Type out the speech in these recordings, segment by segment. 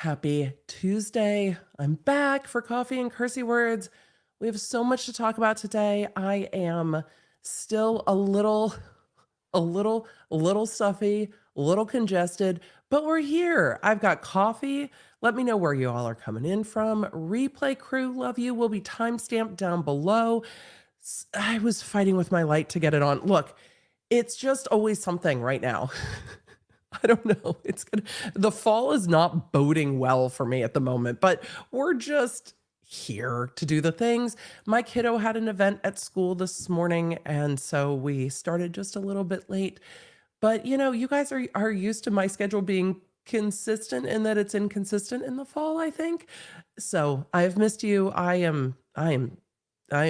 Happy Tuesday. I'm back for coffee and Cursey words. We have so much to talk about today. I am still a little stuffy, a little congested, but we're here. I've got coffee. Let me know where you all are coming in from. Replay crew, love you. Will be timestamped down below. I was fighting with my light to get it on. Look, it's just always something right now. I don't know. The fall is not boding well for me at the moment, but we're just here to do the things. My kiddo had an event at school this morning, and so we started just a little bit late. But you guys are used to my schedule being consistent and that it's inconsistent in the fall, I think. So I've missed you. I am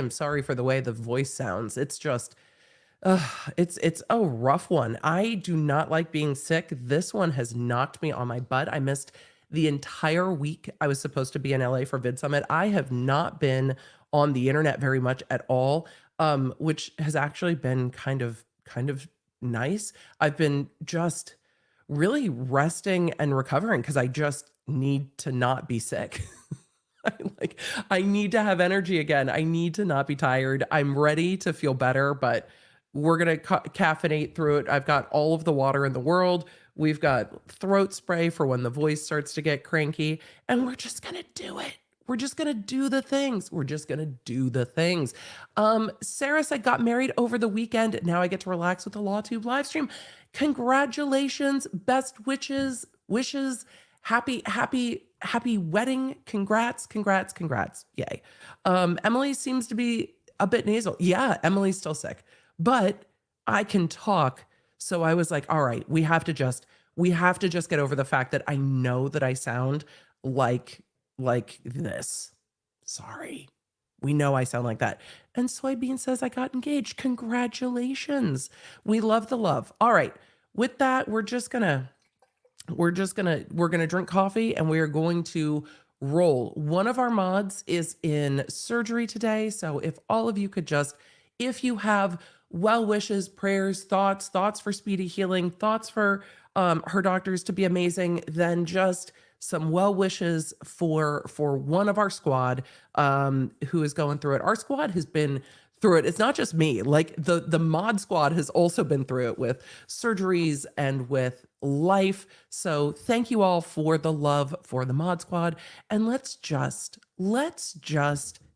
sorry for the way the voice sounds. It's just it's a rough one. I do not like being sick. This one has knocked me on my butt. I missed the entire week I was supposed to be in LA for Vid Summit. I have not been on the internet very much at all, which has actually been kind of nice. I've been just really resting and recovering because I just need to not be sick. I like I need to have energy again. I need to not be tired. I'm ready to feel better, but we're going to caffeinate through it. I've got all of the water in the world. We've got throat spray for when the voice starts to get cranky, and we're just going to do it. We're just going to do the things. We're just going to do the things. Sarah said, got married over the weekend. Now I get to relax with the LawTube live stream. Congratulations. Best wishes. Happy wedding. Congrats. Yay. Emily seems to be a bit nasal. Yeah, Emily's still sick, but I can talk. So I was like, all right, we have to just get over the fact that I know that I sound like this. Sorry. We know I sound like that. And Soybean says I got engaged. Congratulations. We love the love. All right. With that, we're gonna drink coffee and we are going to roll. One of our mods is in surgery today. So if all of you could if you have well wishes, prayers, thoughts for speedy healing, thoughts for her doctors to be amazing, then just some well wishes for one of our squad who is going through it. Our squad has been through it. It's not just me. Like the mod squad has also been through it with surgeries and with life. So thank you all for the love for the mod squad. And let's just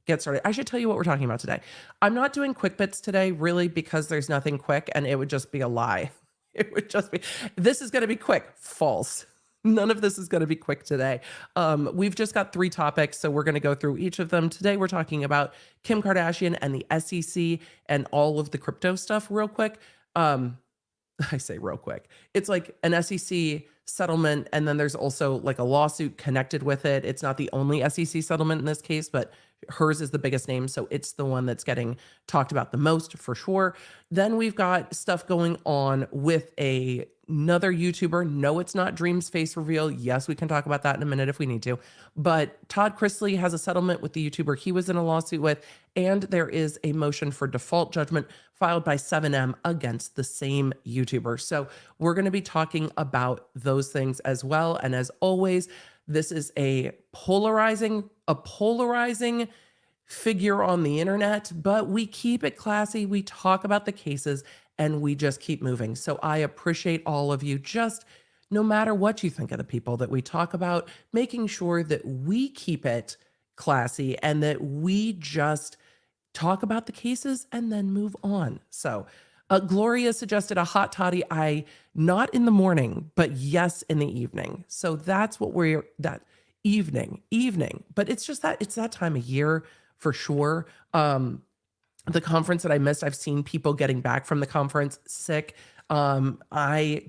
get started. I should tell you what we're talking about today. I'm not doing quick bits today, really, because there's nothing quick and it would just be a lie. It would just be, this is going to be quick. False. None of this is going to be quick today. We've just got 3 topics, so we're going to go through each of them. Today, we're talking about Kim Kardashian and the SEC and all of the crypto stuff real quick. I say real quick. It's like an SEC settlement, and then there's also like a lawsuit connected with it. It's not the only SEC settlement in this case, but hers is the biggest name, so it's the one that's getting talked about the most for sure. Then we've got stuff going on with another YouTuber. No, it's not Dream's face reveal. Yes, we can talk about that in a minute if we need to. But Todd Chrisley has a settlement with the YouTuber he was in a lawsuit with, and there is a motion for default judgment filed by 7M against the same YouTuber. So we're going to be talking about those things as well. And as always, this is a polarizing figure on the internet, but we keep it classy. We talk about the cases and we just keep moving. So I appreciate all of you, just no matter what you think of the people that we talk about, making sure that we keep it classy and that we just talk about the cases and then move on. So Gloria suggested a hot toddy. Not in the morning, but yes, in the evening. So that's what that evening, but it's that time of year for sure. The conference that I missed, I've seen people getting back from the conference sick. I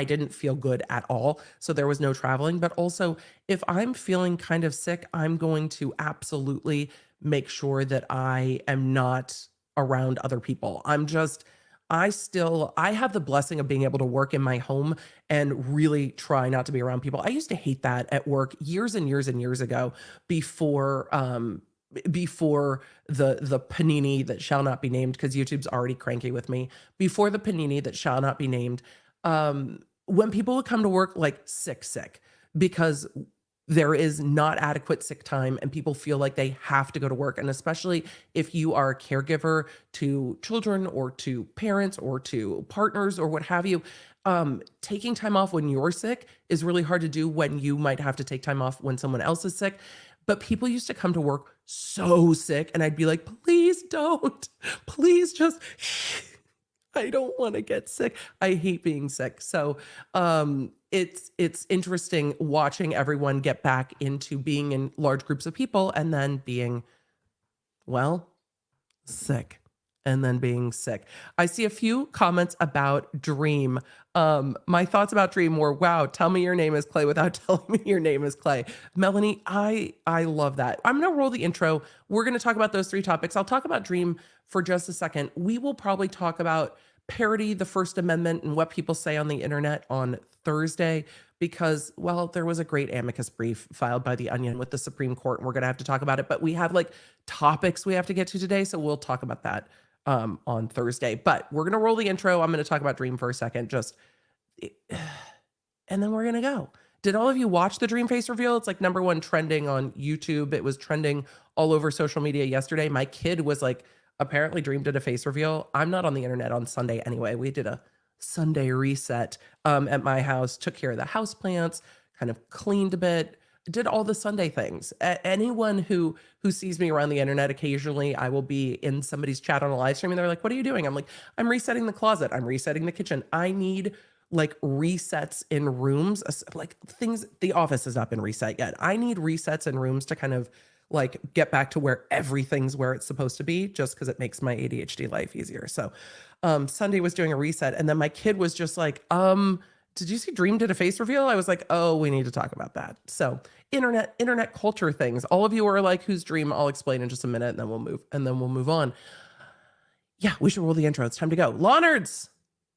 didn't feel good at all. So there was no traveling, but also if I'm feeling kind of sick, I'm going to absolutely make sure that I am not around other people. I have the blessing of being able to work in my home and really try not to be around people. I used to hate that at work years and years and years ago before the panini that shall not be named, because YouTube's already cranky with me, before the panini that shall not be named, when people would come to work like sick, because there is not adequate sick time and people feel like they have to go to work. And especially if you are a caregiver to children or to parents or to partners or what have you, taking time off when you're sick is really hard to do when you might have to take time off when someone else is sick. But people used to come to work so sick, and I'd be like, please don't. Please just, I don't want to get sick. I hate being sick. So it's interesting watching everyone get back into being in large groups of people and then being, well, sick. And then being sick. I see a few comments about Dream. My thoughts about Dream were, wow, tell me your name is Clay without telling me your name is Clay. Melanie, I love that. I'm going to roll the intro. We're going to talk about those 3 topics. I'll talk about Dream for just a second. We will probably talk about parody, the First Amendment, and what people say on the internet on Thursday because, well, there was a great amicus brief filed by The Onion with the Supreme Court, and we're going to have to talk about it. But we have like topics we have to get to today, so we'll talk about that on Thursday. But we're going to roll the intro. I'm going to talk about Dream for a second, and then we're going to go. Did all of you watch the Dream face reveal? It's like #1 trending on YouTube. It was trending all over social media yesterday. My kid was like, apparently Dream did a face reveal. I'm not on the internet on Sunday anyway. We did a Sunday reset at my house, took care of the house plants, kind of cleaned a bit, did all the Sunday things. Anyone who sees me around the internet, occasionally I will be in somebody's chat on a live stream and they're like, what are you doing? I'm like, I'm resetting the closet. I'm resetting the kitchen. I need like resets in rooms, like things, the office has not been reset yet. I need resets in rooms to kind of like get back to where everything's where it's supposed to be, just because it makes my ADHD life easier. So Sunday was doing a reset and then my kid was just like, did you see Dream did a face reveal? I was like, oh, we need to talk about that. So internet culture things. All of you are like, who's Dream? I'll explain in just a minute and then we'll move on. Yeah, we should roll the intro. It's time to go. Law nerds,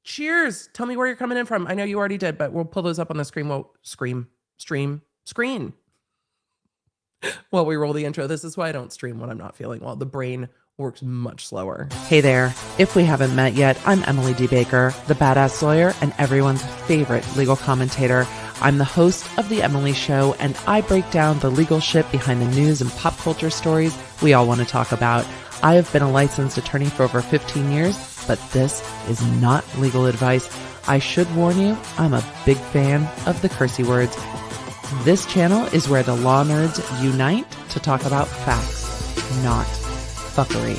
cheers. Tell me where you're coming in from. I know you already did, but we'll pull those up on the screen. Screen. While we roll the intro. This is why I don't stream when I'm not feeling well. The brain works much slower. Hey there. If we haven't met yet, I'm Emily D. Baker, the badass lawyer and everyone's favorite legal commentator. I'm the host of The Emily Show, and I break down the legal shit behind the news and pop culture stories we all want to talk about. I have been a licensed attorney for over 15 years, but this is not legal advice. I should warn you, I'm a big fan of the Cursey words. This channel is where the law nerds unite to talk about facts, not fuckery.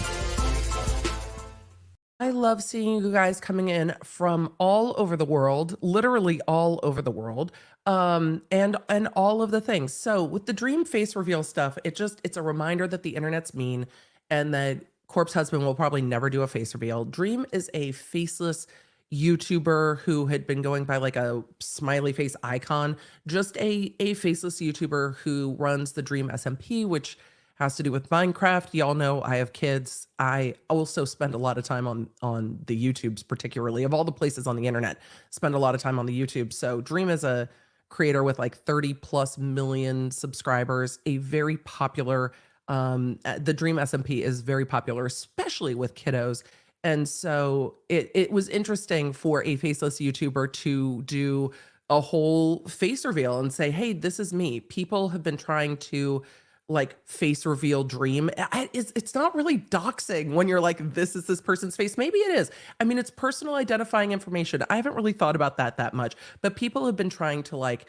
I love seeing you guys coming in from all over the world, literally all over the world, and all of the things. So with the Dream face reveal stuff, it's a reminder that the internet's mean and that Corpse Husband will probably never do a face reveal. Dream is a faceless YouTuber who had been going by like a smiley face icon, just a faceless YouTuber who runs the Dream SMP, which has to do with Minecraft. Y'all know I have kids. I also spend a lot of time on the YouTubes, particularly of all the places on the internet, spend a lot of time on the YouTube. So Dream is a creator with like 30+ million subscribers, a very popular, the Dream SMP is very popular, especially with kiddos. And so it was interesting for a faceless YouTuber to do a whole face reveal and say, hey, this is me. People have been trying to like face reveal Dream. It's not really doxing when you're like, this is this person's face. Maybe it is. I mean, it's personal identifying information. I haven't really thought about that much, but people have been trying to like,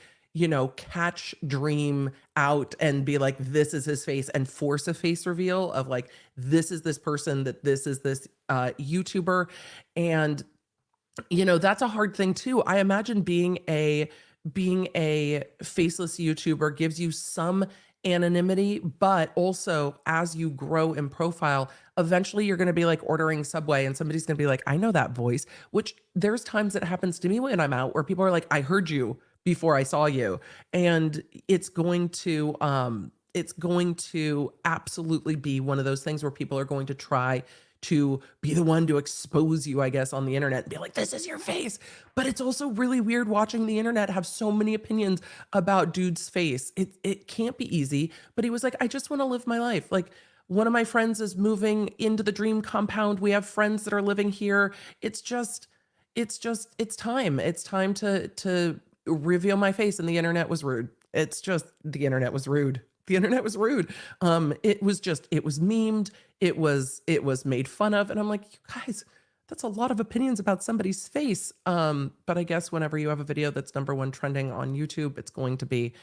catch Dream out and be like, this is his face and force a face reveal of like, this is this person, that this is this YouTuber. And, that's a hard thing too. I imagine being a faceless YouTuber gives you some anonymity, but also as you grow in profile, eventually you're going to be like ordering Subway and somebody's going to be like, I know that voice, which there's times that happens to me when I'm out where people are like, I heard you before I saw you. And it's going to absolutely be one of those things where people are going to try to be the one to expose you, I guess, on the internet and be like, this is your face. But it's also really weird watching the internet have so many opinions about dude's face. It can't be easy. But he was like, I just want to live my life. Like, one of my friends is moving into the Dream compound. We have friends that are living here. It's time. It's time to reveal my face and the internet was rude. It's just the internet was rude. The internet was rude. It was just it was memed. It was made fun of, and I'm like, you guys, that's a lot of opinions about somebody's face. But I guess whenever you have a video that's #1 trending on YouTube, it's going to be,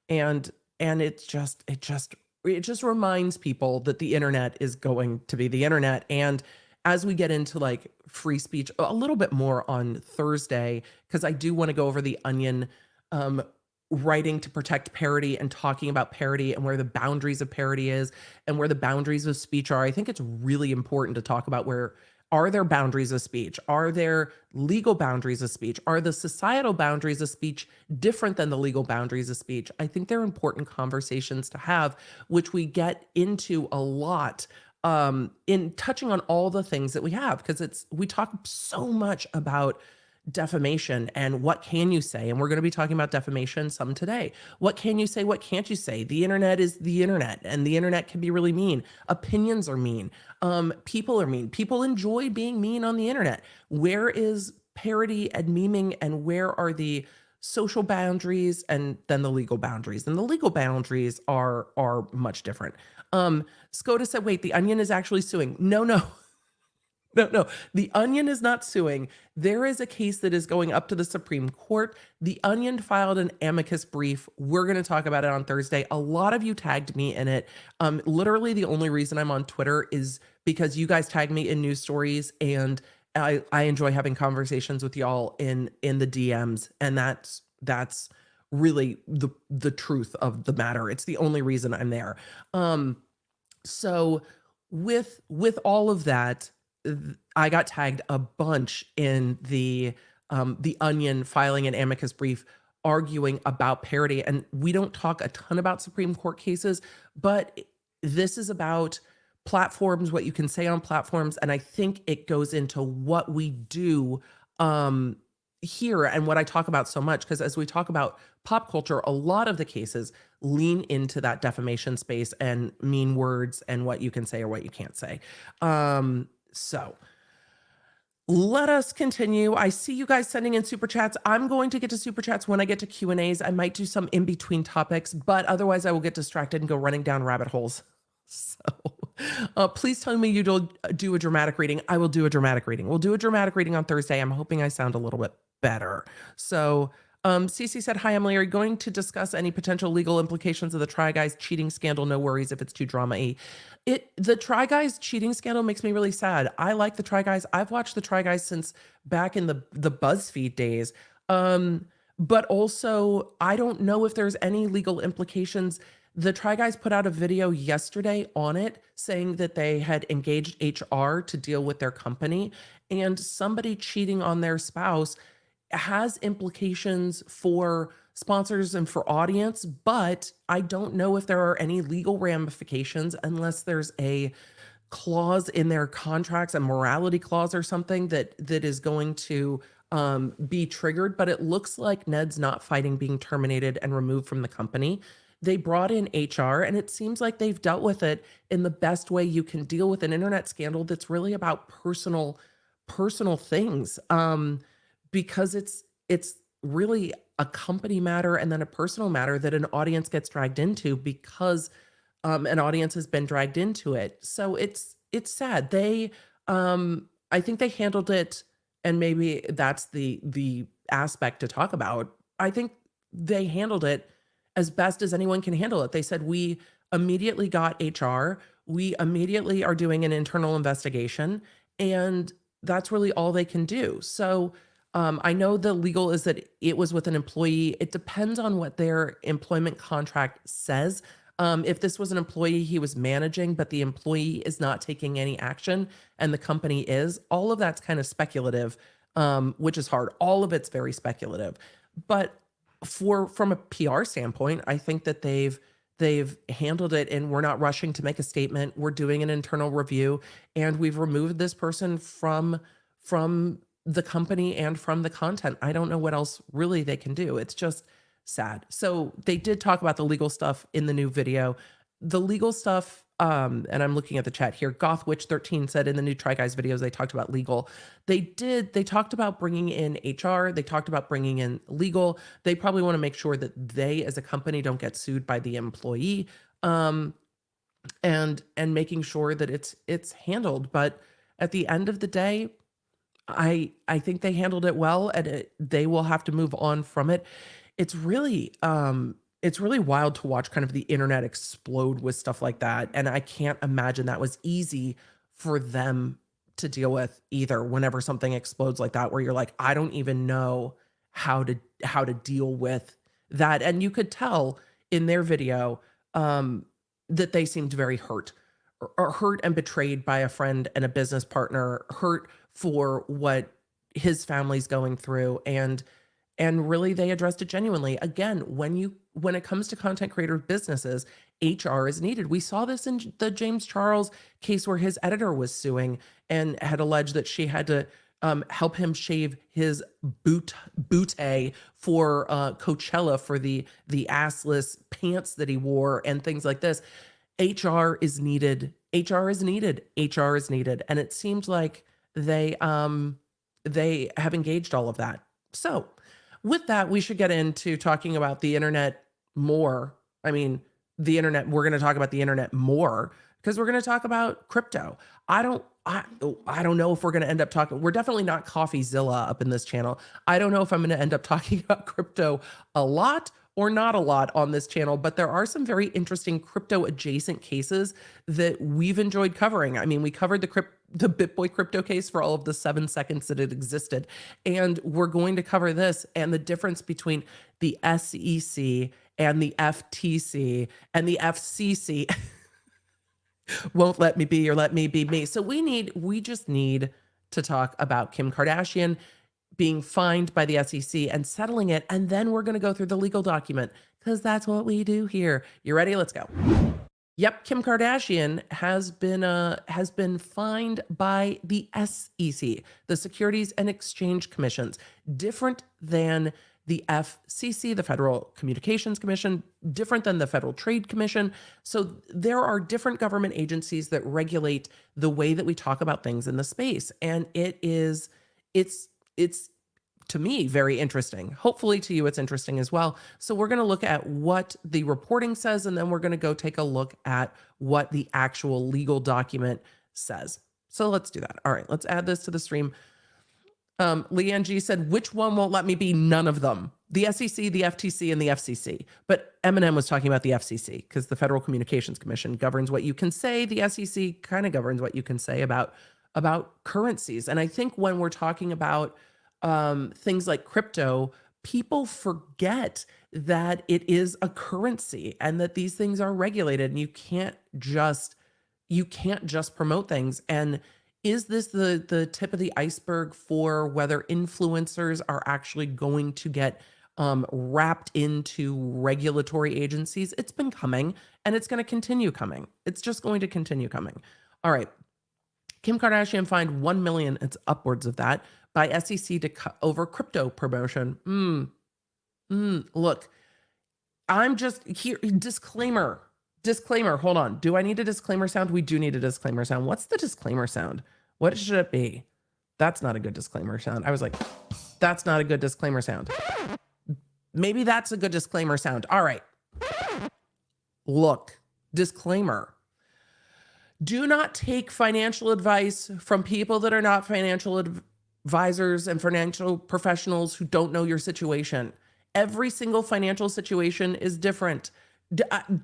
and it just reminds people that the internet is going to be the internet. And as we get into like free speech a little bit more on Thursday, because I do want to go over the Onion um, writing to protect parody and talking about parody and where the boundaries of parody is and where the boundaries of speech are. I think it's really important to talk about where are there boundaries of speech? Are there legal boundaries of speech? Are the societal boundaries of speech different than the legal boundaries of speech? I think they're important conversations to have, which we get into a lot in touching on all the things that we have, because we talk so much about defamation and what can you say, and we're going to be talking about defamation some today. What can you say, what can't you say? The internet is the internet, and the internet can be really mean. Opinions are mean. People are mean. People enjoy being mean on the internet. Where is parody and memeing, and where are the social boundaries and then the legal boundaries? And the legal boundaries are much different. Skoda said, wait, the Onion is actually suing. No. No. The Onion is not suing. There is a case that is going up to the Supreme Court. The Onion filed an amicus brief. We're going to talk about it on Thursday. A lot of you tagged me in it. Literally, the only reason I'm on Twitter is because you guys tagged me in news stories, and I enjoy having conversations with y'all in the DMs, and that's really the truth of the matter. It's the only reason I'm there. So with all of that, I got tagged a bunch in the Onion filing an amicus brief arguing about parody. And we don't talk a ton about Supreme Court cases, but this is about platforms, what you can say on platforms. And I think it goes into what we do here and what I talk about so much, because as we talk about pop culture, a lot of the cases lean into that defamation space and mean words and what you can say or what you can't say. So let us continue. I see you guys sending in super chats. I'm going to get to super chats when I get to Q&As. I might do some in between topics, but otherwise I will get distracted and go running down rabbit holes. So please tell me you do a dramatic reading. I will do a dramatic reading. We'll do a dramatic reading on Thursday. I'm hoping I sound a little bit better. So Cece said, hi, Emily, are you going to discuss any potential legal implications of the Try Guys cheating scandal? No worries if it's too drama-y. The Try Guys cheating scandal makes me really sad. I like the Try Guys. I've watched the Try Guys since back in the BuzzFeed days. But also, I don't know if there's any legal implications. The Try Guys put out a video yesterday on it saying that they had engaged HR to deal with their company, and somebody cheating on their spouse has implications for sponsors and for audience, but I don't know if there are any legal ramifications unless there's a clause in their contracts, a morality clause or something that is going to be triggered. But it looks like Ned's not fighting being terminated and removed from the company. They brought in HR, and it seems like they've dealt with it in the best way you can deal with an internet scandal that's really about personal things. Because it's really a company matter and then a personal matter that an audience gets dragged into because an audience has been dragged into it. So it's sad. I think they handled it, and maybe that's the aspect to talk about. I think they handled it as best as anyone can handle it. They said, we immediately got HR. We immediately are doing an internal investigation, and that's really all they can do. So I know the legal is that it was with an employee. It depends on what their employment contract says. If this was an employee he was managing, but the employee is not taking any action and the company is, all of that's kind of speculative, which is hard. All of it's very speculative. But from a PR standpoint, I think that they've handled it, and we're not rushing to make a statement. We're doing an internal review, and we've removed this person from the company and from the content. I don't know what else really they can do. It's just sad. So they did talk about the legal stuff in the new video. The legal stuff, And I'm looking at the chat here. Gothwitch13 said in the new Try Guys videos, they talked about legal. They talked about bringing in HR. They talked about bringing in legal. They probably want to make sure that they as a company don't get sued by the employee. And making sure that it's handled. But at the end of the day, I think they handled it well, and they will have to move on from it. It's really wild to watch kind of the internet explode with stuff like that, and I can't imagine that was easy for them to deal with either. Whenever something explodes like that, where you're like, I don't even know how to deal with that, and you could tell in their video that they seemed very hurt, or hurt and betrayed by a friend and a business partner, hurt for what his family's going through, and really they addressed it genuinely. Again, when it comes to content creator businesses, HR is needed. We saw this in the James Charles case where his editor was suing and had alleged that she had to help him shave his bootay for Coachella for the assless pants that he wore and things like this. HR is needed. HR is needed. HR is needed. And it seemed like they have engaged all of that. So with that, we should get into talking about the internet more. I mean, the internet, we're going to talk about the internet more because we're going to talk about crypto. I don't know if we're going to end up talking. We're definitely not CoffeeZilla up in this channel. I don't know if I'm going to end up talking about crypto a lot or not a lot on this channel, but there are some very interesting crypto adjacent cases that we've enjoyed covering. I mean, we covered the BitBoy crypto case for all of the 7 seconds that it existed. And we're going to cover this and the difference between the SEC and the FTC and the FCC won't let me be or let me be me. So we just need to talk about Kim Kardashian being fined by the SEC and settling it. And then we're going to go through the legal document because that's what we do here. You ready? Let's go. Yep, Kim Kardashian has been fined by the SEC, the Securities and Exchange Commissions, different than the FCC, the Federal Communications Commission, different than the Federal Trade Commission. So there are different government agencies that regulate the way that we talk about things in the space. And it's to me very interesting. Hopefully to you it's interesting as well. So we're going to look at what the reporting says, and then we're going to go take a look at what the actual legal document says. So let's do that. All right, let's add this to the stream. Leanne G said, which one won't let me be? None of them. The SEC, the FTC, and the FCC. But Eminem was talking about the FCC because the Federal Communications Commission governs what you can say. The SEC kind of governs what you can say about currencies. And I think when we're talking about things like crypto, people forget that it is a currency and that these things are regulated, and you can't just promote things. And is this the tip of the iceberg for whether influencers are actually going to get wrapped into regulatory agencies? It's been coming, and it's going to continue coming. It's just going to continue coming. All right. Kim Kardashian fined $1 million, it's upwards of that, by SEC to over crypto promotion. Look, I'm just here. Disclaimer. Hold on. Do I need a disclaimer sound? We do need a disclaimer sound. What's the disclaimer sound? What should it be? That's not a good disclaimer sound. I was like, that's not a good disclaimer sound. Maybe that's a good disclaimer sound. All right. Look, disclaimer. Do not take financial advice from people that are not financial advisors and financial professionals who don't know your situation. Every single financial situation is different.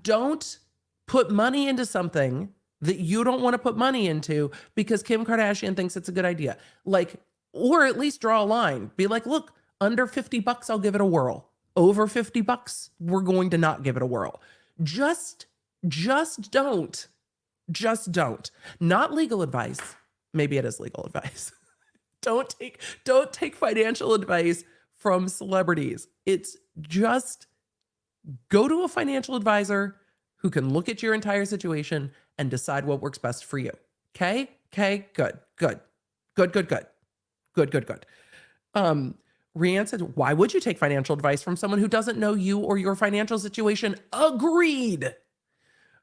Don't put money into something that you don't want to put money into because Kim Kardashian thinks it's a good idea. Or at least draw a line. Be like, look, under $50, I'll give it a whirl. Over $50, we're going to not give it a whirl. Just don't. Just don't. Not legal advice. Maybe it is legal advice. Don't take financial advice from celebrities. It's just go to a financial advisor who can look at your entire situation and decide what works best for you. Okay? Good. Rianne said, why would you take financial advice from someone who doesn't know you or your financial situation? Agreed.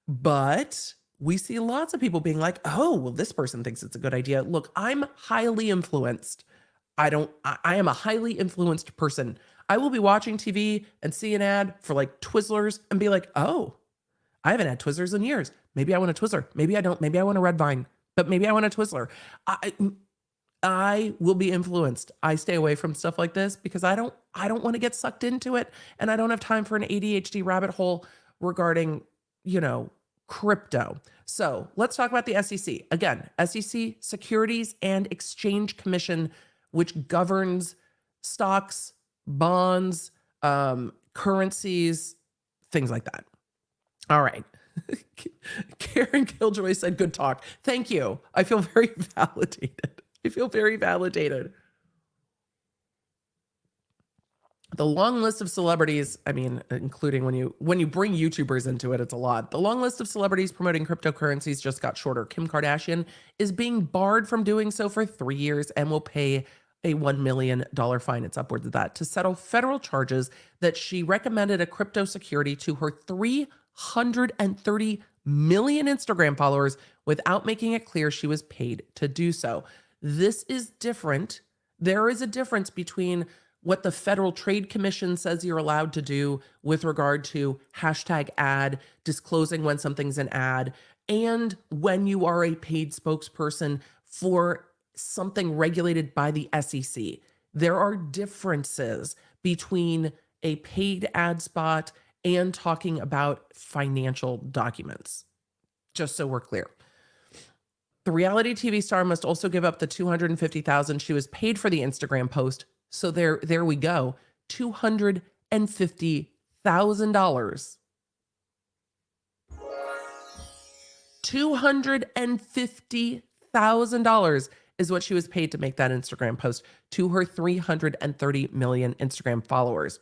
But we see lots of people being like, oh, well, this person thinks it's a good idea. Look, I'm highly influenced. I am a highly influenced person. I will be watching TV and see an ad for like Twizzlers and be like, oh, I haven't had Twizzlers in years. Maybe I want a Twizzler. Maybe I don't. Maybe I want a Red Vine, but maybe I want a Twizzler. I will be influenced. I stay away from stuff like this because I don't want to get sucked into it, and I don't have time for an ADHD rabbit hole regarding, crypto. So let's talk about the SEC. Again, SEC, Securities and Exchange Commission, which governs stocks, bonds, currencies, things like that. All right. Karen Killjoy said, good talk. Thank you. I feel very validated. The long list of celebrities, I mean, including when you bring YouTubers into it, it's a lot. The long list of celebrities promoting cryptocurrencies just got shorter. Kim Kardashian is being barred from doing so for 3 years and will pay a $1 million fine, it's upwards of that, to settle federal charges that she recommended a crypto security to her 330 million Instagram followers without making it clear she was paid to do so. This is different. There is a difference between what the Federal Trade Commission says you're allowed to do with regard to hashtag ad, disclosing when something's an ad, and when you are a paid spokesperson for something regulated by the SEC. There are differences between a paid ad spot and talking about financial documents, just so we're clear. The reality TV star must also give up the $250,000 she was paid for the Instagram post. So there we go. $250,000. $250,000 is what she was paid to make that Instagram post to her 330 million Instagram followers.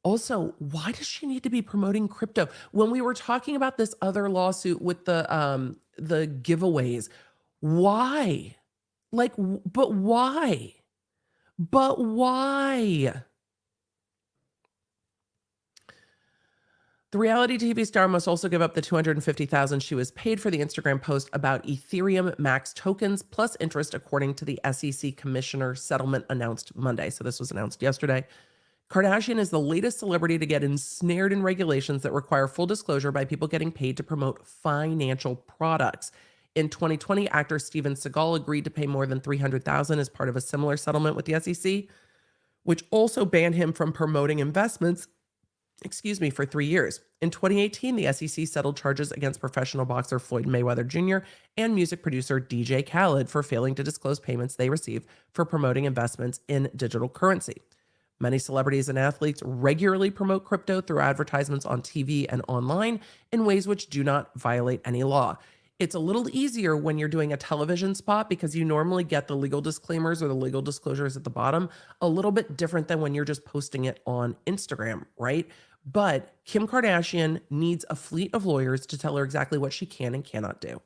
Also, why does she need to be promoting crypto? When we were talking about this other lawsuit with the giveaways, why? But why? But why? The reality TV star must also give up the $250,000 she was paid for the Instagram post about Ethereum Max tokens plus interest, according to the SEC commissioner settlement announced Monday. So this was announced yesterday. Kardashian is the latest celebrity to get ensnared in regulations that require full disclosure by people getting paid to promote financial products. In 2020, actor Steven Seagal agreed to pay more than $300,000 as part of a similar settlement with the SEC, which also banned him from promoting investments, for 3 years. In 2018, the SEC settled charges against professional boxer Floyd Mayweather Jr. and music producer DJ Khaled for failing to disclose payments they received for promoting investments in digital currency. Many celebrities and athletes regularly promote crypto through advertisements on TV and online in ways which do not violate any law. It's a little easier when you're doing a television spot because you normally get the legal disclaimers or the legal disclosures at the bottom. A little bit different than when you're just posting it on Instagram, right? But Kim Kardashian needs a fleet of lawyers to tell her exactly what she can and cannot do.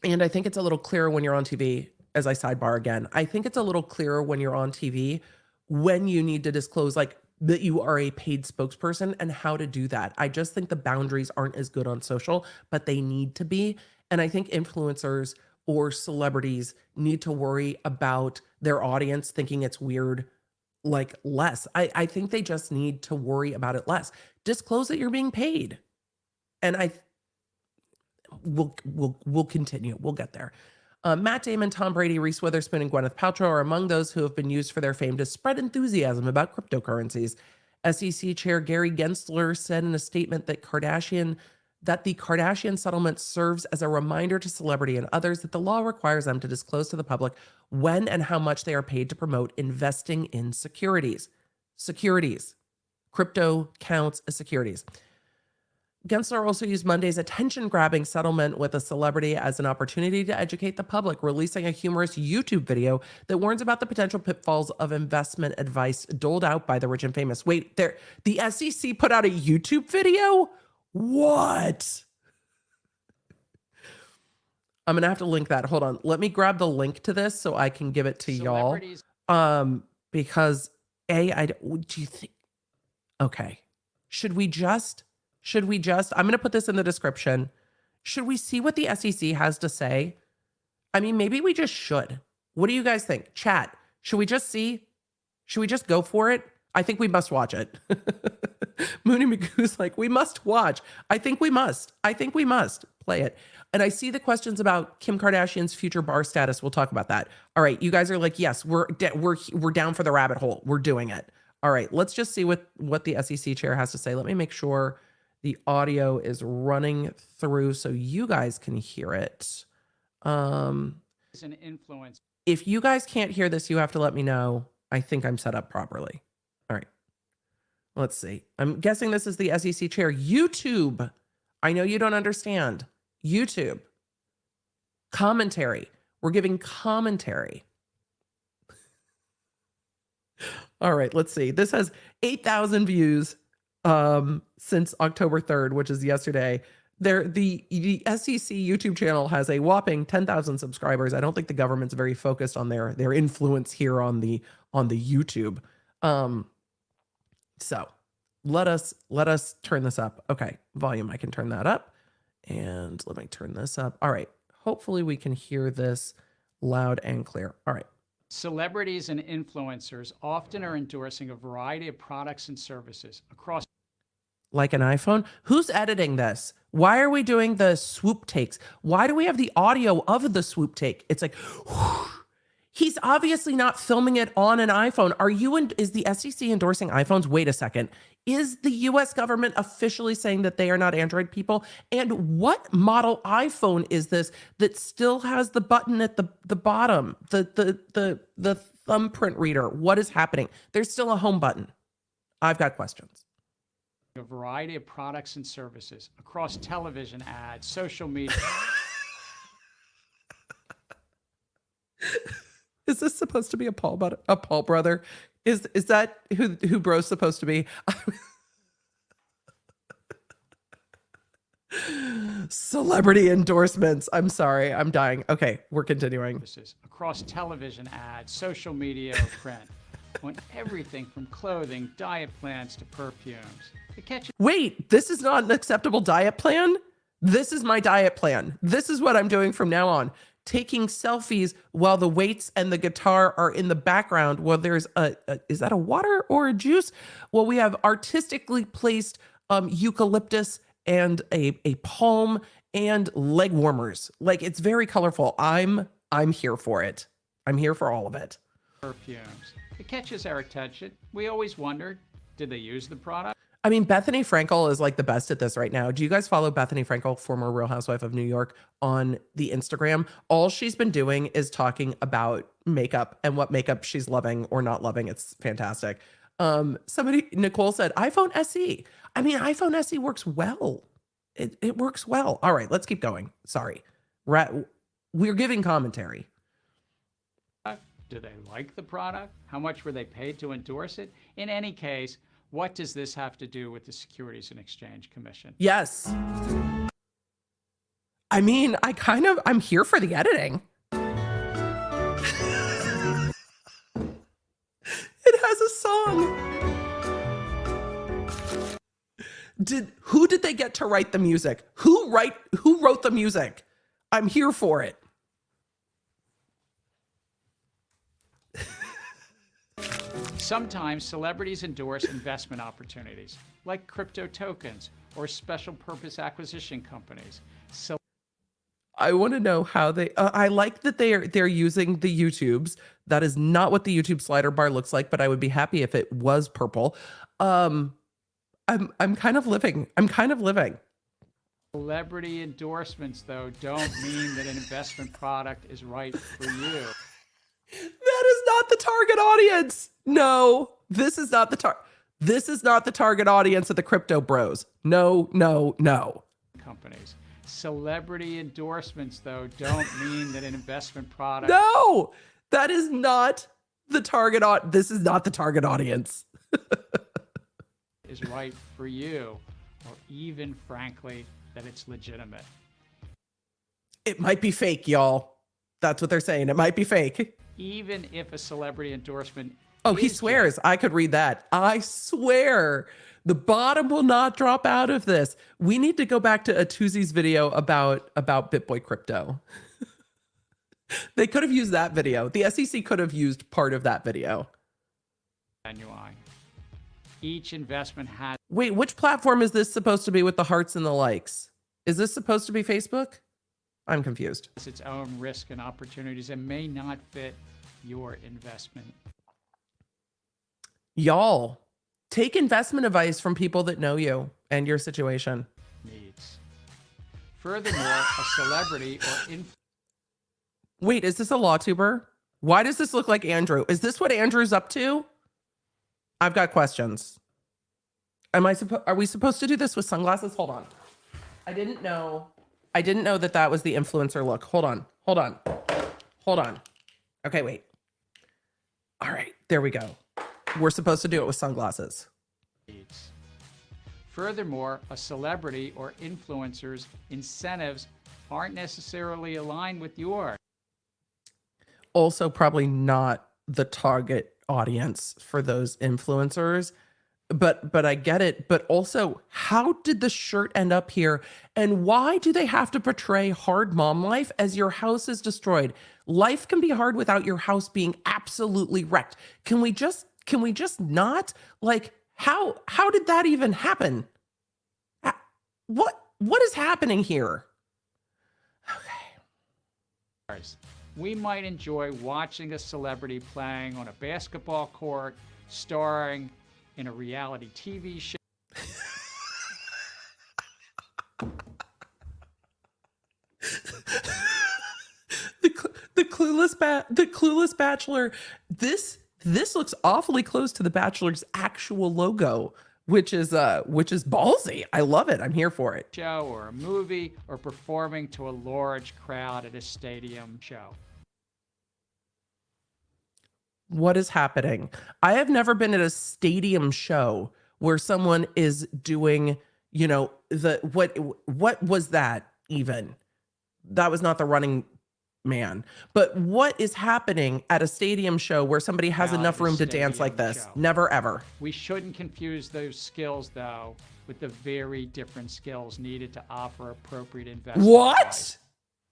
And I think it's a little clearer when you're on TV, as I sidebar again. I think it's a little clearer when you're on TV when you need to disclose that you are a paid spokesperson and how to do that. I just think the boundaries aren't as good on social, but they need to be. And I think influencers or celebrities need to worry about their audience thinking it's weird less. I think they just need to worry about it less. Disclose that you're being paid. And we'll continue. We'll get there. Matt Damon, Tom Brady, Reese Witherspoon, and Gwyneth Paltrow are among those who have been used for their fame to spread enthusiasm about cryptocurrencies. SEC Chair Gary Gensler said in a statement that the Kardashian settlement serves as a reminder to celebrity and others that the law requires them to disclose to the public when and how much they are paid to promote investing in securities. Crypto counts as securities. Gensler also used Monday's attention-grabbing settlement with a celebrity as an opportunity to educate the public, releasing a humorous YouTube video that warns about the potential pitfalls of investment advice doled out by the rich and famous. Wait, the SEC put out a YouTube video? What? I'm going to have to link that. Hold on. Let me grab the link to this so I can give it to y'all. Because do you think... Okay. Should we just Should we just, I'm going to put this in the description. Should we see what the SEC has to say? I mean, maybe we just should. What do you guys think? Chat, should we just see? Should we just go for it? I think we must watch it. Mooney McGoo's like, we must watch. I think we must. I think we must play it. And I see the questions about Kim Kardashian's future bar status. We'll talk about that. All right, you guys are like, yes, we're down for the rabbit hole. We're doing it. All right, let's just see what the SEC chair has to say. Let me make sure the audio is running through so you guys can hear it. It's an influence. If you guys can't hear this, you have to let me know. I think I'm set up properly. All right. Let's see. I'm guessing this is the SEC chair. YouTube. I know you don't understand. YouTube. Commentary. We're giving commentary. All right, let's see. This has 8,000 views since October 3rd, which is yesterday. The SEC YouTube channel has a whopping 10,000 subscribers. I don't think the government's very focused on their influence here on the YouTube. So let us turn this up. Okay, volume, I can turn that up. And let me turn this up. All right, hopefully we can hear this loud and clear. All right. Celebrities and influencers often are endorsing a variety of products and services across. Like an iPhone? Who's editing this? Why are we doing the swoop takes? Why do we have the audio of the swoop take? It's like, whew. He's obviously not filming it on an iPhone. Is the SEC endorsing iPhones? Wait a second. Is the US government officially saying that they are not Android people? And what model iPhone is this that still has the button at the bottom? The thumbprint reader. What is happening? There's still a home button. I've got questions. A variety of products and services across television ads, social media. Is this supposed to be a Paul brother? Is that who bro's supposed to be? Celebrity endorsements. I'm sorry, I'm dying. Okay, we're continuing. Across television ads, social media, or print. On everything from clothing, diet plans to perfumes. Wait, this is not an acceptable diet plan? This is my diet plan. This is what I'm doing from now on. Taking selfies while the weights and the guitar are in the background. Well, there's is that a water or a juice? Well, we have artistically placed eucalyptus and a palm and leg warmers. Like, it's very colorful. I'm here for it. I'm here for all of it. Perfumes. It catches our attention. We always wondered, did they use the product? I mean, Bethany Frankel is like the best at this right now. Do you guys follow Bethany Frankel, former Real Housewife of New York, on the Instagram? All she's been doing is talking about makeup and what makeup she's loving or not loving. It's fantastic. Nicole said, iPhone SE. I mean, iPhone SE works well. It works well. All right, let's keep going. Sorry. We're giving commentary. Do they like the product? How much were they paid to endorse it? In any case, what does this have to do with the Securities and Exchange Commission? Yes. I mean, I'm here for the editing. It has a song. Who did they get to write the music? Who wrote the music? I'm here for it. Sometimes celebrities endorse investment opportunities, like crypto tokens or special purpose acquisition companies. So I want to know how they. I like that they're using the YouTubes. That is not what the YouTube slider bar looks like, but I would be happy if it was purple. I'm kind of living. Celebrity endorsements, though, don't mean that an investment product is right for you. That is not the target audience. No, this is not the target audience of the crypto bros. No. Companies. Celebrity endorsements, though, don't mean that an investment product. No, that is not the target. This is not the target audience. Is right for you, or even, frankly, that it's legitimate. It might be fake, y'all. That's what they're saying. It might be fake. Even if a celebrity endorsement. Oh, he swears. I could read that. I swear The bottom will not drop out of this. We need to go back to Atuzi's video about BitBoy crypto. They could have used that video. The SEC could have used part of that video. Genuine. Each investment has Wait, which platform is this supposed to be with the hearts and the likes? Is this supposed to be Facebook? I'm confused. its own risk and opportunities and may not fit your investment Y'all, take investment advice from people that know you and your situation. needs. Furthermore, a celebrity or Wait, is this a law tuber? Why does this look like Andrew? Is this what Andrew's up to? I've got questions. Are we supposed to do this with sunglasses? Hold on. I didn't know that was the influencer look. Hold on. Okay, wait. All right, there we go. We're supposed to do it with sunglasses. needs. Furthermore, a celebrity or influencer's incentives aren't necessarily aligned with yours. Also, probably not the target audience for those influencers. But I get it. But also, how did the shirt end up here? And why do they have to portray hard mom life as your house is destroyed? Life can be hard without your house being absolutely wrecked. Can we just not? Like, how did that even happen? What is happening here? Okay. We might enjoy watching a celebrity playing on a basketball court, starring in a reality TV show. The clueless bachelor. This looks awfully close to the Bachelor's actual logo, which is ballsy. I love it. I'm here for it. Show or a movie or performing to a large crowd at a stadium show. What is happening? I have never been at a stadium show where someone is doing, what was that even? That was not the Running Man. But what is happening at a stadium show where somebody has enough room to dance like this? Show. Never, ever. We shouldn't confuse those skills, though, with the very different skills needed to offer appropriate investment.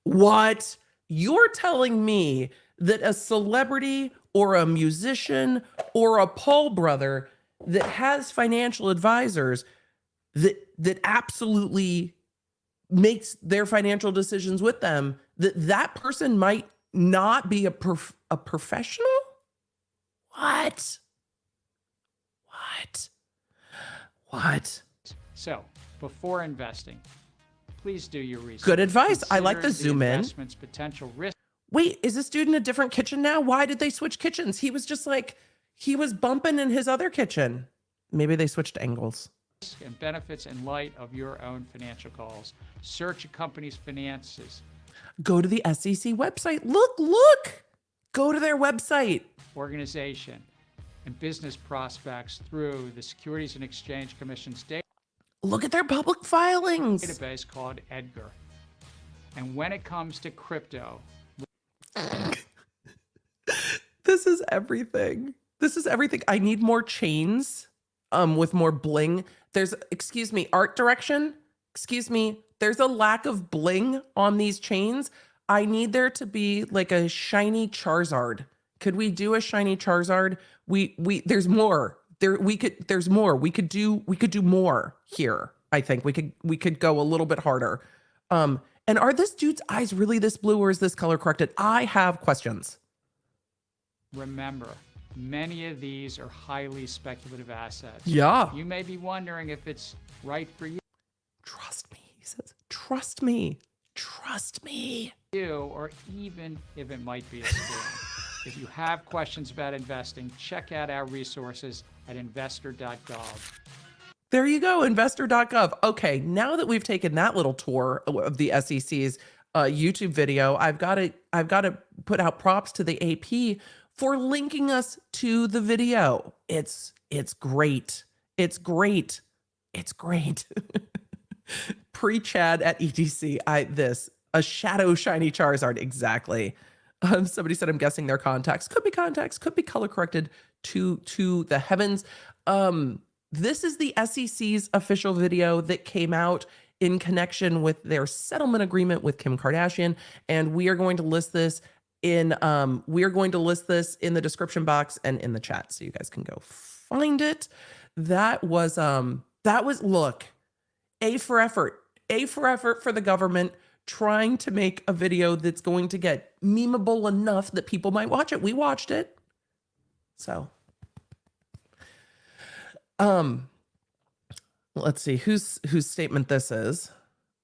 What? You're telling me that a celebrity or a musician or a Paul brother that has financial advisors that absolutely makes their financial decisions with them, that person might not be a professional? What? So, before investing, please do your research. Good advice. I like the Consider zoom in. investment's potential risk. Wait, is this dude in a different kitchen now? Why did they switch kitchens? He was just like, he was bumping in his other kitchen. Maybe they switched angles. And benefits in light of your own financial goals. Search a company's finances, Go to the SEC website. Look. Go to their website. organization, and business prospects through the Securities and Exchange Commission's Look at their public filings. database called EDGAR. And when it comes to crypto, This is everything. I need more chains with more bling. There's, art direction. There's a lack of bling on these chains. I need there to be like a shiny Charizard. Could we do a shiny Charizard? There's more. There's more. We could do more here. I think we could go a little bit harder. And are this dude's eyes really this blue, or is this color corrected? I have questions. remember, many of these are highly speculative assets. Yeah. You may be wondering if it's right for you. Trust me, he says. Trust me. Trust me. Or even if it might be a scam. If you have questions about investing, check out our resources at investor.gov. There you go, investor.gov. Okay, now that we've taken that little tour of the SEC's YouTube video, I've got to put out props to the AP for linking us to the video. It's great. It's great. It's great. Pre-Chad at ETC. A shadow shiny Charizard. Exactly. Somebody said, I'm guessing they're contacts. Could be contacts. Could be color corrected to the heavens. This is the SEC's official video that came out in connection with their settlement agreement with Kim Kardashian, and we are going to list this in the description box and in the chat, so you guys can go find it. That was look, A for effort for the government trying to make a video that's going to get memeable enough that people might watch it. We watched it. So, let's see whose statement this is.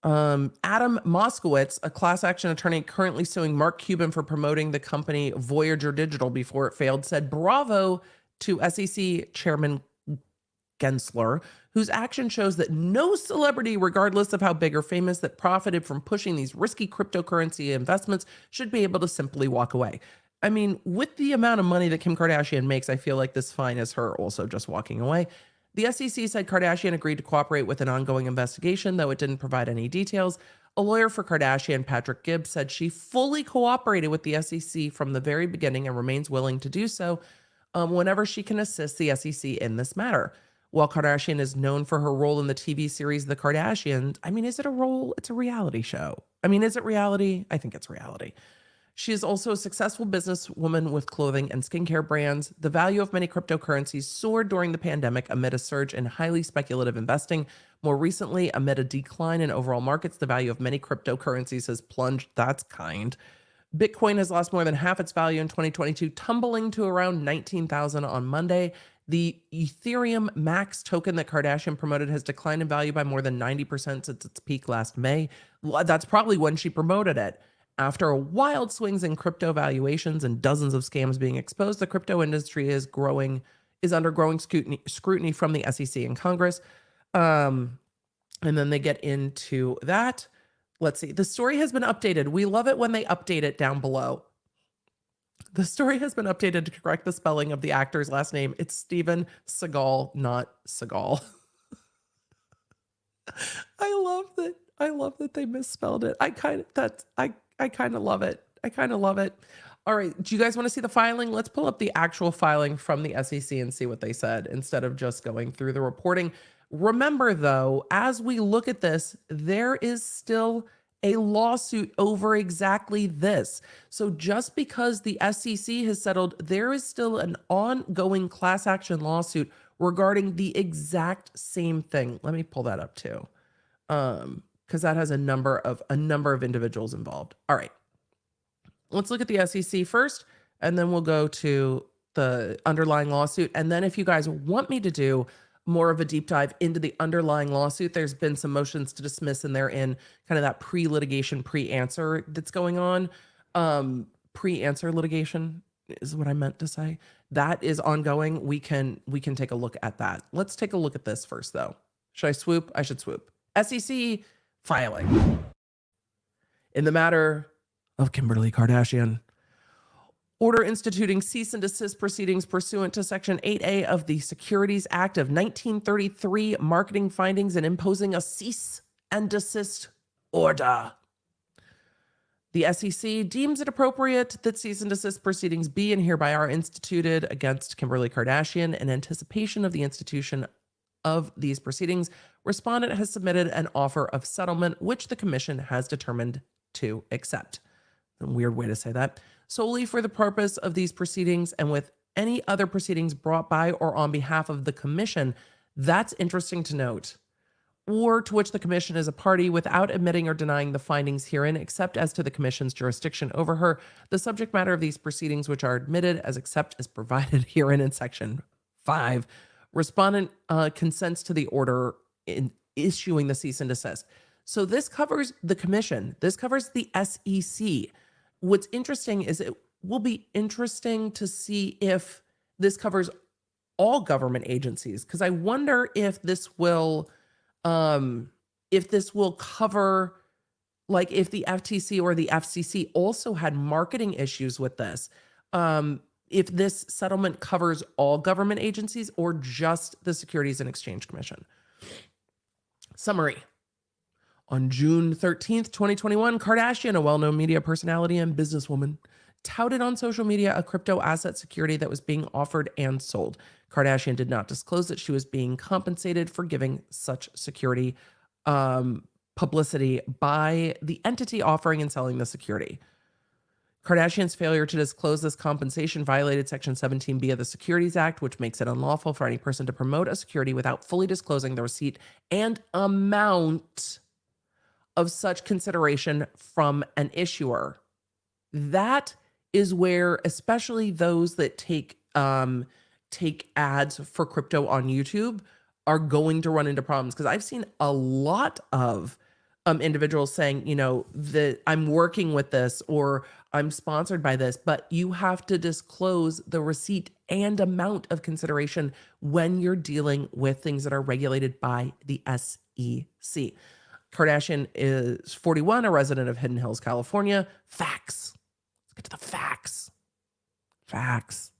Adam Moskowitz, a class action attorney currently suing Mark Cuban for promoting the company Voyager Digital before it failed, said bravo to SEC Chairman Gensler, whose action shows that no celebrity, regardless of how big or famous, that profited from pushing these risky cryptocurrency investments should be able to simply walk away. I mean, with the amount of money that Kim Kardashian makes, I feel like this fine is her also just walking away. The SEC said Kardashian agreed to cooperate with an ongoing investigation, though it didn't provide any details. A lawyer for Kardashian, Patrick Gibbs, said she fully cooperated with the SEC from the very beginning and remains willing to do so whenever she can assist the SEC in this matter. While Kardashian is known for her role in the TV series The Kardashians, I mean, is it a role? It's a reality show. I mean, is it reality? I think it's reality. She is also a successful businesswoman with clothing and skincare brands. The value of many cryptocurrencies soared during the pandemic amid a surge in highly speculative investing. More recently, amid a decline in overall markets, the value of many cryptocurrencies has plunged. That's kind. Bitcoin has lost more than half its value in 2022, tumbling to around 19,000 on Monday. The Ethereum Max token that Kardashian promoted has declined in value by more than 90% since its peak last May. That's probably when she promoted it. After wild swings in crypto valuations and dozens of scams being exposed, the crypto industry is under growing scrutiny from the SEC and Congress. And then they get into that. Let's see. The story has been updated. We love it when they update it down below. The story has been updated to correct the spelling of the actor's last name. It's Steven Seagal, not Seagal. I love that they misspelled it. I kind of love it. I kind of love it. All right. Do you guys want to see the filing? Let's pull up the actual filing from the SEC and see what they said instead of just going through the reporting. Remember, though, as we look at this, there is still a lawsuit over exactly this. So just because the SEC has settled, there is still an ongoing class action lawsuit regarding the exact same thing. Let me pull that up too. Because that has a number of individuals involved. All right. Let's look at the SEC first, and then we'll go to the underlying lawsuit. And then if you guys want me to do more of a deep dive into the underlying lawsuit, there's been some motions to dismiss in there in kind of that pre-litigation, pre-answer that's going on. Pre-answer litigation is what I meant to say. That is ongoing. We can take a look at that. Let's take a look at this first, though. Should I swoop? I should swoop. SEC filing. In the matter of Kimberly Kardashian, order instituting cease and desist proceedings pursuant to Section 8A of the Securities Act of 1933, marketing findings, and imposing a cease and desist order. The SEC deems it appropriate that cease and desist proceedings be and hereby are instituted against Kimberly Kardashian in anticipation of the institution of these proceedings. Respondent has submitted an offer of settlement, which the commission has determined to accept. A weird way to say that. Solely for the purpose of these proceedings and with any other proceedings brought by or on behalf of the commission. That's interesting to note. Or to which the commission is a party without admitting or denying the findings herein, except as to the commission's jurisdiction over her. The subject matter of these proceedings, which are admitted except as provided herein in Section 5. Respondent consents to the order in issuing the cease and desist. So this covers the commission. This covers the SEC. What's interesting is it will be interesting to see if this covers all government agencies, because I wonder if this will cover, like, if the FTC or the FCC also had marketing issues with this. If this settlement covers all government agencies or just the Securities and Exchange Commission. Summary. On June 13th, 2021, Kardashian, a well-known media personality and businesswoman, touted on social media a crypto asset security that was being offered and sold. Kardashian did not disclose that she was being compensated for giving such security publicity by the entity offering and selling the security. Kardashian's failure to disclose this compensation violated Section 17B of the Securities Act, which makes it unlawful for any person to promote a security without fully disclosing the receipt and amount of such consideration from an issuer. That is where, especially those that take ads for crypto on YouTube, are going to run into problems. Because I've seen a lot of individuals saying, that I'm working with this or I'm sponsored by this, but you have to disclose the receipt and amount of consideration when you're dealing with things that are regulated by the SEC. Kardashian is 41, a resident of Hidden Hills, California. Facts. Let's get to the facts. Facts.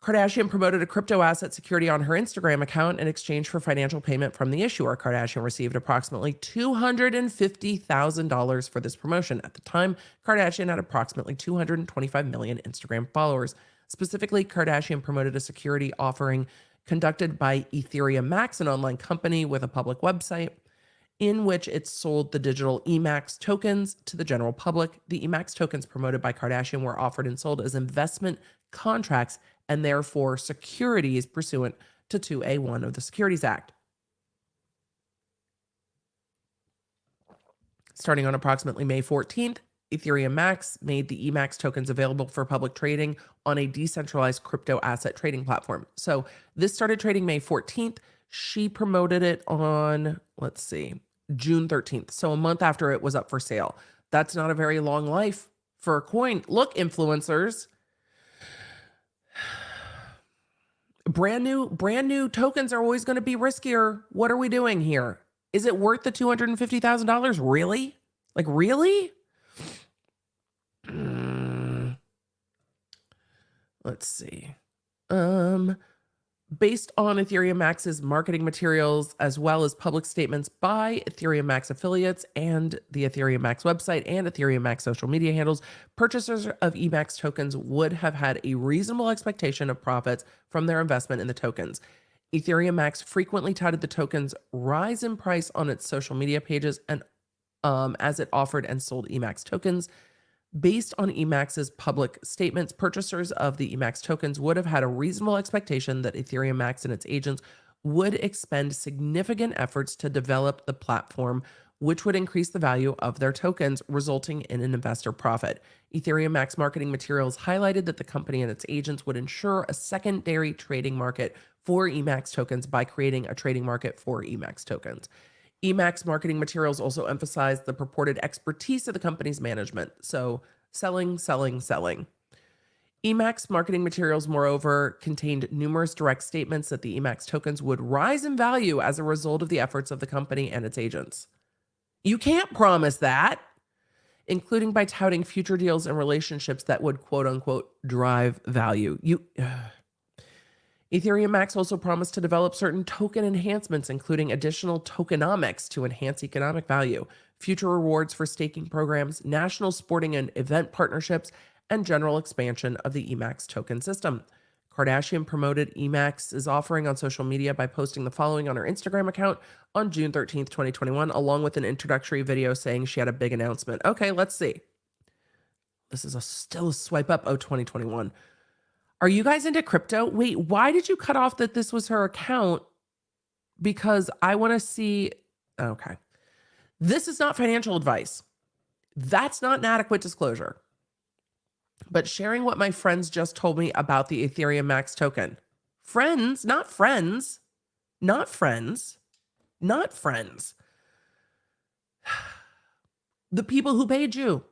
Kardashian promoted a crypto asset security on her Instagram account in exchange for financial payment from the issuer. Kardashian received approximately $250,000 for this promotion. At the time, Kardashian had approximately 225 million Instagram followers. Specifically, Kardashian promoted a security offering conducted by Ethereum Max, an online company with a public website, in which it sold the digital EMAX tokens to the general public. The EMAX tokens promoted by Kardashian were offered and sold as investment contracts and therefore securities pursuant to 2A1 of the Securities Act. Starting on approximately May 14th, Ethereum Max made the EMAX tokens available for public trading on a decentralized crypto asset trading platform. So this started trading May 14th. She promoted it on, June 13th. So a month after it was up for sale. That's not a very long life for a coin. Look, influencers. Brand new tokens are always going to be riskier. What are we doing here? Is it worth the $250,000? Really? Really? Let's see. Based on Ethereum Max's marketing materials, as well as public statements by Ethereum Max affiliates and the Ethereum Max website and Ethereum Max social media handles, purchasers of EMAX tokens would have had a reasonable expectation of profits from their investment in the tokens. Ethereum Max frequently touted the tokens' rise in price on its social media pages and as it offered and sold EMAX tokens. Based on EMAX's public statements, purchasers of the EMAX tokens would have had a reasonable expectation that Ethereum Max and its agents would expend significant efforts to develop the platform, which would increase the value of their tokens, resulting in an investor profit. Ethereum Max marketing materials highlighted that the company and its agents would ensure a secondary trading market for EMAX tokens by creating a trading market for EMAX tokens. EMAX marketing materials also emphasized the purported expertise of the company's management. So selling. EMAX marketing materials, moreover, contained numerous direct statements that the EMAX tokens would rise in value as a result of the efforts of the company and its agents. You can't promise that, including by touting future deals and relationships that would, quote unquote, drive value. Ethereum Max also promised to develop certain token enhancements, including additional tokenomics to enhance economic value, future rewards for staking programs, national sporting and event partnerships, and general expansion of the EMAX token system. Kardashian promoted EMAX's offering on social media by posting the following on her Instagram account on June 13th, 2021, along with an introductory video saying she had a big announcement. Okay, let's see. This is still a swipe up. 2021. Are you guys into crypto? Wait, why did you cut off that this was her account? Because I want to see. Okay. This is not financial advice. That's not an adequate disclosure. But sharing what my friends just told me about the Ethereum Max token. Friends, not friends. Not friends. Not friends. The people who paid you.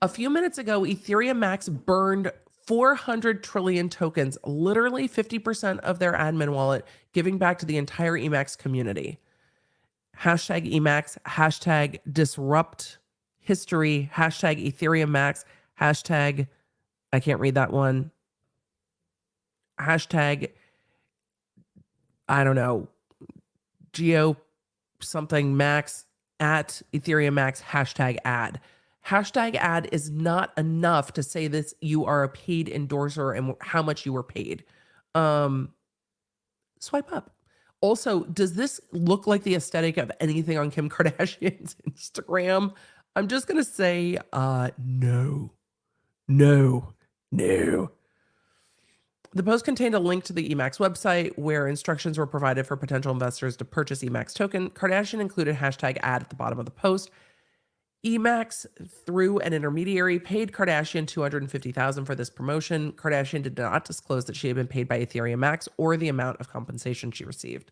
A few minutes ago, Ethereum Max burned 400 trillion tokens, literally 50% of their admin wallet, giving back to the entire EMAX community. Hashtag EMAX, hashtag disrupt history, hashtag Ethereum Max, hashtag, I can't read that one, hashtag, I don't know, geo something max at Ethereum Max, hashtag ad. Hashtag ad is not enough to say this you are a paid endorser and how much you were paid. Swipe up. Also, does this look like the aesthetic of anything on Kim Kardashian's Instagram? I'm just going to say no. No. No. The post contained a link to the Emacs website where instructions were provided for potential investors to purchase Emacs token. Kardashian included hashtag ad at the bottom of the post. Emacs, through an intermediary, paid Kardashian $250,000 for this promotion. Kardashian did not disclose that she had been paid by Ethereum Max or the amount of compensation she received.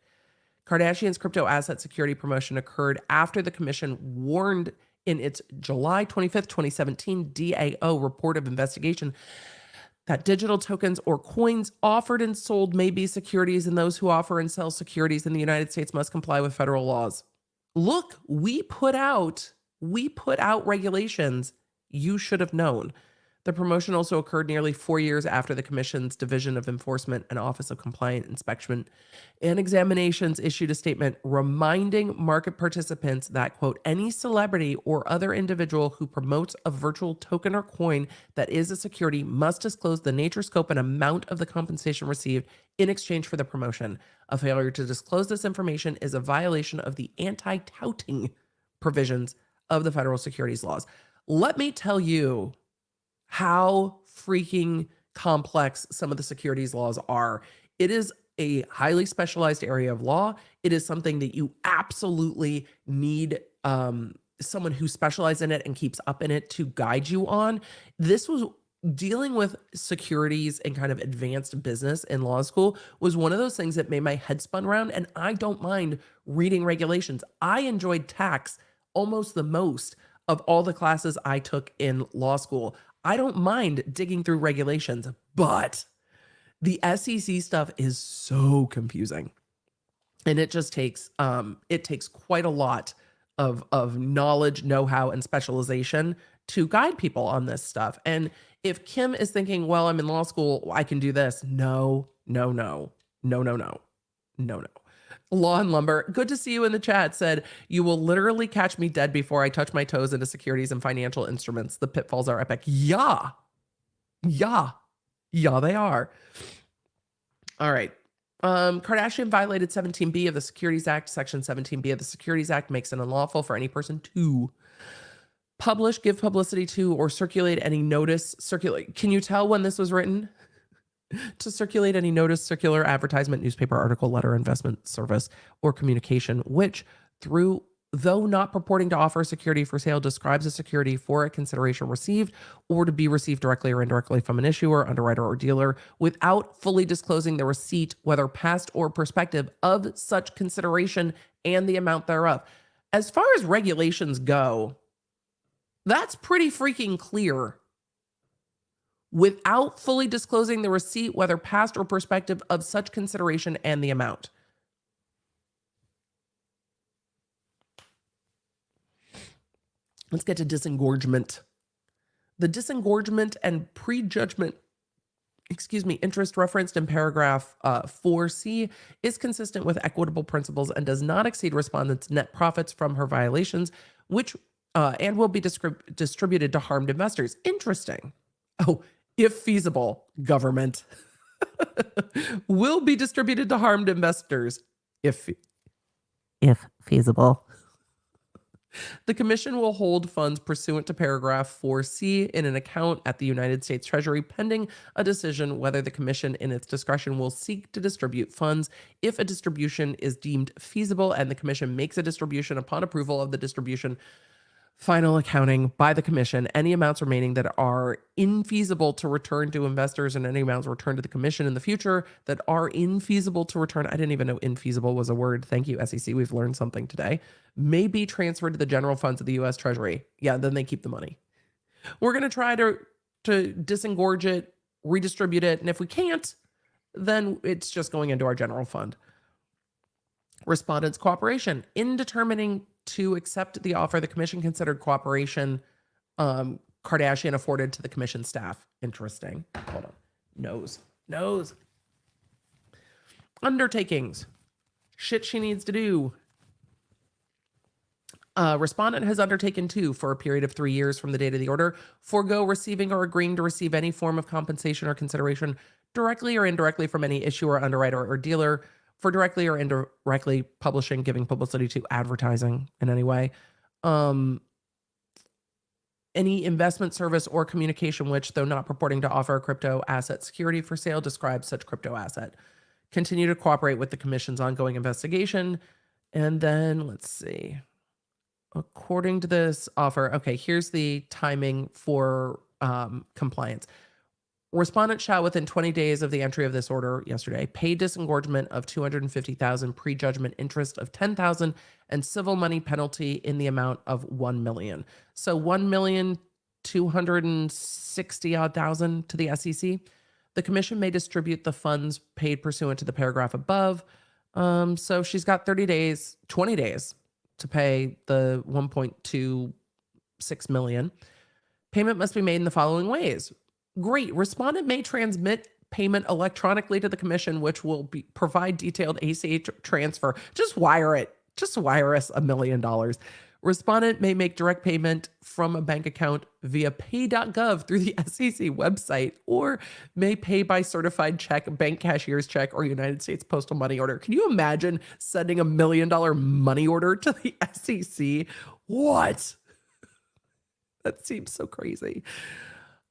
Kardashian's crypto asset security promotion occurred after the commission warned in its July 25th, 2017 DAO report of investigation that digital tokens or coins offered and sold may be securities, and those who offer and sell securities in the United States must comply with federal laws. Look, we put out regulations. You should have known. The promotion also occurred nearly 4 years after the Commission's Division of Enforcement and Office of Compliant Inspection and Examinations issued a statement reminding market participants that, quote, any celebrity or other individual who promotes a virtual token or coin that is a security must disclose the nature, scope, and amount of the compensation received in exchange for the promotion. A failure to disclose this information is a violation of the anti-touting provisions of the federal securities laws. Let me tell you how freaking complex some of the securities laws are. It is a highly specialized area of law. It is something that you absolutely need someone who specializes in it and keeps up in it to guide you on. This was dealing with securities and kind of advanced business in law school was one of those things that made my head spun around. And I don't mind reading regulations. I enjoyed tax almost the most of all the classes I took in law school. I don't mind digging through regulations, but the SEC stuff is so confusing. And it just takes quite a lot of knowledge, know-how, and specialization to guide people on this stuff. And if Kim is thinking, well, I'm in law school, I can do this. No. Law and Lumber, good to see you in the chat, said, you will literally catch me dead before I touch my toes into securities and financial instruments. The pitfalls are epic. Yeah, they are. All right. Kardashian violated 17B of the Securities Act. Section 17B of the Securities Act makes it unlawful for any person to publish, give publicity to, or circulate any notice. Can you tell when this was written? To circulate any notice, circular, advertisement, newspaper, article, letter, investment, service, or communication, which, though not purporting to offer a security for sale, describes a security for a consideration received or to be received directly or indirectly from an issuer, underwriter, or dealer, without fully disclosing the receipt, whether past or prospective, of such consideration and the amount thereof. As far as regulations go, that's pretty freaking clear. Without fully disclosing the receipt, whether past or prospective, of such consideration and the amount. Let's get to disengorgement. The disengorgement and prejudgment, interest referenced in paragraph 4C is consistent with equitable principles and does not exceed respondents' net profits from her violations, which and will be distributed to harmed investors. Interesting. Oh, if feasible, government will be distributed to harmed investors if feasible. The commission will hold funds pursuant to paragraph 4C in an account at the United States Treasury pending a decision whether the commission in its discretion will seek to distribute funds if a distribution is deemed feasible and the commission makes a distribution upon approval of the distribution. Final accounting by the commission, any amounts remaining that are infeasible to return to investors and any amounts returned to the commission in the future that are infeasible to return. I didn't even know infeasible was a word. Thank you, SEC. We've learned something today. May be transferred to the general funds of the U.S. Treasury. Yeah, then they keep the money. We're going to try to disengorge it, redistribute it. And if we can't, then it's just going into our general fund. Respondents' cooperation. In determining to accept the offer, the commission considered cooperation Kardashian afforded to the commission staff. Interesting. Hold on. Nose. Undertakings. Shit she needs to do. Respondent has undertaken to, for a period of 3 years from the date of the order, forego receiving or agreeing to receive any form of compensation or consideration directly or indirectly from any issuer, underwriter, or dealer for directly or indirectly publishing, giving publicity to, advertising in any way. Any investment service or communication which, though not purporting to offer a crypto asset security for sale, describes such crypto asset. Continue to cooperate with the commission's ongoing investigation. And then let's see. According to this offer, okay, here's the timing for compliance. Respondent shall, within 20 days of the entry of this order yesterday, pay disgorgement of $250,000, pre-judgment interest of $10,000, and civil money penalty in the amount of $1 million. So $1,260,000 to the SEC. The commission may distribute the funds paid pursuant to the paragraph above. So she's got 20 days to pay the $1.26 million. Payment must be made in the following ways. Great. Respondent may transmit payment electronically to the commission, which will provide detailed ACH transfer. Just wire it. Just wire us $1 million. Respondent may make direct payment from a bank account via pay.gov through the SEC website, or may pay by certified check, bank cashier's check, or United States postal money order. Can you imagine sending $1 million money order to the SEC? What? That seems so crazy.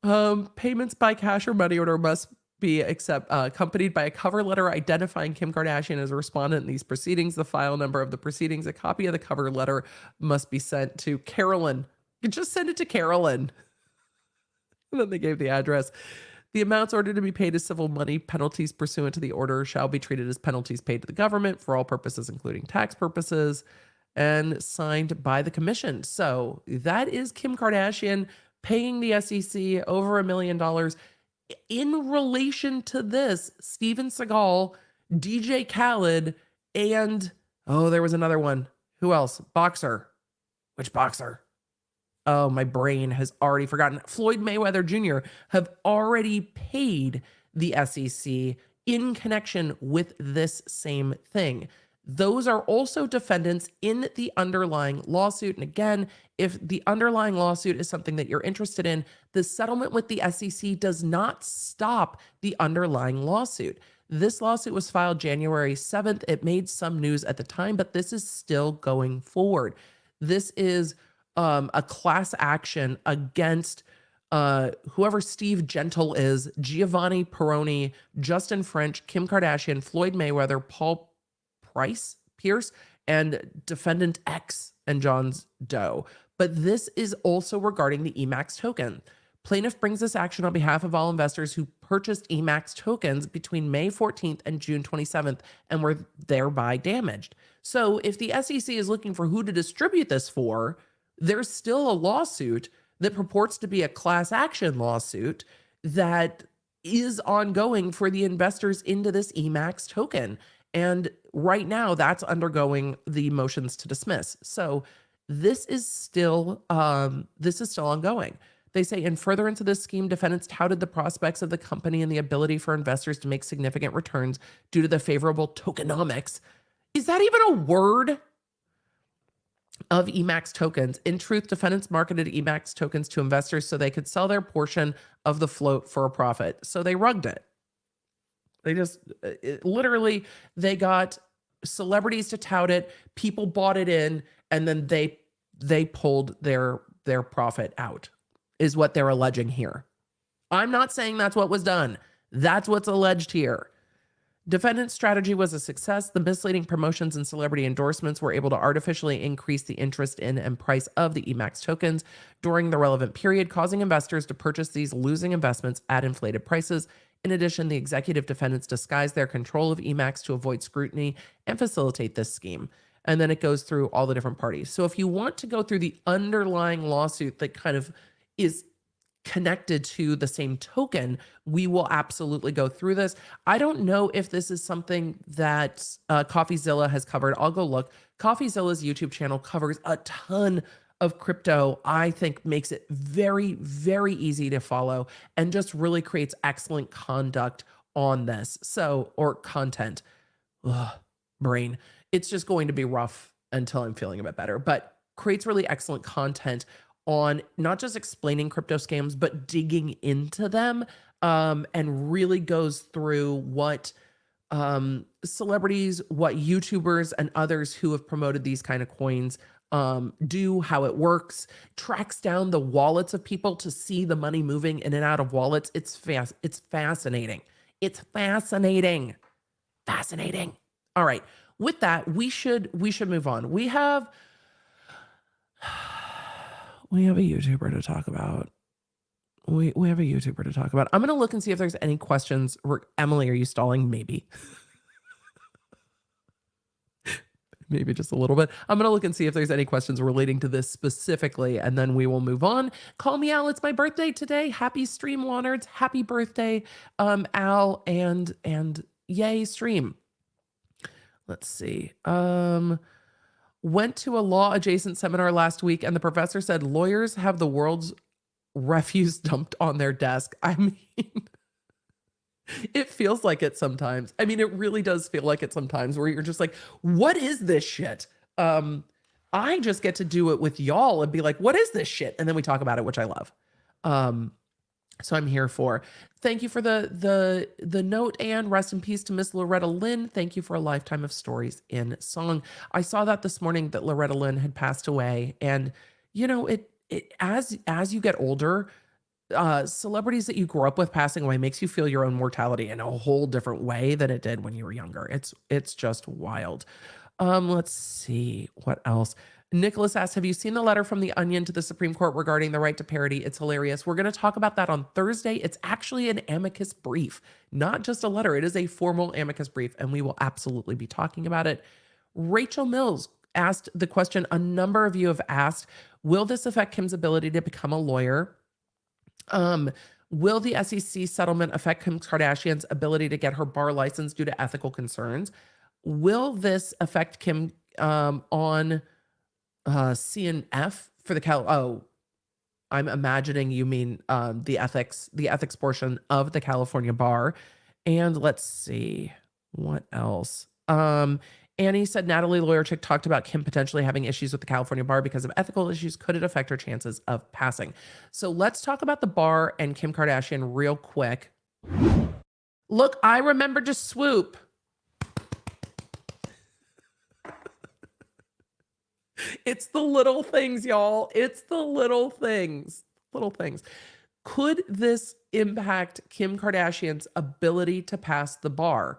Payments by cash or money order must be accompanied by a cover letter identifying Kim Kardashian as a respondent in these proceedings, the file number of the proceedings. A copy of the cover letter must be sent to Carolyn. You just send it to Carolyn. And then they gave the address. The amounts ordered to be paid as civil money penalties pursuant to the order shall be treated as penalties paid to the government for all purposes, including tax purposes, and signed by the commission. So that is Kim Kardashian paying the SEC over $1 million. In relation to this, Steven Seagal, DJ Khaled, and there was another one. Who else? Boxer. Which boxer? Oh, my brain has already forgotten. Floyd Mayweather Jr. have already paid the SEC in connection with this same thing. Those are also defendants in the underlying lawsuit. And again, if the underlying lawsuit is something that you're interested in, the settlement with the SEC does not stop the underlying lawsuit. This lawsuit was filed January 7th. It made some news at the time, but this is still going forward. This is a class action against whoever Steve Gentle is, Giovanni Peroni, Justin French, Kim Kardashian, Floyd Mayweather, Paul Pierce, and defendant X and John Doe. But this is also regarding the EMAX token. Plaintiff brings this action on behalf of all investors who purchased EMAX tokens between May 14th and June 27th and were thereby damaged. So if the SEC is looking for who to distribute this for, there's still a lawsuit that purports to be a class action lawsuit that is ongoing for the investors into this EMAX token. And right now, that's undergoing the motions to dismiss. So this is still ongoing. They say, in furtherance of this scheme, defendants touted the prospects of the company and the ability for investors to make significant returns due to the favorable tokenomics. Is that even a word? Of EMAX tokens. In truth, defendants marketed EMAX tokens to investors so they could sell their portion of the float for a profit. So they rugged it. They just literally, they got celebrities to tout it, people bought it in, and then they pulled their profit out, is what they're alleging here. I'm not saying that's what was done. That's what's alleged here. Defendant's strategy was a success. The misleading promotions and celebrity endorsements were able to artificially increase the interest in and price of the EMAX tokens during the relevant period, causing investors to purchase these losing investments at inflated prices. In addition, the executive defendants disguised their control of EMAX to avoid scrutiny and facilitate this scheme. And then it goes through all the different parties. So if you want to go through the underlying lawsuit that kind of is connected to the same token, we will absolutely go through this. I don't know if this is something that CoffeeZilla has covered. I'll go look. CoffeeZilla's YouTube channel covers a ton of crypto. I think makes it very, very easy to follow and just really creates excellent conduct on this. So, or content. Brain. It's just going to be rough until I'm feeling a bit better. But creates really excellent content on not just explaining crypto scams, but digging into them, and really goes through what celebrities, what YouTubers and others who have promoted these kind of coins do, how it works, tracks down the wallets of people to see the money moving in and out of wallets. It's fascinating. It's fascinating. Fascinating. All right. With that, we should move on. We have a YouTuber to talk about. We have a YouTuber to talk about. I'm going to look and see if there's any questions. Emily, are you stalling? Maybe. Maybe just a little bit. I'm going to look and see if there's any questions relating to this specifically, and then we will move on. Call me Al. It's my birthday today. Happy stream, Lonards. Happy birthday, Al, and yay, stream. Let's see. Went to a law adjacent seminar last week, and the professor said lawyers have the world's refuse dumped on their desk. I mean, it feels like it sometimes. I mean, it really does feel like it sometimes, where you're just like, what is this shit? I just get to do it with y'all and be like, what is this shit? And then we talk about it, which I love. So I'm here for. Thank you for the note, and rest in peace to Miss Loretta Lynn. Thank you for a lifetime of stories in song. I saw that this morning that Loretta Lynn had passed away, and you know, it as you get older, celebrities that you grew up with passing away makes you feel your own mortality in a whole different way than it did when you were younger. It's just wild. Let's see what else. Nicholas asks, have you seen the letter from the Onion to the Supreme Court regarding the right to parody? It's hilarious. We're going to talk about that on Thursday. It's actually an amicus brief, not just a letter. It is a formal amicus brief, and we will absolutely be talking about it. Rachel Mills asked the question a number of you have asked, will this affect Kim's ability to become a lawyer? Will the SEC settlement affect Kim Kardashian's ability to get her bar license due to ethical concerns? Will this affect Kim on CNF for the I'm imagining you mean the ethics portion of the California bar. And let's see what else. Annie said Natalie Lawyer Chick talked about Kim potentially having issues with the California bar because of ethical issues. Could it affect her chances of passing? So let's talk about the bar and Kim Kardashian real quick. Look, I remember to swoop. It's the little things, y'all. It's the little things. Little things. Could this impact Kim Kardashian's ability to pass the bar?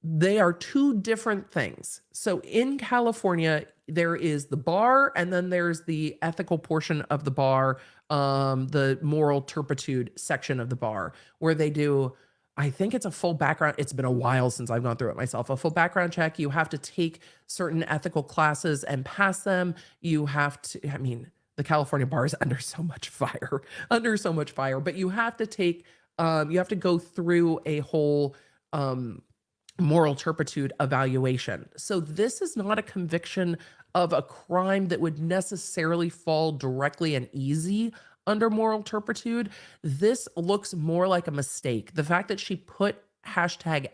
They are two different things. So in California, there is the bar, and then there's the ethical portion of the bar, the moral turpitude section of the bar, where they do, I think it's a full background. It's been a while since I've gone through it myself. A full background check. You have to take certain ethical classes and pass them. You have to, I mean, the California bar is under so much fire, but you have to take, you have to go through a whole, moral turpitude evaluation. So this is not a conviction of a crime that would necessarily fall directly and easy under moral turpitude. This looks more like a mistake. The fact that she put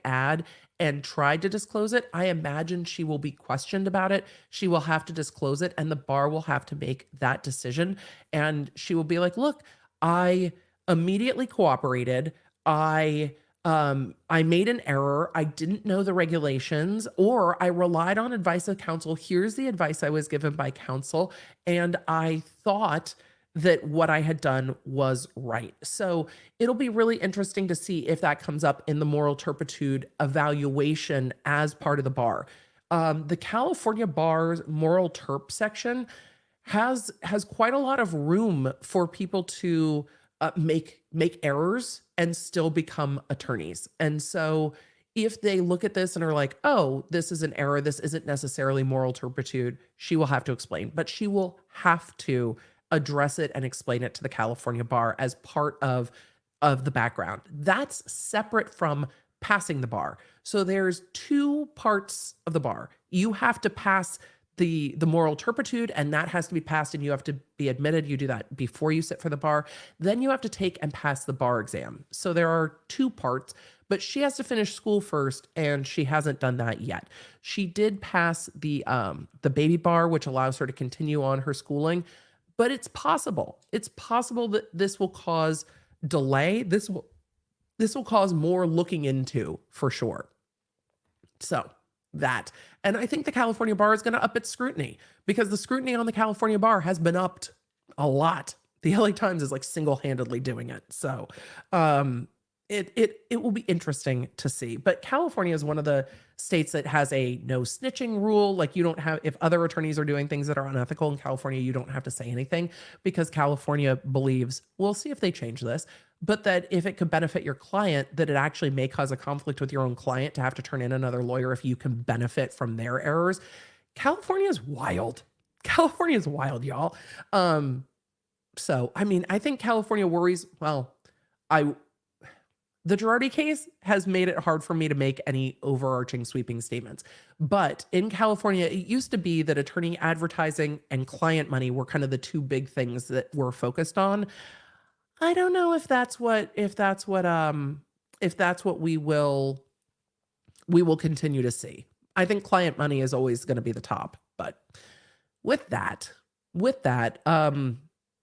#ad and tried to disclose it, I imagine she will be questioned about it. She will have to disclose it, and the bar will have to make that decision. And she will be like, look, I immediately cooperated. I made an error. I didn't know the regulations, or I relied on advice of counsel. Here's the advice I was given by counsel, and I thought that what I had done was right. So it'll be really interesting to see if that comes up in the moral turpitude evaluation as part of the bar. The California bar's moral turp section has quite a lot of room for people to make errors and still become attorneys. And so if they look at this and are like, oh, this is an error, this isn't necessarily moral turpitude, she will have to explain, but she will have to address it and explain it to the California bar as part of the background. That's separate from passing the bar. So there's two parts of the bar. You have to pass the moral turpitude, and that has to be passed, and you have to be admitted. You do that before you sit for the bar. Then you have to take and pass the bar exam. So there are two parts, but she has to finish school first, and she hasn't done that yet. She did pass the baby bar, which allows her to continue on her schooling, but it's possible. It's possible that this will cause delay. This will cause more looking into, for sure. So that. And I think the California bar is going to up its scrutiny, because the scrutiny on the California bar has been upped a lot. The LA Times is like single-handedly doing it. So it will be interesting to see. But California is one of the states that has a no snitching rule. Like, you don't have, if other attorneys are doing things that are unethical in California, you don't have to say anything, because California believes, we'll see if they change this, but that if it could benefit your client, that it actually may cause a conflict with your own client to have to turn in another lawyer if you can benefit from their errors. California is wild. California is wild, y'all. So, I mean, I think California worries, well, the Girardi case has made it hard for me to make any overarching sweeping statements. But in California, it used to be that attorney advertising and client money were kind of the two big things that we're focused on. I don't know if that's what we will continue to see. I think client money is always going to be the top. But with that,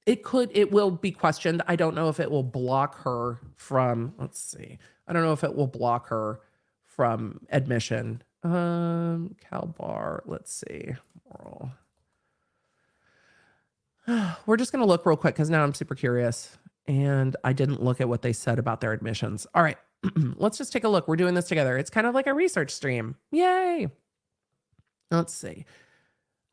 it will be questioned. I don't know if it will block her from, let's see. I don't know if it will block her from admission. Cal Bar, let's see. Moral. We're just going to look real quick, because now I'm super curious. And I didn't look at what they said about their admissions. All right, let's just take a look. We're doing this together. It's kind of like a research stream. Yay. Let's see.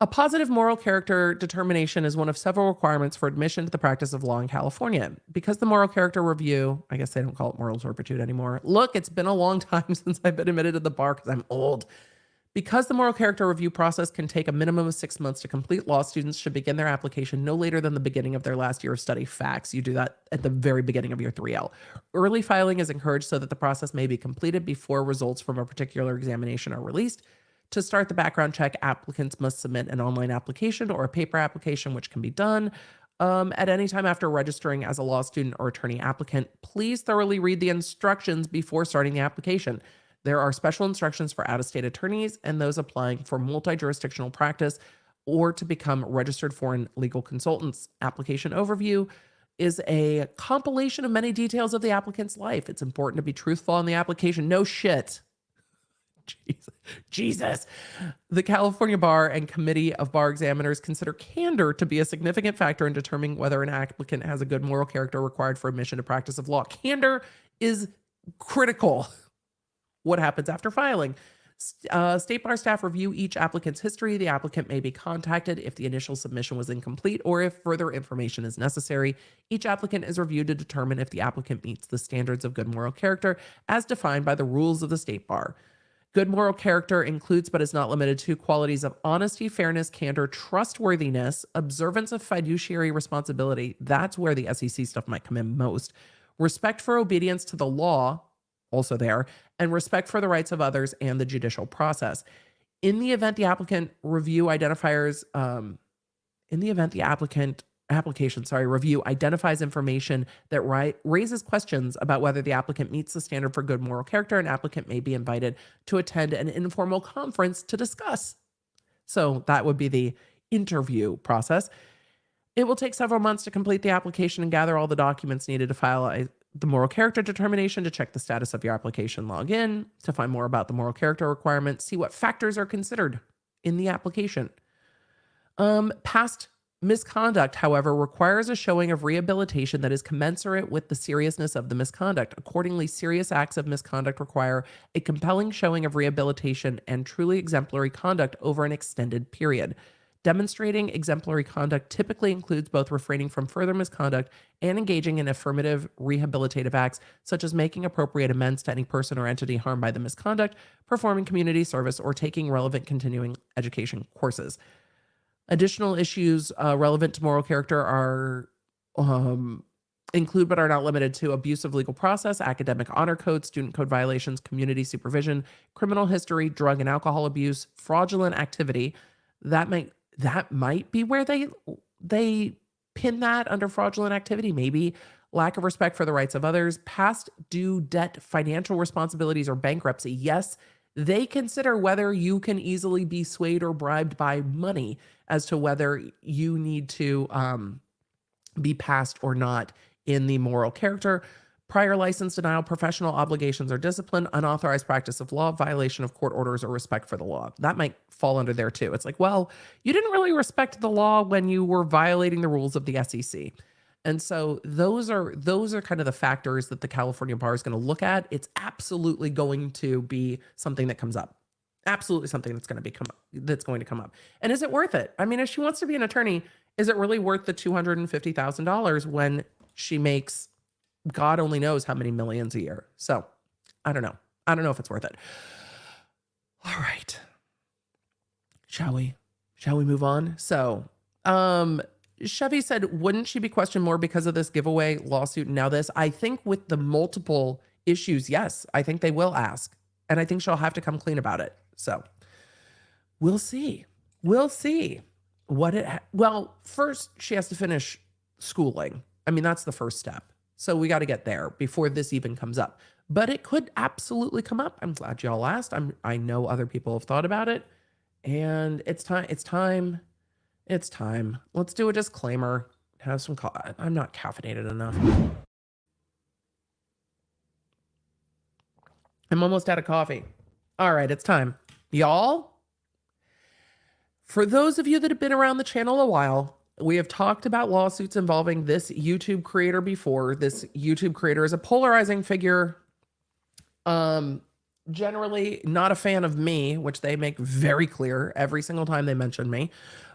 A positive moral character determination is one of several requirements for admission to the practice of law in California. Because the moral character review, I guess they don't call it moral turpitude anymore. Look, it's been a long time since I've been admitted to the bar because I'm old. Because the moral character review process can take a minimum of 6 months to complete, law students should begin their application no later than the beginning of their last year of study. Facts. You do that at the very beginning of your 3L. Early filing is encouraged so that the process may be completed before results from a particular examination are released. To start the background check, applicants must submit an online application or a paper application, which can be done at any time after registering as a law student or attorney applicant. Please thoroughly read the instructions before starting the application. There are special instructions for out-of-state attorneys and those applying for multi-jurisdictional practice or to become registered foreign legal consultants. Application overview is a compilation of many details of the applicant's life. It's important to be truthful on the application. No shit. Jesus. The California Bar and Committee of Bar Examiners consider candor to be a significant factor in determining whether an applicant has a good moral character required for admission to practice of law. Candor is critical. What happens after filing? State bar staff review each applicant's history. The applicant may be contacted if the initial submission was incomplete or if further information is necessary. Each applicant is reviewed to determine if the applicant meets the standards of good moral character as defined by the rules of the state bar. Good moral character includes, but is not limited to, qualities of honesty, fairness, candor, trustworthiness, observance of fiduciary responsibility. That's where the SEC stuff might come in most. Respect for obedience to the law, also there, and respect for the rights of others and the judicial process. In the event the applicant review identifiers, review identifies information that raises questions about whether the applicant meets the standard for good moral character, an applicant may be invited to attend an informal conference to discuss. So that would be the interview process. It will take several months to complete the application and gather all the documents needed to file the moral character determination, to check the status of your application, log in, to find more about the moral character requirement, see what factors are considered in the application. Past misconduct, however, requires a showing of rehabilitation that is commensurate with the seriousness of the misconduct. Accordingly, serious acts of misconduct require a compelling showing of rehabilitation and truly exemplary conduct over an extended period. Demonstrating exemplary conduct typically includes both refraining from further misconduct and engaging in affirmative rehabilitative acts, such as making appropriate amends to any person or entity harmed by the misconduct, performing community service, or taking relevant continuing education courses. Additional issues relevant to moral character are include but are not limited to abusive legal process, academic honor code, student code violations, community supervision, criminal history, drug and alcohol abuse, fraudulent activity. that might be where they pin that under fraudulent activity. Maybe lack of respect for the rights of others, past due debt, financial responsibilities, or bankruptcy. Yes, they consider whether you can easily be swayed or bribed by money as to whether you need to be passed or not in the moral character. Prior license denial, professional obligations or discipline, unauthorized practice of law, violation of court orders, or respect for the law. That might fall under there too. It's like, well, you didn't really respect the law when you were violating the rules of the SEC. And so those are kind of the factors that the California bar is going to look at. It's absolutely going to be something that comes up. Absolutely something that's going to come up. And is it worth it? I mean, if she wants to be an attorney, is it really worth the $250,000 when she makes God only knows how many millions a year? So I don't know. I don't know if it's worth it. All right. Shall we move on? So, Chevy said, wouldn't she be questioned more because of this giveaway lawsuit and now this? I think with the multiple issues, yes, I think they will ask. And I think she'll have to come clean about it. So we'll see. We'll see well, first she has to finish schooling. I mean, that's the first step. So we got to get there before this even comes up. But it could absolutely come up. I'm glad y'all asked. I know other people have thought about it. And it's time. Let's do a disclaimer. Have some I'm not caffeinated enough. I'm almost out of coffee. All right, it's time. Y'all, for those of you that have been around the channel a while, we have talked about lawsuits involving this YouTube creator before. This YouTube creator is a polarizing figure. Generally not a fan of me, which they make very clear every single time they mention me.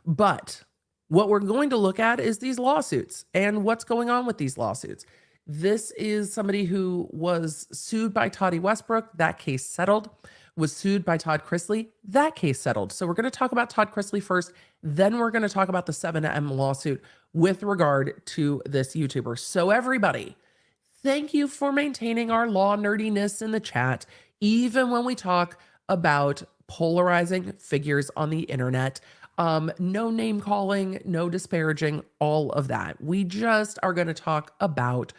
But what we're going to look at is these lawsuits and what's going on with these lawsuits. This is somebody who was sued by Toddy Westbrook. That case settled. Was sued by Todd Chrisley. That case settled. So we're going to talk about Todd Chrisley first. Then we're going to talk about the 7M lawsuit with regard to this YouTuber. So everybody, thank you for maintaining our law nerdiness in the chat, even when we talk about polarizing figures on the internet. No name calling, no disparaging, all of that. We just are going to talk about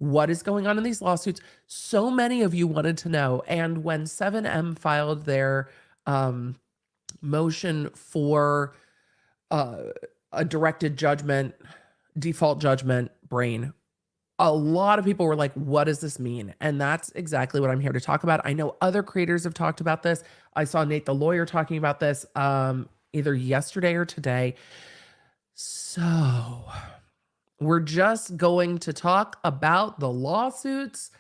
what is going on in these lawsuits. So many of you wanted to know. And when 7M filed their motion for a directed judgment, default judgment, brain, a lot of people were like, what does this mean? And that's exactly what I'm here to talk about. I know other creators have talked about this. I saw Nate the lawyer talking about this either yesterday or today. So we're just going to talk about the lawsuits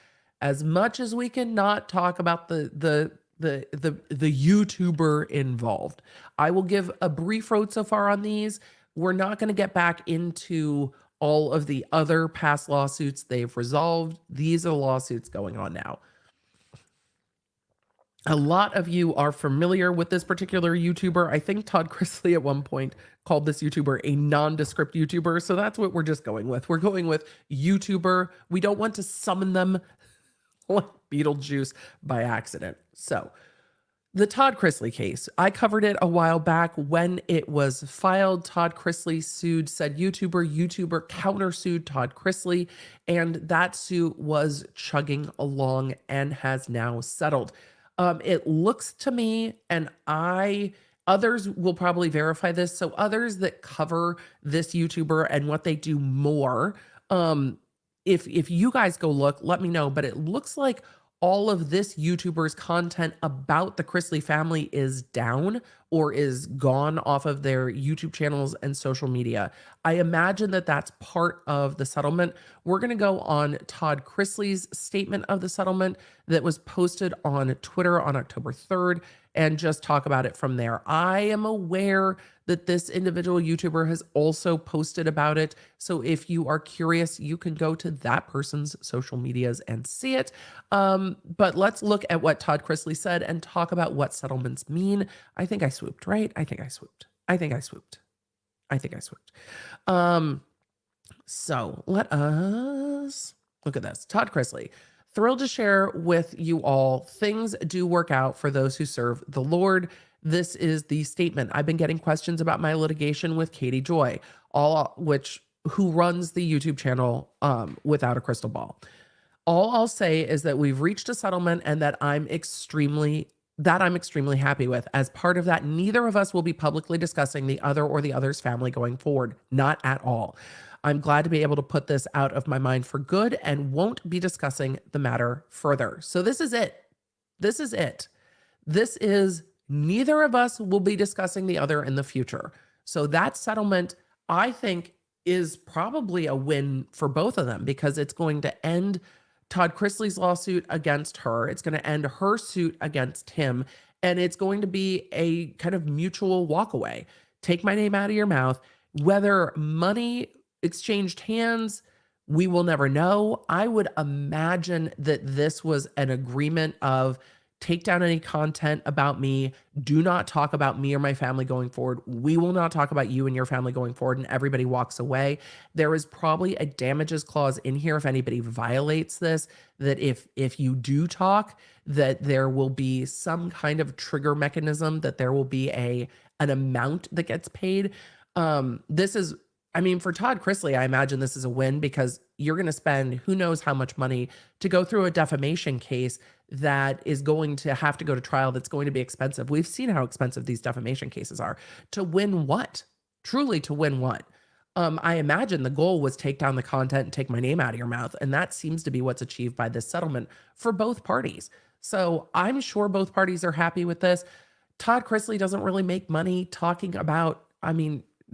as much as we can not talk about the YouTuber involved. I will give a brief road so far on these. We're not going to get back into all of the other past lawsuits they've resolved. These are the lawsuits going on now. A lot of you are familiar with this particular YouTuber. I think Todd Chrisley at one point called this YouTuber a nondescript YouTuber. So that's what we're just going with. We're going with YouTuber. We don't want to summon them like Beetlejuice by accident. So the Todd Chrisley case, I covered it a while back when it was filed. Todd Chrisley sued said YouTuber. YouTuber countersued Todd Chrisley, and that suit was chugging along and has now settled. It looks to me, and others will probably verify this, so others that cover this YouTuber and what they do more, if you guys go look, let me know, but it looks like all of this YouTuber's content about the Chrisley family is down or is gone off of their YouTube channels and social media. I imagine that that's part of the settlement. We're going to go on Todd Chrisley's statement of the settlement that was posted on Twitter on October 3rd and just talk about it from there. I am aware that this individual YouTuber has also posted about it. So if you are curious, you can go to that person's social medias and see it. But let's look at what Todd Chrisley said and talk about what settlements mean. I think I swooped, right? I think I swooped. So let us look at this. Todd Chrisley. Thrilled to share with you all, things do work out for those who serve the Lord. This is the statement. I've been getting questions about my litigation with Katie Joy, who runs the YouTube channel Without a Crystal Ball. All I'll say is that we've reached a settlement and that I'm extremely happy with. As part of that, neither of us will be publicly discussing the other or the other's family going forward. Not at all. I'm glad to be able to put this out of my mind for good and won't be discussing the matter further. So this is it. This is it. This is neither of us will be discussing the other in the future. So that settlement, I think, is probably a win for both of them because it's going to end Todd Chrisley's lawsuit against her. It's going to end her suit against him. And it's going to be a kind of mutual walkaway. Take my name out of your mouth. Whether money exchanged hands, we will never know. I would imagine that this was an agreement of take down any content about me. Do not talk about me or my family going forward. We will not talk about you and your family going forward, and everybody walks away. There is probably a damages clause in here if anybody violates this, that if you do talk, that there will be some kind of trigger mechanism, that there will be an amount that gets paid. For Todd Chrisley, I imagine this is a win because you're going to spend who knows how much money to go through a defamation case that is going to have to go to trial, that's going to be expensive. We've seen how expensive these defamation cases are. To win what? Truly to win what? I imagine the goal was take down the content and take my name out of your mouth. And that seems to be what's achieved by this settlement for both parties. So I'm sure both parties are happy with this. Todd Chrisley doesn't really make money talking about,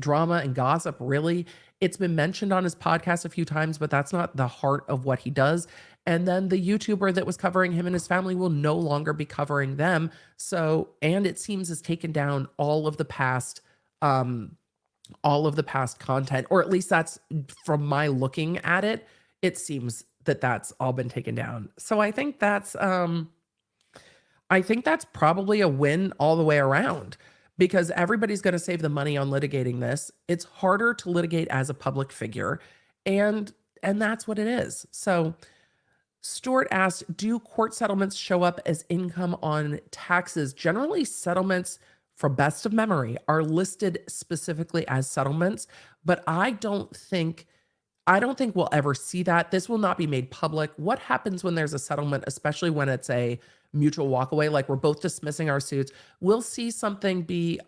drama and gossip, really. It's been mentioned on his podcast a few times, but that's not the heart of what he does. And then the YouTuber that was covering him and his family will no longer be covering them. So, and it seems has taken down all of the past content, or at least that's from my looking at it. It seems that that's all been taken down. So I think that's probably a win all the way around, because everybody's going to save the money on litigating this. It's harder to litigate as a public figure, and that's what it is. So Stuart asked, do court settlements show up as income on taxes? Generally, settlements, from best of memory, are listed specifically as settlements, but I don't think we'll ever see that. This will not be made public. What happens when there's a settlement, especially when it's a mutual walkaway, like we're both dismissing our suits? We'll see something be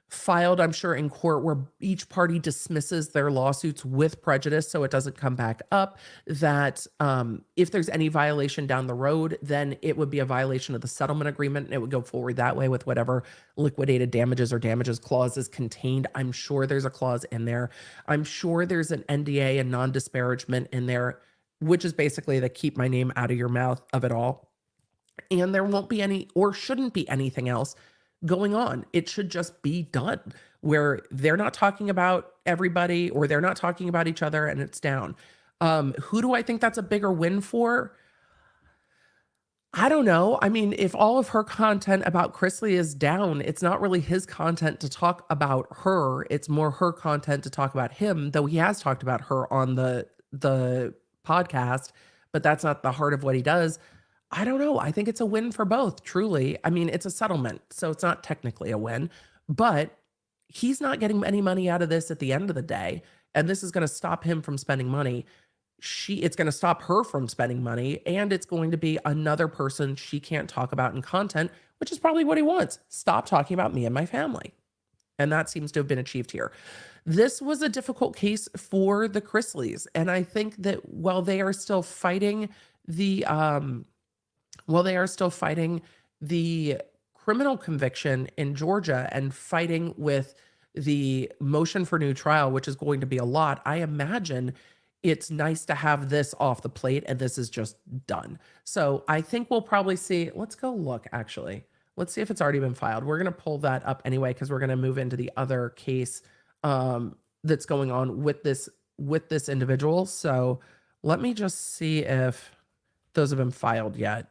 filed, I'm sure, in court where each party dismisses their lawsuits with prejudice so it doesn't come back up. That if there's any violation down the road, then it would be a violation of the settlement agreement, and it would go forward that way with whatever liquidated damages or damages clause is contained. I'm sure there's a clause in there. I'm sure there's an NDA and non-disparagement in there, which is basically the keep my name out of your mouth of it all. And there won't be any, or shouldn't be anything else going on. It should just be done where they're not talking about everybody or they're not talking about each other, and it's down. Who do I think that's a bigger win for? I don't know. If all of her content about Chrisley is down, it's not really his content to talk about her. It's more her content to talk about him, though he has talked about her on the podcast, but that's not the heart of what he does. I don't know. I think it's a win for both, truly. It's a settlement, so it's not technically a win, but he's not getting any money out of this at the end of the day, and this is going to stop him from spending money. It's going to stop her from spending money, and it's going to be another person she can't talk about in content, which is probably what he wants. Stop talking about me and my family. And that seems to have been achieved here. This was a difficult case for the Chrisleys, and I think that while they are still fighting the criminal conviction in Georgia and fighting with the motion for new trial, which is going to be a lot, I imagine it's nice to have this off the plate and this is just done. So I think we'll probably see, let's go look actually. Let's see if it's already been filed. We're going to pull that up anyway, because we're going to move into the other case that's going on with this individual. So let me just see if those have been filed yet.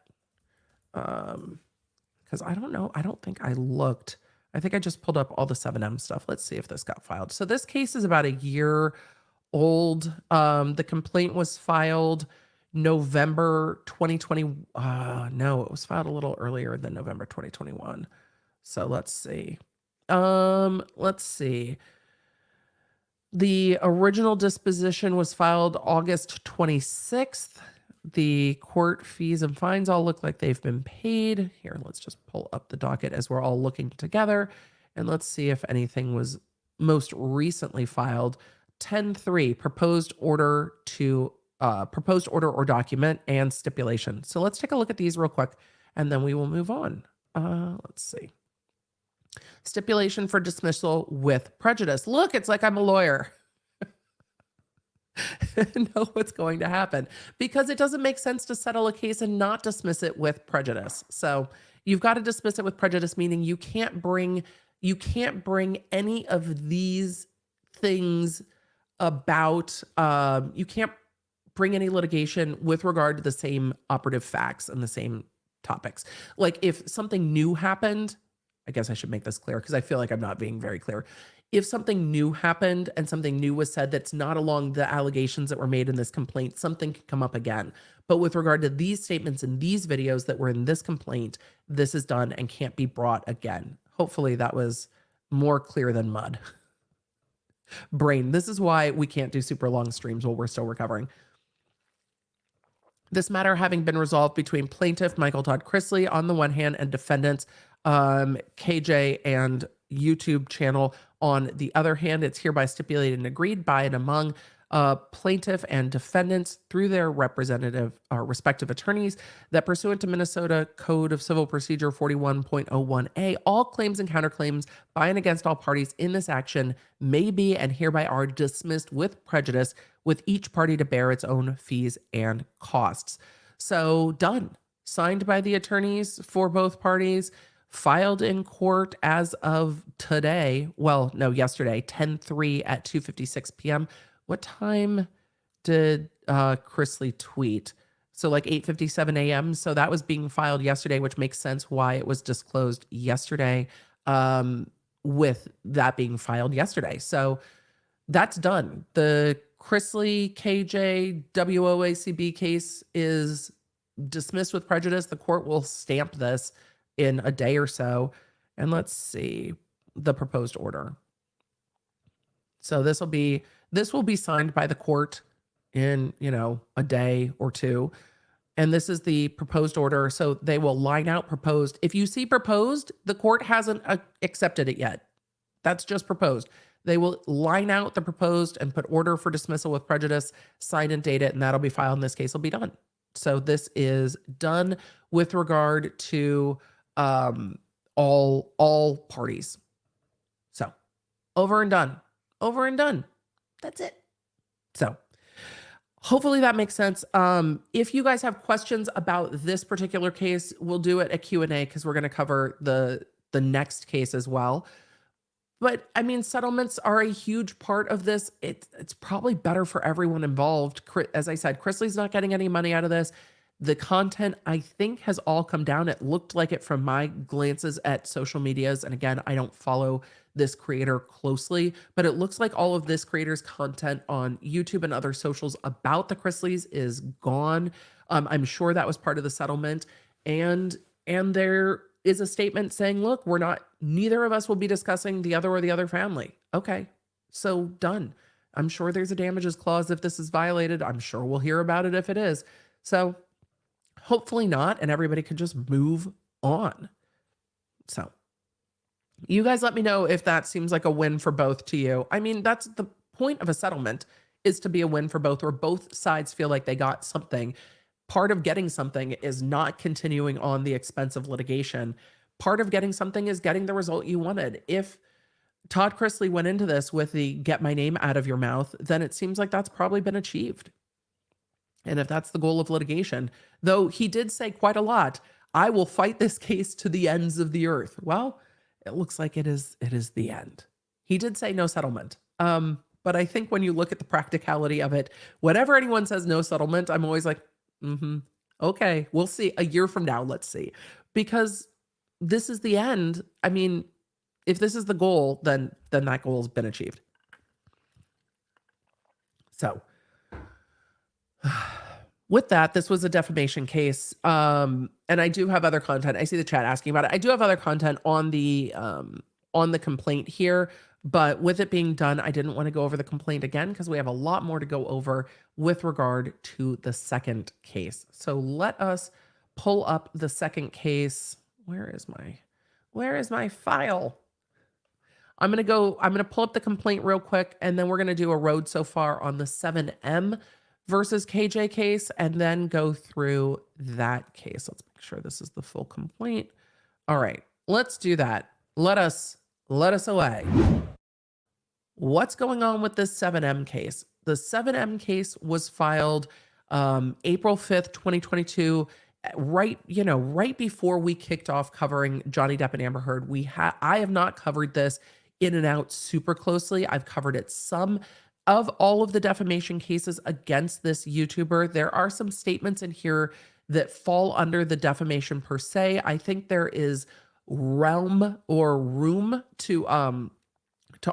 Because I don't know. I don't think I looked. I think I just pulled up all the 7M stuff. Let's see if this got filed. So this case is about a year old. The complaint was filed November 2020. No, it was filed a little earlier than November 2021. So let's see. Let's see. The original disposition was filed August 26th. The court fees and fines all look like they've been paid. Here, let's just pull up the docket as we're all looking together. And let's see if anything was most recently filed. 10-3, proposed order or document and stipulation. So let's take a look at these real quick, and then we will move on. Let's see. Stipulation for dismissal with prejudice. Look, it's like I'm a lawyer. Know what's going to happen, because it doesn't make sense to settle a case and not dismiss it with prejudice. So you've got to dismiss it with prejudice, meaning you can't bring any of these things about, you can't bring any litigation with regard to the same operative facts and the same topics. Like if something new happened, I guess I should make this clear because I feel like I'm not being very clear. If something new happened and something new was said that's not along the allegations that were made in this complaint, something can come up again. But with regard to these statements and these videos that were in this complaint, this is done and can't be brought again. Hopefully that was more clear than mud. Brain. This is why we can't do super long streams while we're still recovering. This matter having been resolved between plaintiff Michael Todd Chrisley on the one hand and defendants KJ and YouTube channel on the other hand, it's hereby stipulated and agreed by and among plaintiff and defendants through their respective attorneys that pursuant to Minnesota Code of Civil Procedure 41.01a, all claims and counterclaims by and against all parties in this action may be and hereby are dismissed with prejudice, with each party to bear its own fees and costs. So done. Signed by the attorneys for both parties, filed in court as of today. Well, no, yesterday, 10-3 at 2:56 p.m. What time did Chrisley tweet? So like 8:57 a.m. So that was being filed yesterday, which makes sense why it was disclosed yesterday, with that being filed yesterday. So that's done. The Chrisley KJ WOACB case is dismissed with prejudice. The court will stamp this in a day or so. And let's see the proposed order. So this will be signed by the court in, a day or two. And this is the proposed order. So they will line out proposed. If you see proposed, the court hasn't accepted it yet. That's just proposed. They will line out the proposed and put order for dismissal with prejudice, sign and date it, and that'll be filed, and this case will be done. So this is done with regard to all parties. So over and done. That's it. So hopefully that makes sense. If you guys have questions about this particular case, we'll do it at Q&A because we're going to cover the next case as well. But I mean, settlements are a huge part of this. It's probably better for everyone involved. As I said, Chrisley's not getting any money out of this. The content, I think, has all come down. It looked like it from my glances at social medias. And again, I don't follow this creator closely, but it looks like all of this creator's content on YouTube and other socials about the Chrisleys is gone. I'm sure that was part of the settlement. And there is a statement saying, look, neither of us will be discussing the other or the other family. Okay, so done. I'm sure there's a damages clause if this is violated. I'm sure we'll hear about it if it is. So hopefully not, and everybody can just move on. So you guys let me know if that seems like a win for both to you. I mean, that's the point of a settlement, is to be a win for both, where both sides feel like they got something. Part of getting something is not continuing on the expense of litigation. Part of getting something is getting the result you wanted. If Todd Chrisley went into this with the get my name out of your mouth, then it seems like that's probably been achieved. And if that's the goal of litigation, though he did say quite a lot, I will fight this case to the ends of the earth. Well, it looks like it is the end. He did say no settlement. But I think when you look at the practicality of it, whenever anyone says no settlement, I'm always like, okay, we'll see a year from now. Let's see, because this is the end. I mean, if this is the goal, then that goal has been with that, this was a defamation case. And I do have other content. I see the chat asking about it. I do have other content on the complaint here, but with it being done, I didn't want to go over the complaint again because we have a lot more to go over with regard to the second case. So let us pull up the second case. Where is my file? I'm going to pull up the complaint real quick, and then we're going to do a road so far on the 7M versus KJ case, and then go through that case. Let's make sure this is the full complaint. All right, let's do that. Let us away. What's going on with this 7M case? The 7M case was filed April 5th, 2022, right before we kicked off covering Johnny Depp and Amber Heard. I have not covered this in and out super closely. I've covered it some. Of all of the defamation cases against this YouTuber, there are some statements in here that fall under the defamation per se. I think there is room to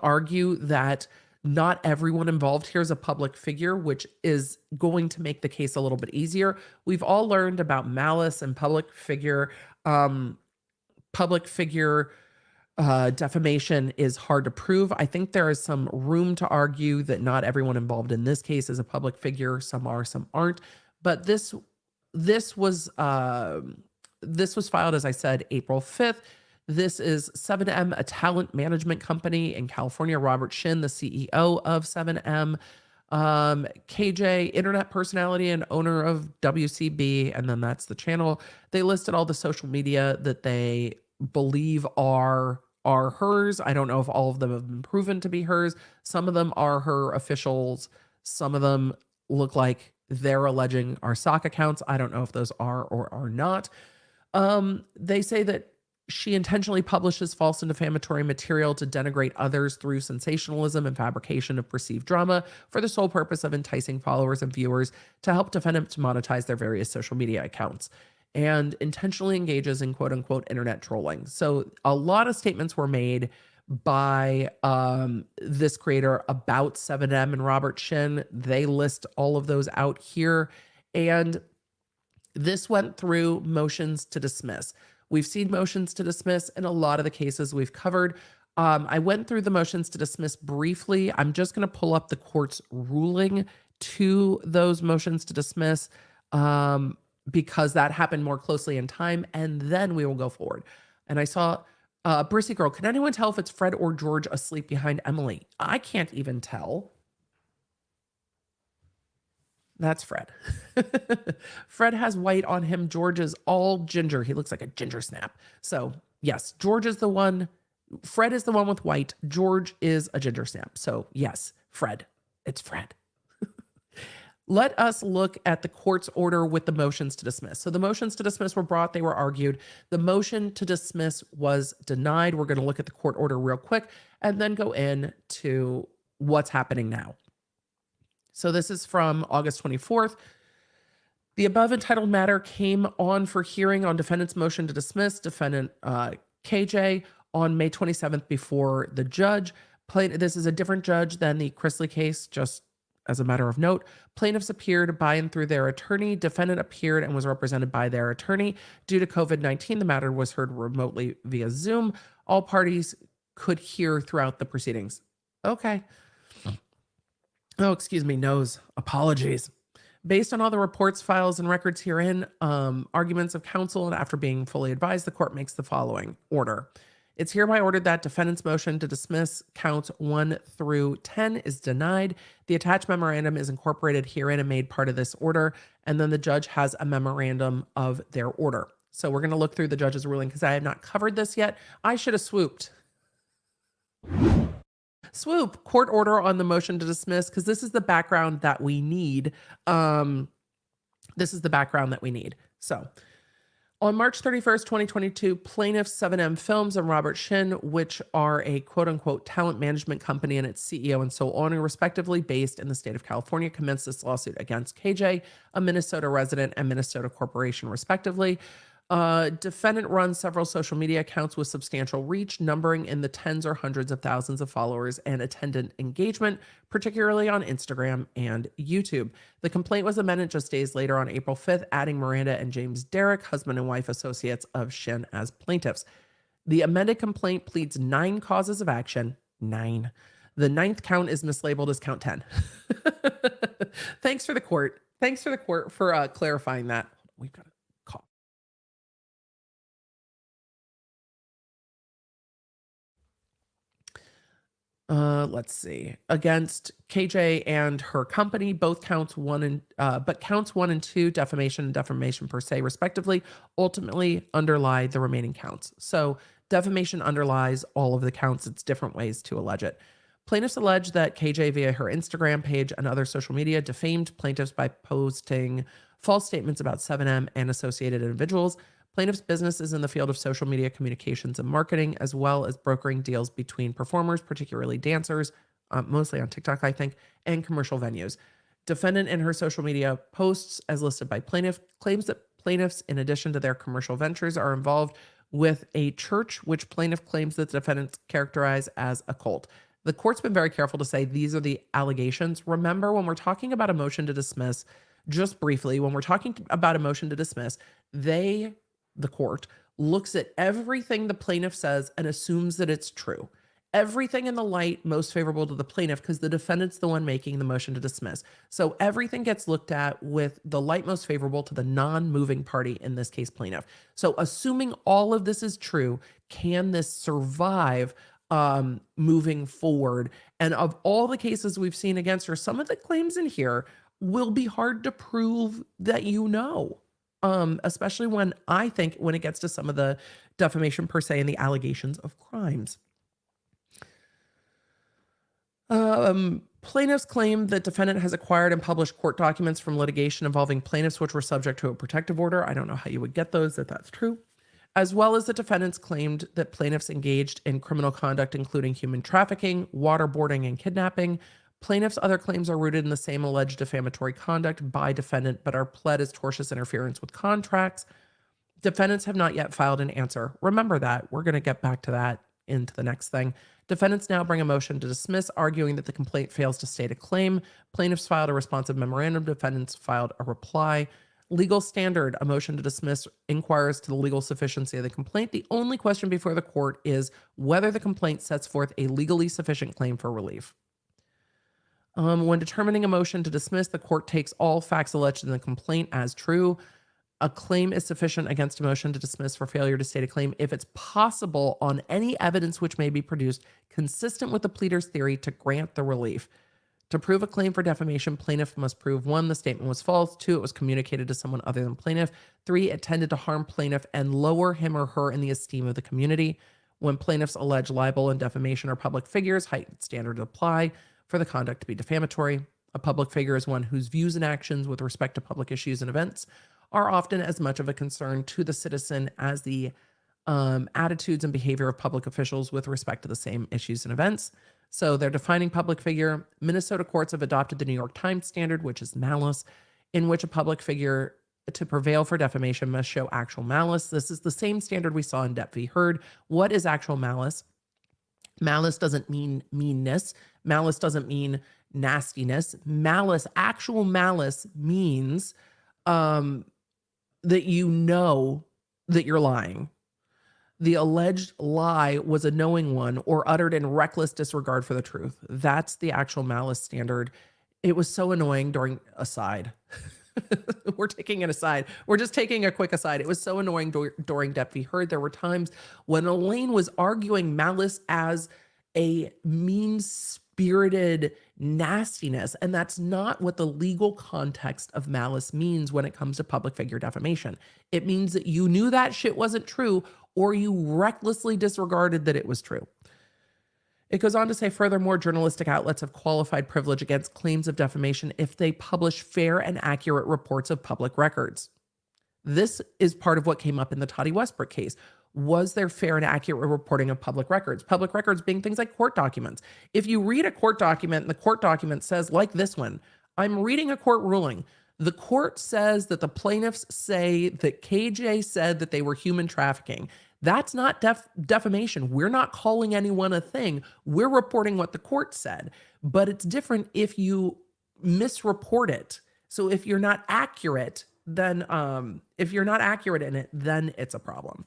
argue that not everyone involved here is a public figure, which is going to make the case a little bit easier. We've all learned about malice and public figure defamation is hard to prove. I think there is some room to argue that not everyone involved in this case is a public figure. Some are, some aren't. But this was filed, as I said, April 5th. This is 7M, a talent management company in California. Robert Shin, the CEO of 7M. KJ, internet personality and owner of WCB, and then that's the channel. They listed all the social media that they believe are hers. I don't know if all of them have been proven to be hers. Some of them are her officials. Some of them look like they're alleging are sock accounts. I don't know if those are or are not. They say that she intentionally publishes false and defamatory material to denigrate others through sensationalism and fabrication of perceived drama for the sole purpose of enticing followers and viewers to help defendants monetize their various social media accounts, and intentionally engages in quote unquote internet trolling. So a lot of statements were made by this creator about 7M and Robert Shin. They list all of those out here. And this went through motions to dismiss. We've seen motions to dismiss in a lot of the cases we've covered. I went through the motions to dismiss briefly. I'm just going to pull up the court's ruling to those motions to dismiss because that happened more closely in time, and then we will go forward. And I saw Brissy Girl, can anyone tell if it's Fred or George asleep behind Emily? I can't even tell. That's Fred. Fred has white on him. George is all ginger. He looks like a ginger snap. So yes, George is the one. Fred is the one with white. George is a ginger snap. So yes, Fred. It's Fred. Let us look at the court's order with the motions to dismiss. So the motions to dismiss were brought, they were argued. The motion to dismiss was denied. We're going to look at the court order real quick and then go into what's happening now. So this is from August 24th. The above entitled matter came on for hearing on defendant's motion to dismiss, defendant KJ, on May 27th before the judge. This is a different judge than the Chrisley case, just as a matter of note. Plaintiffs appeared by and through their attorney. Defendant appeared and was represented by their attorney. Due to COVID-19, the matter was heard remotely via Zoom. All parties could hear throughout the proceedings. Okay. Oh, excuse me, nose. Apologies. Based on all the reports, files, and records herein, arguments of counsel, and after being fully advised, the court makes the following order. It's hereby ordered that defendant's motion to dismiss counts 1 through 10 is denied. The attached memorandum is incorporated herein and made part of this order, and then the judge has a memorandum of their order. So we're going to look through the judge's ruling because I have not covered this yet. I should have swooped. Swoop, court order on the motion to dismiss, because this is the background that we need. So on March 31st, 2022, plaintiffs 7M Films and Robert Shin, which are a quote-unquote talent management company and its CEO and sole owner, respectively, based in the state of California, commenced this lawsuit against KJ, a Minnesota resident and Minnesota corporation, respectively. Defendant runs several social media accounts with substantial reach, numbering in the tens or hundreds of thousands of followers and attendant engagement, particularly on Instagram and YouTube. The complaint was amended just days later on April 5th, adding Miranda and James Derrick, husband and wife associates of Shin, as plaintiffs. The amended complaint pleads 9 causes of action. 9. The 9th count is mislabeled as count 10. Thanks for the court. Thanks for the court for clarifying that. We've got a call. Let's see. Against KJ and her company, both counts 1 and 2, defamation and defamation per se, respectively, ultimately underlie the remaining counts. So defamation underlies all of the counts. It's different ways to allege it. Plaintiffs allege that KJ, via her Instagram page and other social media, defamed plaintiffs by posting false statements about 7M and associated individuals. Plaintiffs' business is in the field of social media communications and marketing, as well as brokering deals between performers, particularly dancers, mostly on TikTok, I think, and commercial venues. Defendant in her social media posts, as listed by plaintiff, claims that plaintiffs, in addition to their commercial ventures, are involved with a church, which plaintiff claims that the defendants characterize as a cult. The court's been very careful to say these are the allegations. Remember, when we're talking about a motion to dismiss, just briefly, when we're talking about a motion to dismiss, the court looks at everything the plaintiff says and assumes that it's true. Everything in the light most favorable to the plaintiff, because the defendant's the one making the motion to dismiss. So everything gets looked at with the light most favorable to the non-moving party, in this case, plaintiff. So assuming all of this is true, can this survive moving forward? And of all the cases we've seen against her, some of the claims in here will be hard to prove that especially when it gets to some of the defamation per se and the allegations of crimes. Plaintiffs claim that defendant has acquired and published court documents from litigation involving plaintiffs which were subject to a protective order. I don't know how you would get those if that's true. As well as the defendants claimed that plaintiffs engaged in criminal conduct, including human trafficking, waterboarding, and kidnapping. Plaintiffs' other claims are rooted in the same alleged defamatory conduct by defendant, but are pled as tortious interference with contracts. Defendants have not yet filed an answer. Remember that. We're going to get back to that into the next thing. Defendants now bring a motion to dismiss, arguing that the complaint fails to state a claim. Plaintiffs filed a responsive memorandum. Defendants filed a reply. Legal standard: a motion to dismiss inquires to the legal sufficiency of the complaint. The only question before the court is whether the complaint sets forth a legally sufficient claim for relief. When determining a motion to dismiss, the court takes all facts alleged in the complaint as true. A claim is sufficient against a motion to dismiss for failure to state a claim if it's possible, on any evidence which may be produced consistent with the pleader's theory, to grant the relief. To prove a claim for defamation, plaintiff must prove 1, the statement was false; 2, it was communicated to someone other than plaintiff; 3, it tended to harm plaintiff and lower him or her in the esteem of the community. When plaintiffs allege libel and defamation are public figures, heightened standards apply for the conduct to be defamatory. A public figure is one whose views and actions with respect to public issues and events are often as much of a concern to the citizen as the attitudes and behavior of public officials with respect to the same issues and events. So they're defining public figure. Minnesota courts have adopted the New York Times standard, which is malice, in which a public figure, to prevail for defamation, must show actual malice. This is the same standard we saw in Depp v. Heard. What is actual malice? Malice doesn't mean meanness. Malice doesn't mean nastiness. Actual malice means that you know that you're lying. The alleged lie was a knowing one or uttered in reckless disregard for the truth. That's the actual malice standard. It was so annoying during aside. We're taking an aside. We're just taking a quick aside. It was so annoying during Depp v. Heard. There were times when Elaine was arguing malice as a mean-spirited nastiness, and that's not what the legal context of malice means when it comes to public figure defamation. It means that you knew that shit wasn't true, or you recklessly disregarded that it was true. It goes on to say, furthermore, journalistic outlets have qualified privilege against claims of defamation if they publish fair and accurate reports of public records. This is part of what came up in the Toddy Westbrook case. Was there fair and accurate reporting of public records? Public records being things like court documents. If you read a court document and the court document says, like this one, I'm reading a court ruling. The court says that the plaintiffs say that KJ said that they were human trafficking. That's not defamation. We're not calling anyone a thing. We're reporting what the court said. But it's different if you misreport it. So if you're not accurate, then if you're not accurate in it, then it's a problem.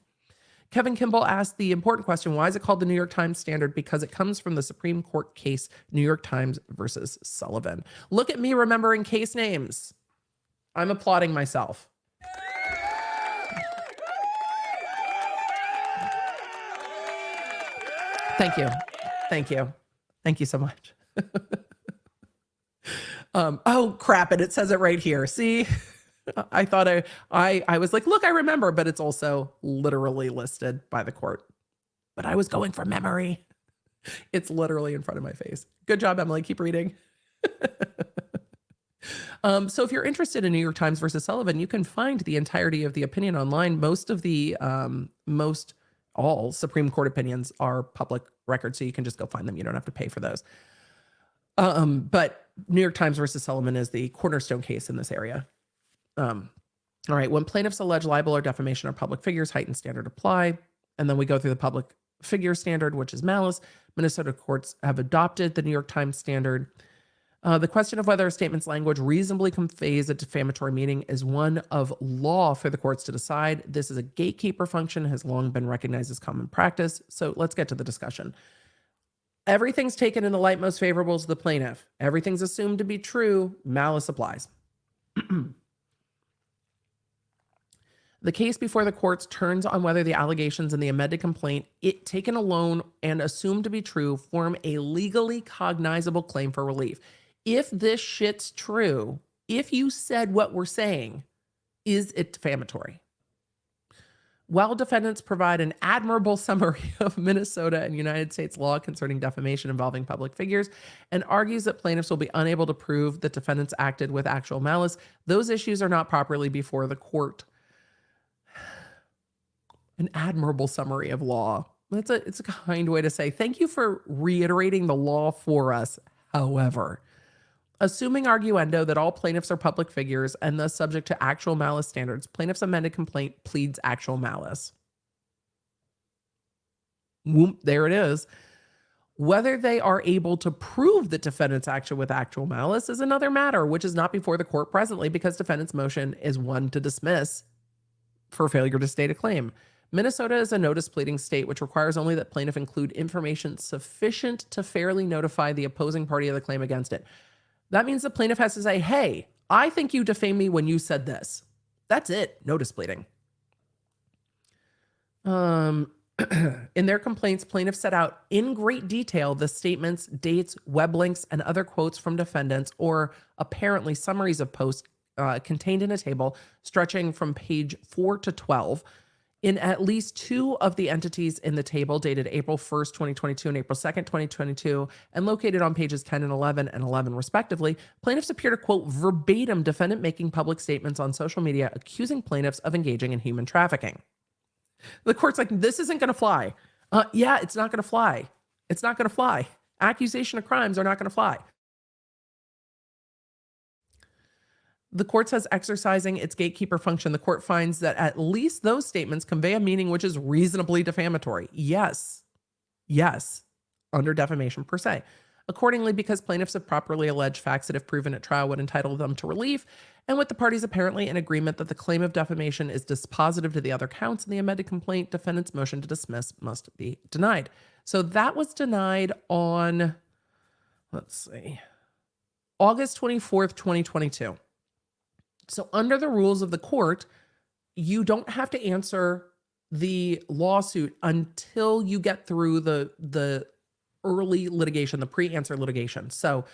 Kevin Kimball asked the important question, why is it called the New York Times Standard? Because it comes from the Supreme Court case, New York Times versus Sullivan. Look at me remembering case names. I'm applauding myself. Thank you. Thank you. Thank you so much. Oh, crap. And it says it right here. See? I thought I was like, look, I remember, but it's also literally listed by the court. But I was going from memory. It's literally in front of my face. Good job, Emily. Keep reading. So if you're interested in New York Times versus Sullivan, you can find the entirety of the opinion online. Most of the, all Supreme Court opinions are public records, so you can just go find them. You don't have to pay for those. But New York Times versus Sullivan is the cornerstone case in this area. All right, when plaintiffs allege libel or defamation of public figures, heightened standard apply. And then we go through the public figure standard, which is malice. Minnesota courts have adopted the New York Times standard. The question of whether a statement's language reasonably conveys a defamatory meaning is one of law for the courts to decide. This is a gatekeeper function, has long been recognized as common practice. So let's get to the discussion. Everything's taken in the light most favorable to the plaintiff. Everything's assumed to be true. Malice applies. The case before the courts turns on whether the allegations in the amended complaint, it taken alone and assumed to be true, form a legally cognizable claim for relief. If this shit's true, if you said what we're saying, is it defamatory? While defendants provide an admirable summary of Minnesota and United States law concerning defamation involving public figures and argues that plaintiffs will be unable to prove that defendants acted with actual malice, those issues are not properly before the court. An admirable summary of law. It's a kind way to say thank you for reiterating the law for us. However, assuming arguendo that all plaintiffs are public figures and thus subject to actual malice standards, plaintiff's amended complaint pleads actual malice. Whoop, there it is. Whether they are able to prove that defendants acted with actual malice is another matter, which is not before the court presently because defendant's motion is one to dismiss for failure to state a claim. Minnesota is a notice pleading state, which requires only that plaintiff include information sufficient to fairly notify the opposing party of the claim against it. That means the plaintiff has to say, hey, I think you defamed me when you said this. That's it. Notice pleading. In their complaints, plaintiffs set out in great detail the statements, dates, web links, and other quotes from defendants, or apparently summaries of posts contained in a table stretching from page 4 to 12 in at least two of the entities in the table dated April 1st, 2022 and April 2nd, 2022, and located on pages 10 and 11 respectively. Plaintiffs appear to quote verbatim defendant making public statements on social media accusing plaintiffs of engaging in human trafficking. The court's like, this isn't going to fly. Yeah, it's not going to fly. It's not going to fly. Accusation of crimes are not going to fly. The court says exercising its gatekeeper function, the court finds that at least those statements convey a meaning which is reasonably defamatory. Yes, under defamation per se. Accordingly, because plaintiffs have properly alleged facts that if proven at trial would entitle them to relief, and with the parties apparently in agreement that the claim of defamation is dispositive to the other counts in the amended complaint, defendant's motion to dismiss must be denied. So that was denied on, let's see, August 24th, 2022. So under the rules of the court, you don't have to answer the lawsuit until you get through the early litigation, the pre-answer litigation. So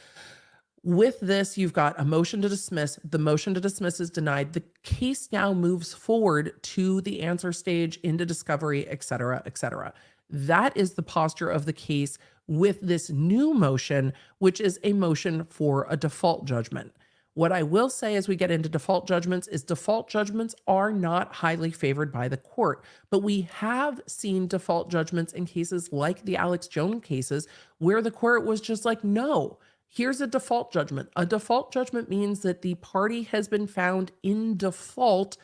with this, you've got a motion to dismiss. The motion to dismiss is denied. The case now moves forward to the answer stage, into discovery, et cetera, et cetera. That is the posture of the case with this new motion, which is a motion for a default judgment. What I will say as we get into default judgments is default judgments are not highly favored by the court, but we have seen default judgments in cases like the Alex Jones cases where the court was just like, no, Here's a default judgment. A default judgment means that the party has been found in default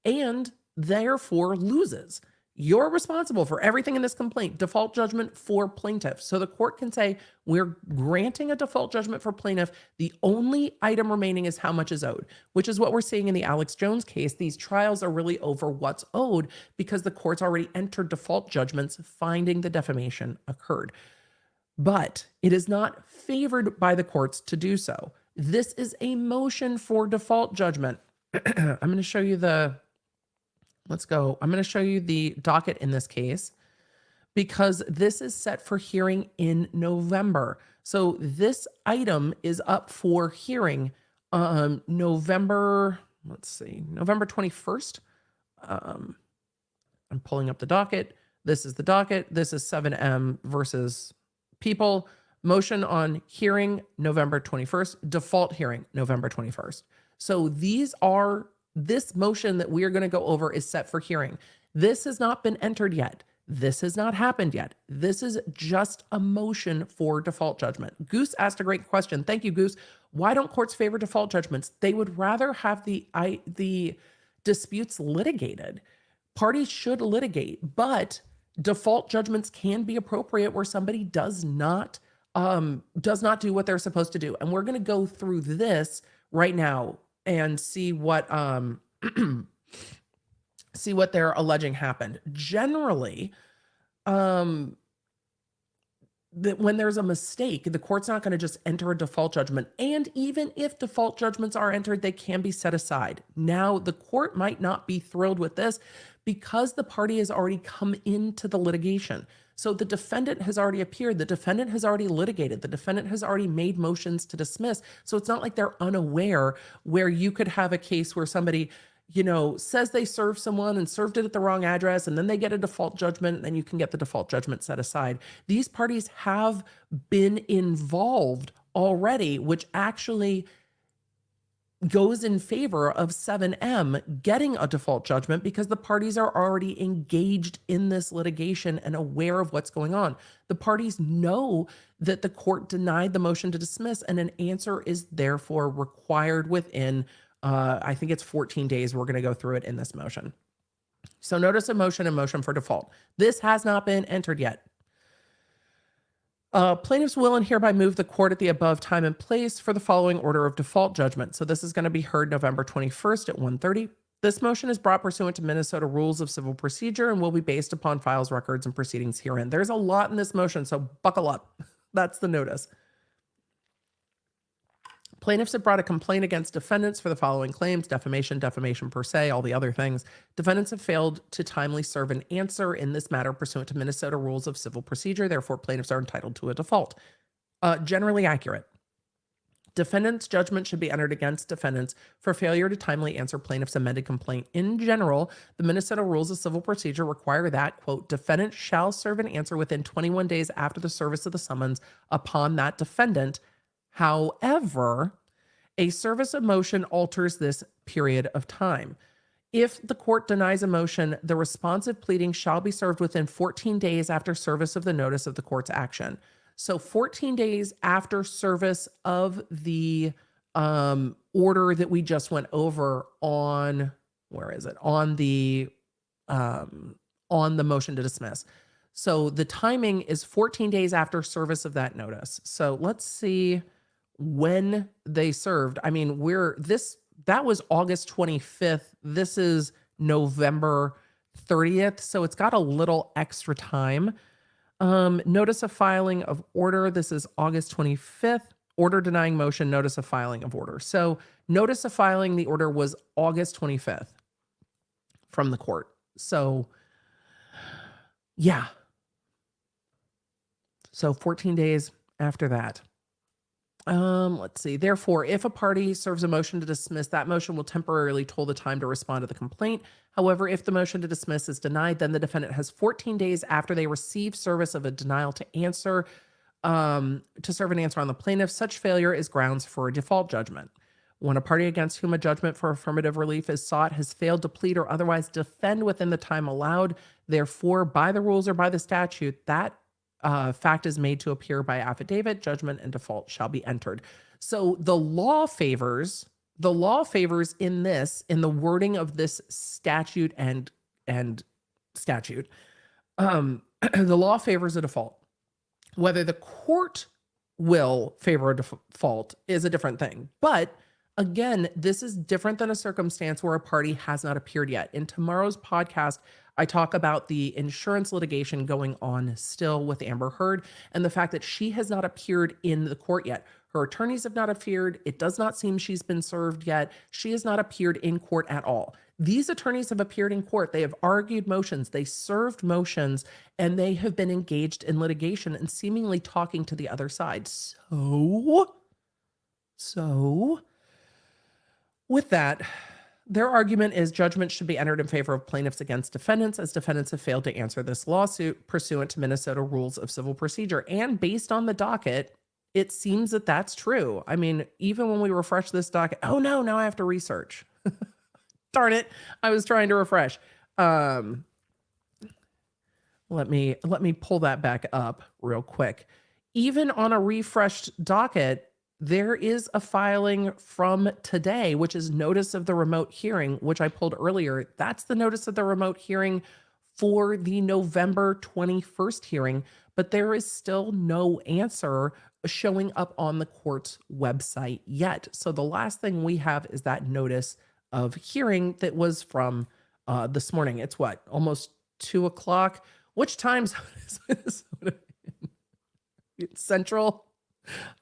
and therefore loses. You're responsible for everything in this complaint. Default judgment for plaintiff. So the court can say, we're granting a default judgment for plaintiff. The only item remaining is how much is owed, which is what we're seeing in the Alex Jones case. These trials are really over what's owed because the court's already entered default judgments finding the defamation occurred. But it is not favored by the courts to do so. This is a motion for default judgment. I'm going to show you the... Let's go. I'm going to show you the docket in this case because this is set for hearing in November. So this item is up for hearing November 21st. I'm pulling up the docket. This is the docket. This is 7M versus People. Motion on hearing November 21st. Default hearing November 21st. So this motion that we are going to go over is set for hearing. This has not been entered yet. This has not happened yet. This is just a motion for default judgment. Goose asked a great question. Thank you, Goose. Why don't courts favor default judgments? They would rather have the disputes litigated. Parties should litigate, but default judgments can be appropriate where somebody does not do what they're supposed to do. And we're going to go through this right now and see what they're alleging happened. Generally, that when there's a mistake, the court's not going to just enter a default judgment. And even if default judgments are entered, they can be set aside. Now, the court might not be thrilled with this because the party has already come into the litigation. So the defendant has already appeared. The defendant has already litigated. The defendant has already made motions to dismiss. So it's not like they're unaware where you could have a case where somebody, says they served someone and served it at the wrong address, and then they get a default judgment, and then you can get the default judgment set aside. These parties have been involved already, which actually goes in favor of 7M getting a default judgment because the parties are already engaged in this litigation and aware of what's going on. The parties know that the court denied the motion to dismiss, and an answer is therefore required within, I think it's 14 days. We're going to go through it in this motion. So notice of motion and motion for default. This has not been entered yet. Plaintiffs will and hereby move the court at the above time and place for the following order of default judgment. So this is going to be heard November 21st at 1:30. This motion is brought pursuant to Minnesota Rules of Civil Procedure and will be based upon files, records, and proceedings herein. There's a lot in this motion, so buckle up. That's the notice. Plaintiffs have brought a complaint against defendants for the following claims: defamation, defamation per se, all the other things. Defendants have failed to timely serve an answer in this matter pursuant to Minnesota Rules of Civil Procedure. Therefore, plaintiffs are entitled to a default. Generally accurate. Defendant's judgment should be entered against defendants for failure to timely answer plaintiff's amended complaint. In general, the Minnesota Rules of Civil Procedure require that, quote, defendant shall serve an answer within 21 days after the service of the summons upon that defendant. However, a service of motion alters this period of time. If the court denies a motion, the responsive pleading shall be served within 14 days after service of the notice of the court's action. So 14 days after service of the order that we just went over on, where is it? On the motion to dismiss. So the timing is 14 days after service of that notice. So let's see when they served. I mean, that was August 25th. This is November 30th. So it's got a little extra time. Notice of filing of order. This is August 25th. Order denying motion, notice of filing of order. So notice of filing the order was August 25th from the court. So yeah. So 14 days after that. Let's see. Therefore, if a party serves a motion to dismiss, that motion will temporarily toll the time to respond to the complaint. However, if the motion to dismiss is denied, then the defendant has 14 days after they receive service of a denial to answer, to serve an answer on the plaintiff. Such failure is grounds for a default judgment. When a party against whom a judgment for affirmative relief is sought has failed to plead or otherwise defend within the time allowed, therefore, by the rules or by the statute, that fact is made to appear by affidavit, judgment and default shall be entered. So the law favors in the wording of this statute and statute. The law favors a default. Whether the court will favor a default is a different thing. But again, this is different than a circumstance where a party has not appeared yet. In tomorrow's podcast, I talk about the insurance litigation going on still with Amber Heard and the fact that she has not appeared in the court yet. Her attorneys have not appeared. It does not seem she's been served yet. She has not appeared in court at all. These attorneys have appeared in court. They have argued motions. They served motions, and they have been engaged in litigation and seemingly talking to the other side. So with that, their argument is judgment should be entered in favor of plaintiffs against defendants, as defendants have failed to answer this lawsuit pursuant to Minnesota rules of civil procedure. And based on the docket, it seems that that's true. I mean, even when we refresh this docket, oh no, now I have to research. Darn it. I was trying to refresh. Let me pull that back up real quick. Even on a refreshed docket, there is a filing from today, which is notice of the remote hearing, which I pulled earlier. That's the notice of the remote hearing for the November 21st hearing, but there is still no answer showing up on the court's website yet. So the last thing we have is that notice of hearing that was from this morning. It's what, almost 2 o'clock? Which time zone is Minnesota in? Central?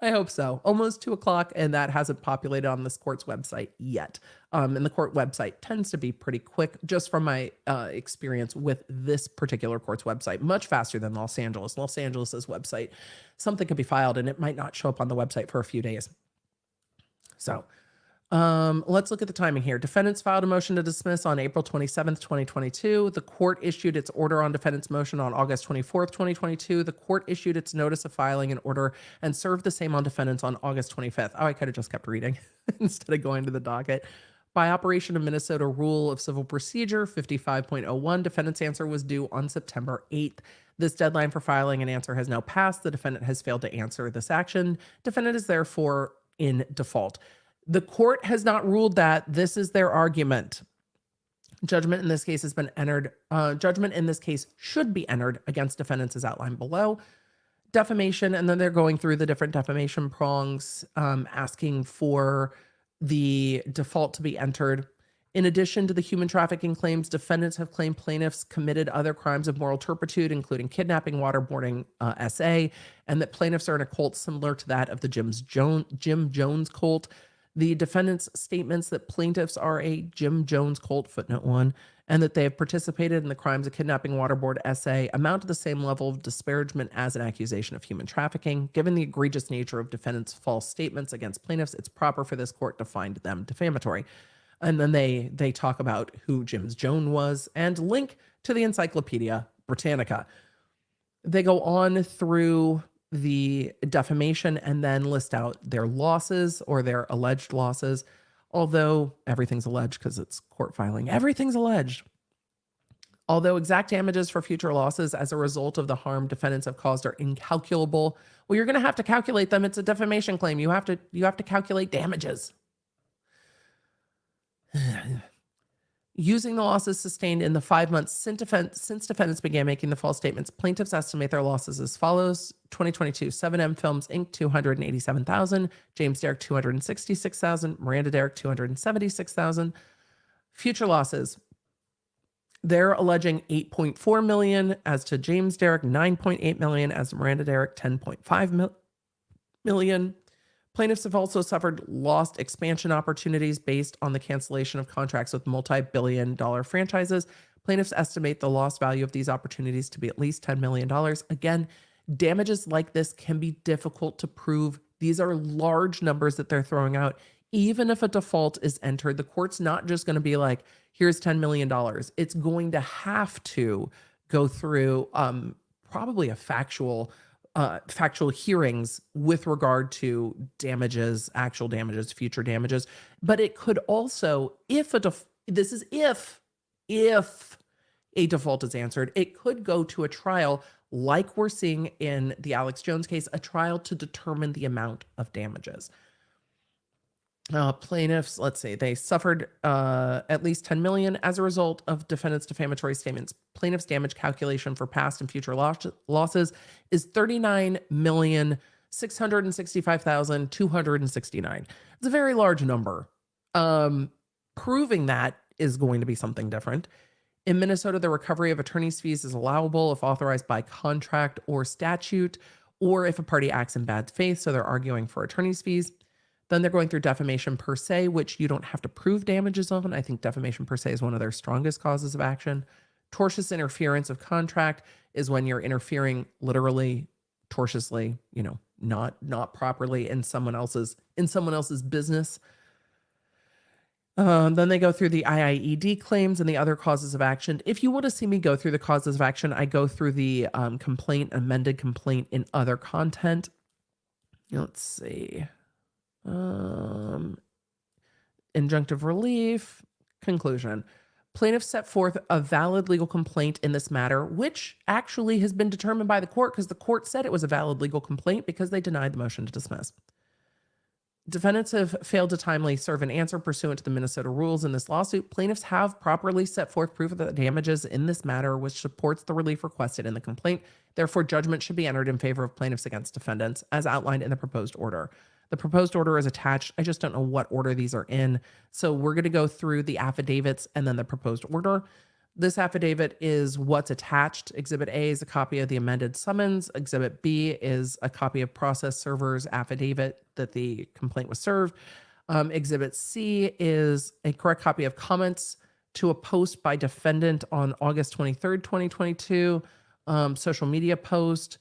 I hope so. Almost 2 o'clock, and that hasn't populated on this court's website yet. And the court website tends to be pretty quick, just from my experience with this particular court's website, much faster than Los Angeles. Los Angeles's website, something could be filed, and it might not show up on the website for a few days. So let's look at the timing here. Defendants filed a motion to dismiss on April 27th, 2022. The court issued its order on defendant's motion on August 24th, 2022. The court issued its notice of filing and order and served the same on defendants on August 25th. Oh, I could have just kept reading instead of going to the docket. By operation of Minnesota Rule of Civil Procedure 55.01, defendant's answer was due on September 8th. This deadline for filing an answer has now passed. The defendant has failed to answer this action. Defendant is therefore in default. The court has not ruled that. This is their argument. Judgment in this case has been entered. Judgment in this case should be entered against defendants as outlined below. Defamation, and then they're going through the different defamation prongs, asking for the default to be entered. In addition to the human trafficking claims, defendants have claimed plaintiffs committed other crimes of moral turpitude, including kidnapping, waterboarding, SA, and that plaintiffs are in a cult similar to that of the Jim Jones cult. The defendant's statements that plaintiffs are a Jim Jones cult, footnote 1, and that they have participated in the crimes of kidnapping, waterboard, SA, amount to the same level of disparagement as an accusation of human trafficking. Given the egregious nature of defendants' false statements against plaintiffs, it's proper for this court to find them defamatory. And then they talk about who Jim Jones was and link to the Encyclopedia Britannica. They go on through the defamation and then list out their losses or their alleged losses, although everything's alleged because it's court filing. Everything's alleged. Although exact damages for future losses as a result of the harm defendants have caused are incalculable, well, you're going to have to calculate them. It's a defamation claim. You have to calculate damages. Using the losses sustained in the 5 months since defendants began making the false statements, plaintiffs estimate their losses as follows. 2022, 7M Films, Inc., $287,000. James Derrick, $266,000. Miranda Derrick, $276,000. Future losses. They're alleging $8.4 million as to James Derrick, $9.8 million as to Miranda Derrick, $10.5 million. Plaintiffs have also suffered lost expansion opportunities based on the cancellation of contracts with multi-billion-dollar franchises. Plaintiffs estimate the lost value of these opportunities to be at least $10 million. Again, damages like this can be difficult to prove. These are large numbers that they're throwing out. Even if a default is entered, the court's not just going to be like, here's $10 million. It's going to have to go through probably a factual hearings with regard to damages, actual damages, future damages. But it could also, if a default is answered. It could go to a trial like we're seeing in the Alex Jones case, a trial to determine the amount of damages. Plaintiffs, let's see, they suffered at least 10 million as a result of defendants' defamatory statements. Plaintiffs' damage calculation for past and future losses is 39,665,269. It's a very large number. Proving that is going to be something different. In Minnesota, the recovery of attorney's fees is allowable if authorized by contract or statute, or if a party acts in bad faith, so they're arguing for attorney's fees. Then they're going through defamation per se, which you don't have to prove damages on. I think defamation per se is one of their strongest causes of action. Tortious interference of contract is when you're interfering literally, tortiously, not properly in someone else's business. Then they go through the IIED claims and the other causes of action. If you want to see me go through the causes of action, I go through the complaint, amended complaint in other content. Let's see. Injunctive relief, conclusion. Plaintiffs set forth a valid legal complaint in this matter, which actually has been determined by the court because the court said it was a valid legal complaint because they denied the motion to dismiss. Defendants have failed to timely serve an answer pursuant to the Minnesota rules in this lawsuit. Plaintiffs have properly set forth proof of the damages in this matter, which supports the relief requested in the complaint. Therefore, judgment should be entered in favor of plaintiffs against defendants, as outlined in the proposed order. The proposed order is attached. I just don't know what order these are in. So we're going to go through the affidavits and then the proposed order. This affidavit is what's attached. Exhibit A is a copy of the amended summons. Exhibit B is a copy of process server's affidavit that the complaint was served. Exhibit C is a correct copy of comments to a post by defendant on August 23rd, 2022. Social media post,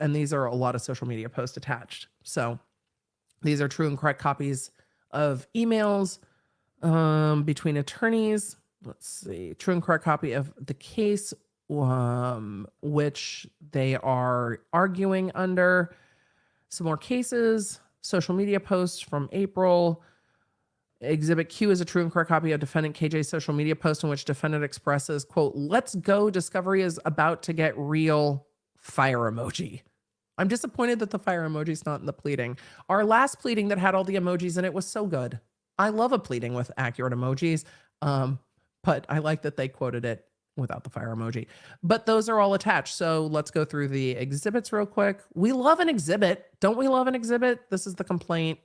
and these are a lot of social media posts attached. So these are true and correct copies of emails between attorneys. Let's see, true and correct copy of the case, which they are arguing under. Some more cases, social media posts from April. Exhibit Q is a true and correct copy of defendant KJ's social media post in which defendant expresses, quote, "Let's go, discovery is about to get real," fire emoji. I'm disappointed that the fire emoji is not in the pleading. Our last pleading that had all the emojis in it was so good. I love a pleading with accurate emojis, but I like that they quoted it without the fire emoji. But those are all attached. So let's go through the exhibits real quick. We love an exhibit. Don't we love an exhibit? This is the complaint.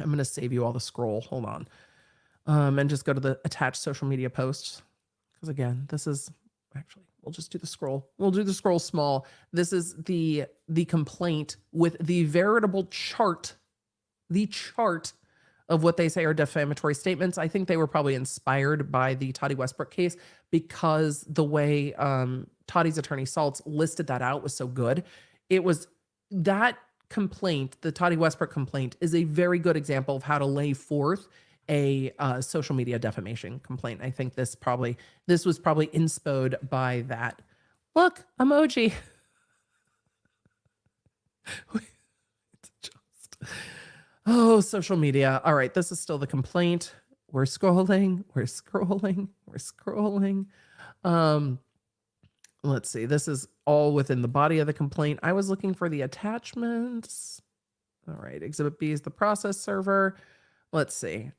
I'm going to save you all the scroll. Hold on. And just go to the attached social media posts. Because again, this is actually, we'll just do the scroll. We'll do the scroll small. This is the complaint with the veritable chart, of what they say are defamatory statements. I think they were probably inspired by the Toddy Westbrook case because the way Toddy's attorney Saltz listed that out was so good. It was that complaint, the Toddy Westbrook complaint, is a very good example of how to lay forth a social media defamation complaint. I think this was probably inspired by that. Look, emoji. It's just, oh, social media. All right, this is still the complaint. We're scrolling. Let's see. This is all within the body of the complaint. I was looking for the attachments. All right. Exhibit B is the process server. Let's see.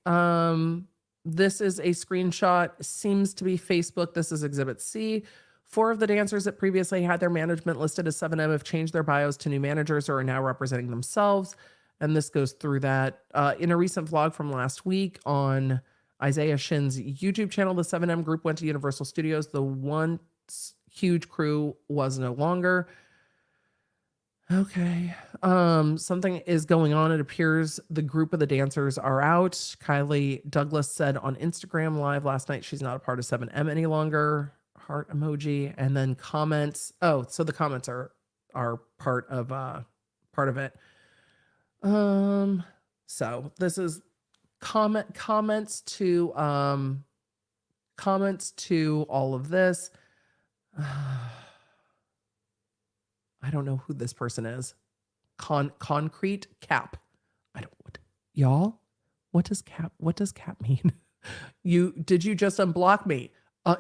This is a screenshot. Seems to be Facebook. This is Exhibit C. 4 of the dancers that previously had their management listed as 7M have changed their bios to new managers or are now representing themselves. And this goes through that. In a recent vlog from last week on Isaiah Shin's YouTube channel, the 7M group went to Universal Studios. The once huge crew was no longer. Okay. Something is going on. It appears the group of the dancers are out. Kylie Douglas said on Instagram Live last night she's not a part of 7M any longer. Heart emoji. And then comments. Oh, so the comments are part of it. So this is comments to all of this. I don't know who this person is. Concrete cap. I don't what y'all. What does cap mean? Did you just unblock me?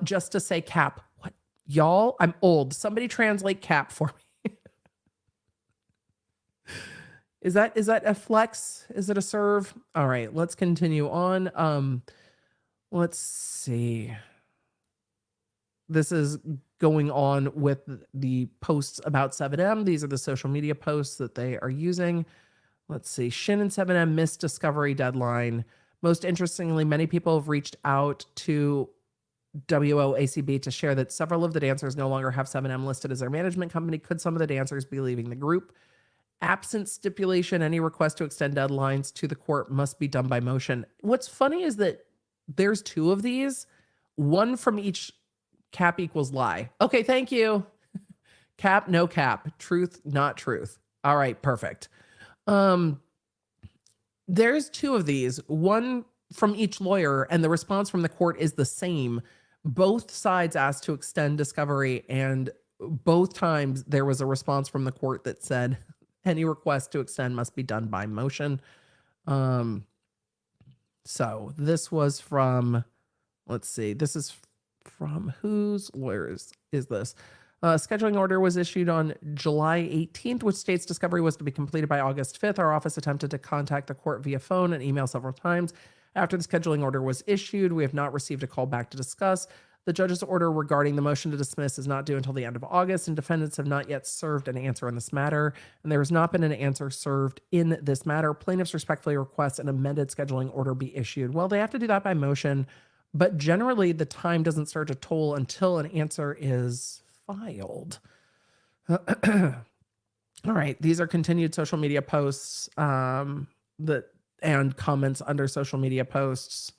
Just to say cap. What? Y'all, I'm old. Somebody translate cap for me. Is that a flex? Is it a serve? All right, let's continue on. Let's see. This is going on with the posts about 7M. These are the social media posts that they are using. Let's see. Shin and 7M missed discovery deadline. Most interestingly, many people have reached out to WOACB to share that several of the dancers no longer have 7M listed as their management company. Could some of the dancers be leaving the group? Absent stipulation, any request to extend deadlines to the court must be done by motion. What's funny is that there's two of these, one from each. Cap equals lie. Okay, thank you. Cap, no cap. Truth, not truth. All right, perfect. There's two of these, one from each lawyer, and the response from the court is the same. Both sides asked to extend discovery, and both times there was a response from the court that said any request to extend must be done by motion. So this was from, let's see, this is from whose lawyers is this? Scheduling order was issued on July 18th, which states discovery was to be completed by August 5th. Our office attempted to contact the court via phone and email several times. After the scheduling order was issued, we have not received a call back to discuss. The judge's order regarding the motion to dismiss is not due until the end of August, and defendants have not yet served an answer on this matter, and there has not been an answer served in this matter. Plaintiffs respectfully request an amended scheduling order be issued. Well, they have to do that by motion, but generally the time doesn't start to toll until an answer is filed. All right, these are continued social media posts and comments under social media posts.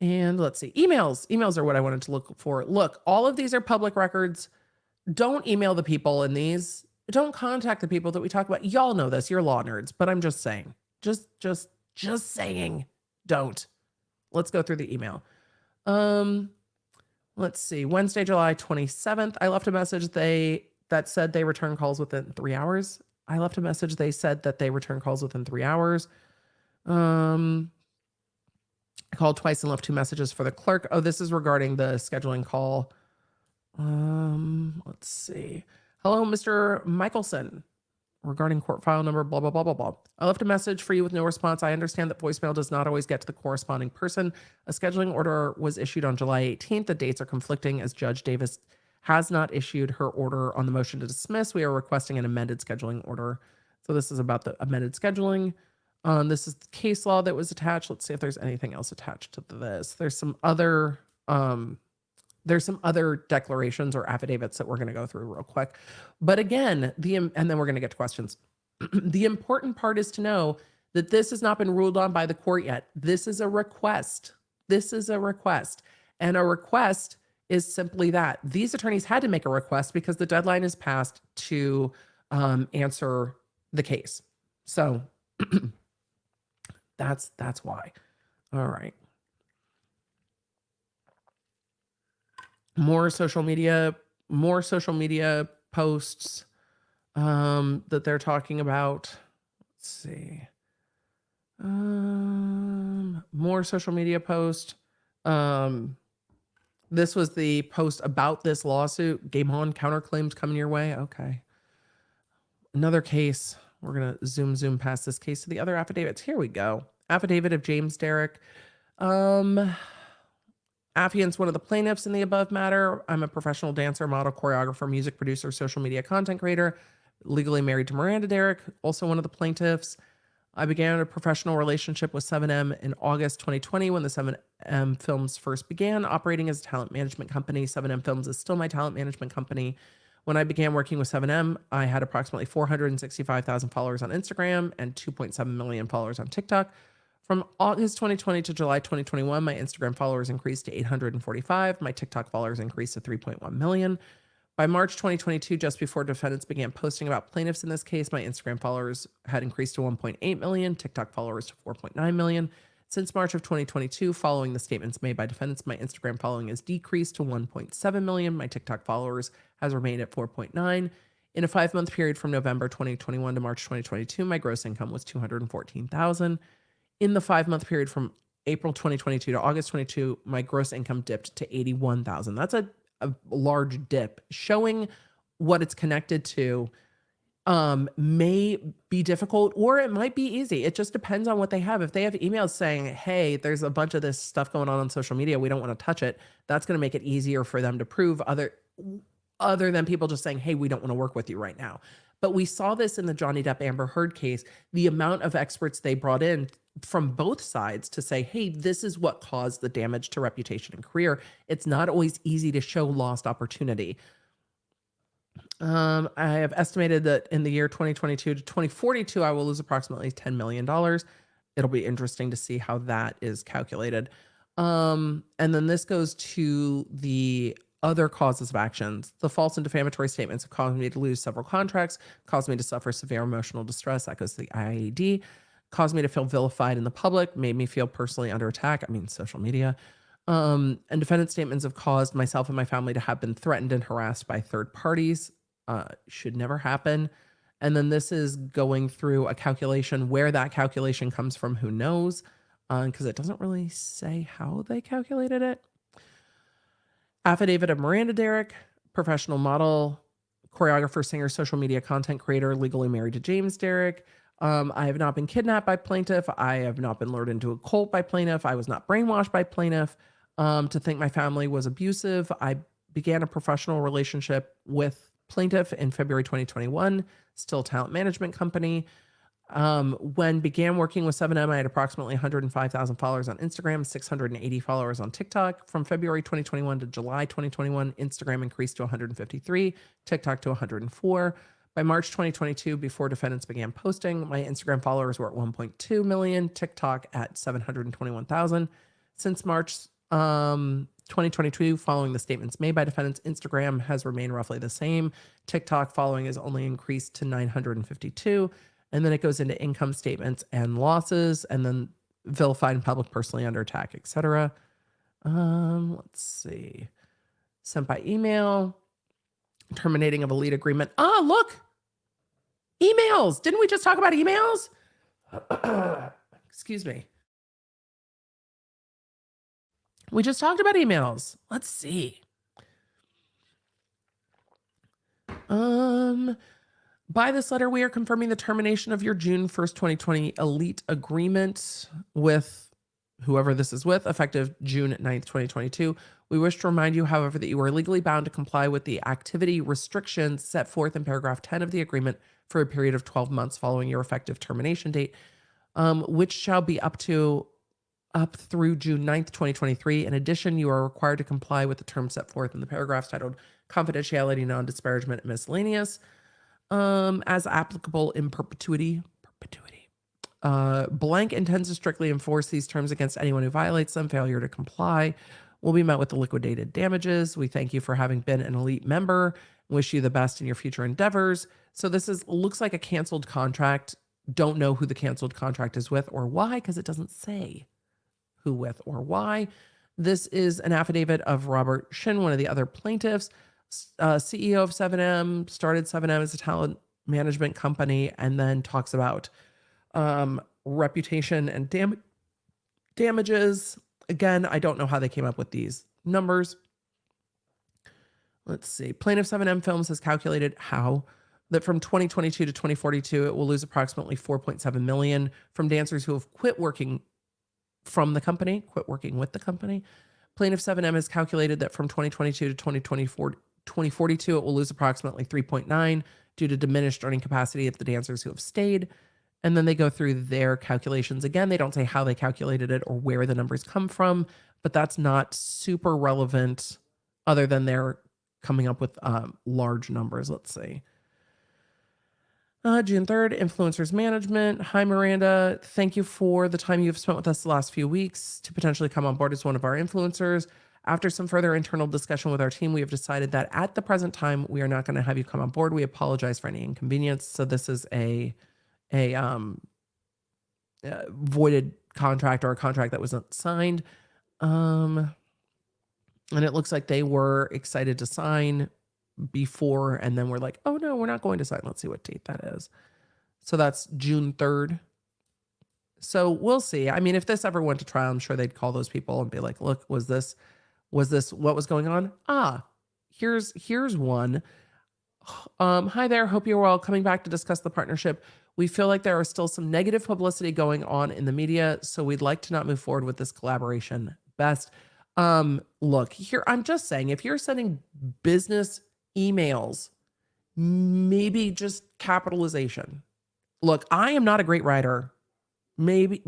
And let's see, emails. Emails are what I wanted to look for. Look, all of these are public records. Don't email the people in these. Don't contact the people that we talk about. Y'all know this. You're law nerds, but I'm just saying. Just saying. Don't. Let's go through the email. Let's see. Wednesday, July 27th. I left a message that said they return calls within 3 hours. I left a message. They said that they return calls within 3 hours. I called twice and left 2 messages for the clerk. Oh, this is regarding the scheduling call. Let's see. Hello, Mr. Michelson. Regarding court file number, blah, blah, blah, blah, blah. I left a message for you with no response. I understand that voicemail does not always get to the corresponding person. A scheduling order was issued on July 18th. The dates are conflicting as Judge Davis has not issued her order on the motion to dismiss. We are requesting an amended scheduling order. So this is about the amended scheduling. This is the case law that was attached. Let's see if there's anything else attached to this. There's some other declarations or affidavits that we're going to go through real quick. But again, and then we're going to get to questions. The important part is to know that this has not been ruled on by the court yet. This is a request. This is a request. And a request is simply that. These attorneys had to make a request because the deadline is passed to answer the case. So that's why. All right. More social media posts that they're talking about. Let's see. More social media post. This was the post about this lawsuit. Game on, counterclaims coming your way. Okay. Another case. We're going to zoom past this case to the other affidavits. Here we go. Affidavit of James Derrick. Affiant's one of the plaintiffs in the above matter. I'm a professional dancer, model, choreographer, music producer, social media content creator, legally married to Miranda Derrick, also one of the plaintiffs. I began a professional relationship with 7M in August 2020 when the 7M Films first began operating as a talent management company. 7M Films is still my talent management company. When I began working with 7M, I had approximately 465,000 followers on Instagram and 2.7 million followers on TikTok. From August 2020 to July 2021, my Instagram followers increased to 845. My TikTok followers increased to 3.1 million. By March 2022, just before defendants began posting about plaintiffs in this case, my Instagram followers had increased to 1.8 million, TikTok followers to 4.9 million. Since March of 2022, following the statements made by defendants, my Instagram following has decreased to 1.7 million. My TikTok followers has remained at 4.9. In a 5-month period from November 2021 to March 2022, my gross income was $214,000. In the 5-month period from April 2022 to August 22, my gross income dipped to 81,000. That's a large dip, showing what it's connected to may be difficult, or it might be easy. It just depends on what they have. If they have emails saying, hey, there's a bunch of this stuff going on social media, we don't want to touch it, that's going to make it easier for them to prove, other than people just saying, hey, we don't want to work with you right now. But we saw this in the Johnny Depp Amber Heard case, the amount of experts they brought in from both sides to say, hey, this is what caused the damage to reputation and career. It's not always easy to show lost opportunity. I have estimated that in the year 2022 to 2042, I will lose approximately $10 million. It'll be interesting to see how that is calculated. And then this goes to the other causes of actions. The false and defamatory statements have caused me to lose several contracts, caused me to suffer severe emotional distress. That goes to the IAED. Caused me to feel vilified in the public, made me feel personally under attack. I mean, social media. And defendant statements have caused myself and my family to have been threatened and harassed by third parties. Should never happen. And then this is going through a calculation. Where that calculation comes from, who knows? Because it doesn't really say how they calculated it. Affidavit of Miranda Derrick, professional model, choreographer, singer, social media content creator, legally married to James Derrick. I have not been kidnapped by plaintiff. I have not been lured into a cult by plaintiff. I was not brainwashed by plaintiff to think my family was abusive. I began a professional relationship with plaintiff in February 2021, still talent management company. When began working with 7M, I had approximately 105,000 followers on Instagram, 680 followers on TikTok. From February 2021 to July 2021, Instagram increased to 153, TikTok to 104. By March 2022, before defendants began posting, my Instagram followers were at 1.2 million, TikTok at 721,000. Since March 2022, following the statements made by defendants, Instagram has remained roughly the same. TikTok following is only increased to 952. And then it goes into income statements and losses, and then vilified in public, personally under attack, etc. Let's see. Sent by email. Terminating of a lead agreement. Ah, look. Emails. Didn't we just talk about emails? Excuse me. We just talked about emails. Let's see. By this letter, we are confirming the termination of your June 1st, 2020 elite agreement with whoever this is with, effective June 9th, 2022. We wish to remind you, however, that you are legally bound to comply with the activity restrictions set forth in paragraph 10 of the agreement for a period of 12 months following your effective termination date, which shall be up through June 9th, 2023. In addition, you are required to comply with the terms set forth in the paragraphs titled confidentiality, non-disparagement, and miscellaneous, as applicable in perpetuity. Blank intends to strictly enforce these terms against anyone who violates them. Failure to comply will be met with the liquidated damages. We thank you for having been an elite member. Wish you the best in your future endeavors. So this looks like a canceled contract. Don't know who the canceled contract is with or why, because it doesn't say who with or why. This is an affidavit of Robert Shin, one of the other plaintiffs, CEO of 7M, started 7M as a talent management company, and then talks about reputation and damages. Again, I don't know how they came up with these numbers. Let's see. Plaintiff 7M Films has calculated how that from 2022 to 2042, it will lose approximately $4.7 million from dancers who have quit working from the company, quit working with the company. Plaintiff 7M has calculated that from 2022 to 2042, it will lose approximately 3.9 due to diminished earning capacity of the dancers who have stayed. And then they go through their calculations. Again, they don't say how they calculated it or where the numbers come from, but that's not super relevant other than they're coming up with large numbers. Let's see. June 3rd, influencers management. Hi, Miranda. Thank you for the time you've spent with us the last few weeks to potentially come on board as one of our influencers. After some further internal discussion with our team, we have decided that at the present time, we are not going to have you come on board. We apologize for any inconvenience. So this is a voided contract or a contract that wasn't signed. And it looks like they were excited to sign before, and then we're like, oh no, we're not going to sign. Let's see what date that is. So that's June 3rd. So we'll see. I mean, if this ever went to trial, I'm sure they'd call those people and be like, look, was this what was going on? Here's one. Hi there. Hope you're well. Coming back to discuss the partnership. We feel like there are still some negative publicity going on in the media, so we'd like to not move forward with this collaboration. Best. Look, here, I'm just saying, if you're sending business emails, maybe just capitalization. Look, I am not a great writer. Maybe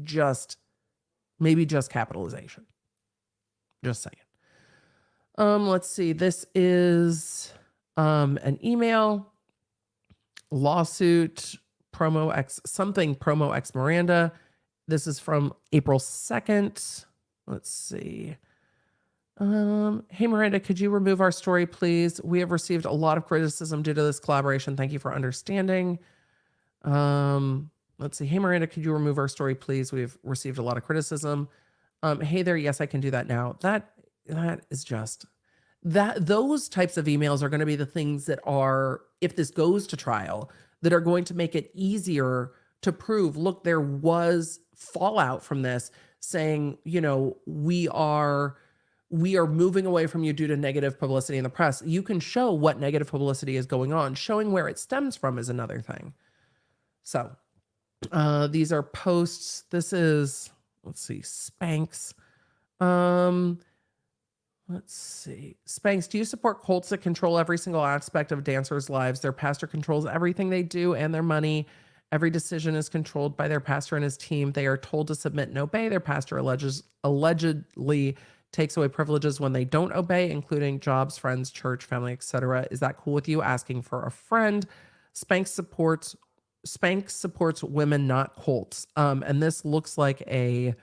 just capitalization. Just saying. Let's see. This is an email lawsuit promo X Miranda. This is from April 2nd. Let's see. Hey Miranda, could you remove our story, please? We have received a lot of criticism due to this collaboration. Thank you for understanding. Let's see. Hey Miranda, could you remove our story, please? We've received a lot of criticism. Hey there, yes, I can do that now. That is just those types of emails are going to be the things that are, if this goes to trial, that are going to make it easier to prove, look, there was fallout from this saying, we are moving away from you due to negative publicity in the press. You can show what negative publicity is going on. Showing where it stems from is another thing. So these are posts. This is, let's see, Spanx. Let's see. Spanx, do you support cults that control every single aspect of dancers' lives? Their pastor controls everything they do and their money. Every decision is controlled by their pastor and his team. They are told to submit and obey. Their pastor allegedly takes away privileges when they don't obey, including jobs, friends, church, family, etc. Is that cool with you? Asking for a friend. Spanx supports women, not cults. And this looks like a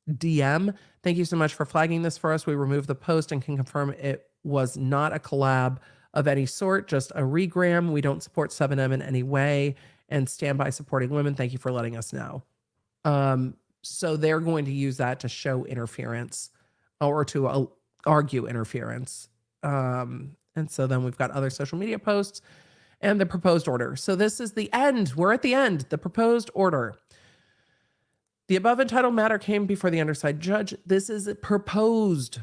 DM. Thank you so much for flagging this for us. We removed the post and can confirm it was not a collab of any sort, just a regram. We don't support 7M in any way and stand by supporting women. Thank you for letting us know. So they're going to use that to show interference or to argue interference. And so then we've got other social media posts and the proposed order. So this is the end. We're at the end. The proposed order. The above entitled matter came before the undersigned judge. This is proposed.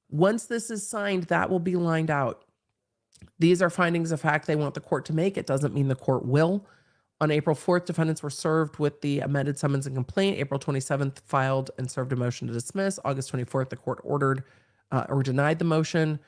Once this is signed, that will be lined out. These are findings of fact they want the court to make. It doesn't mean the court will. On April 4th, defendants were served with the amended summons and complaint. April 27th, filed and served a motion to dismiss. August 24th, the court ordered or denied the motion.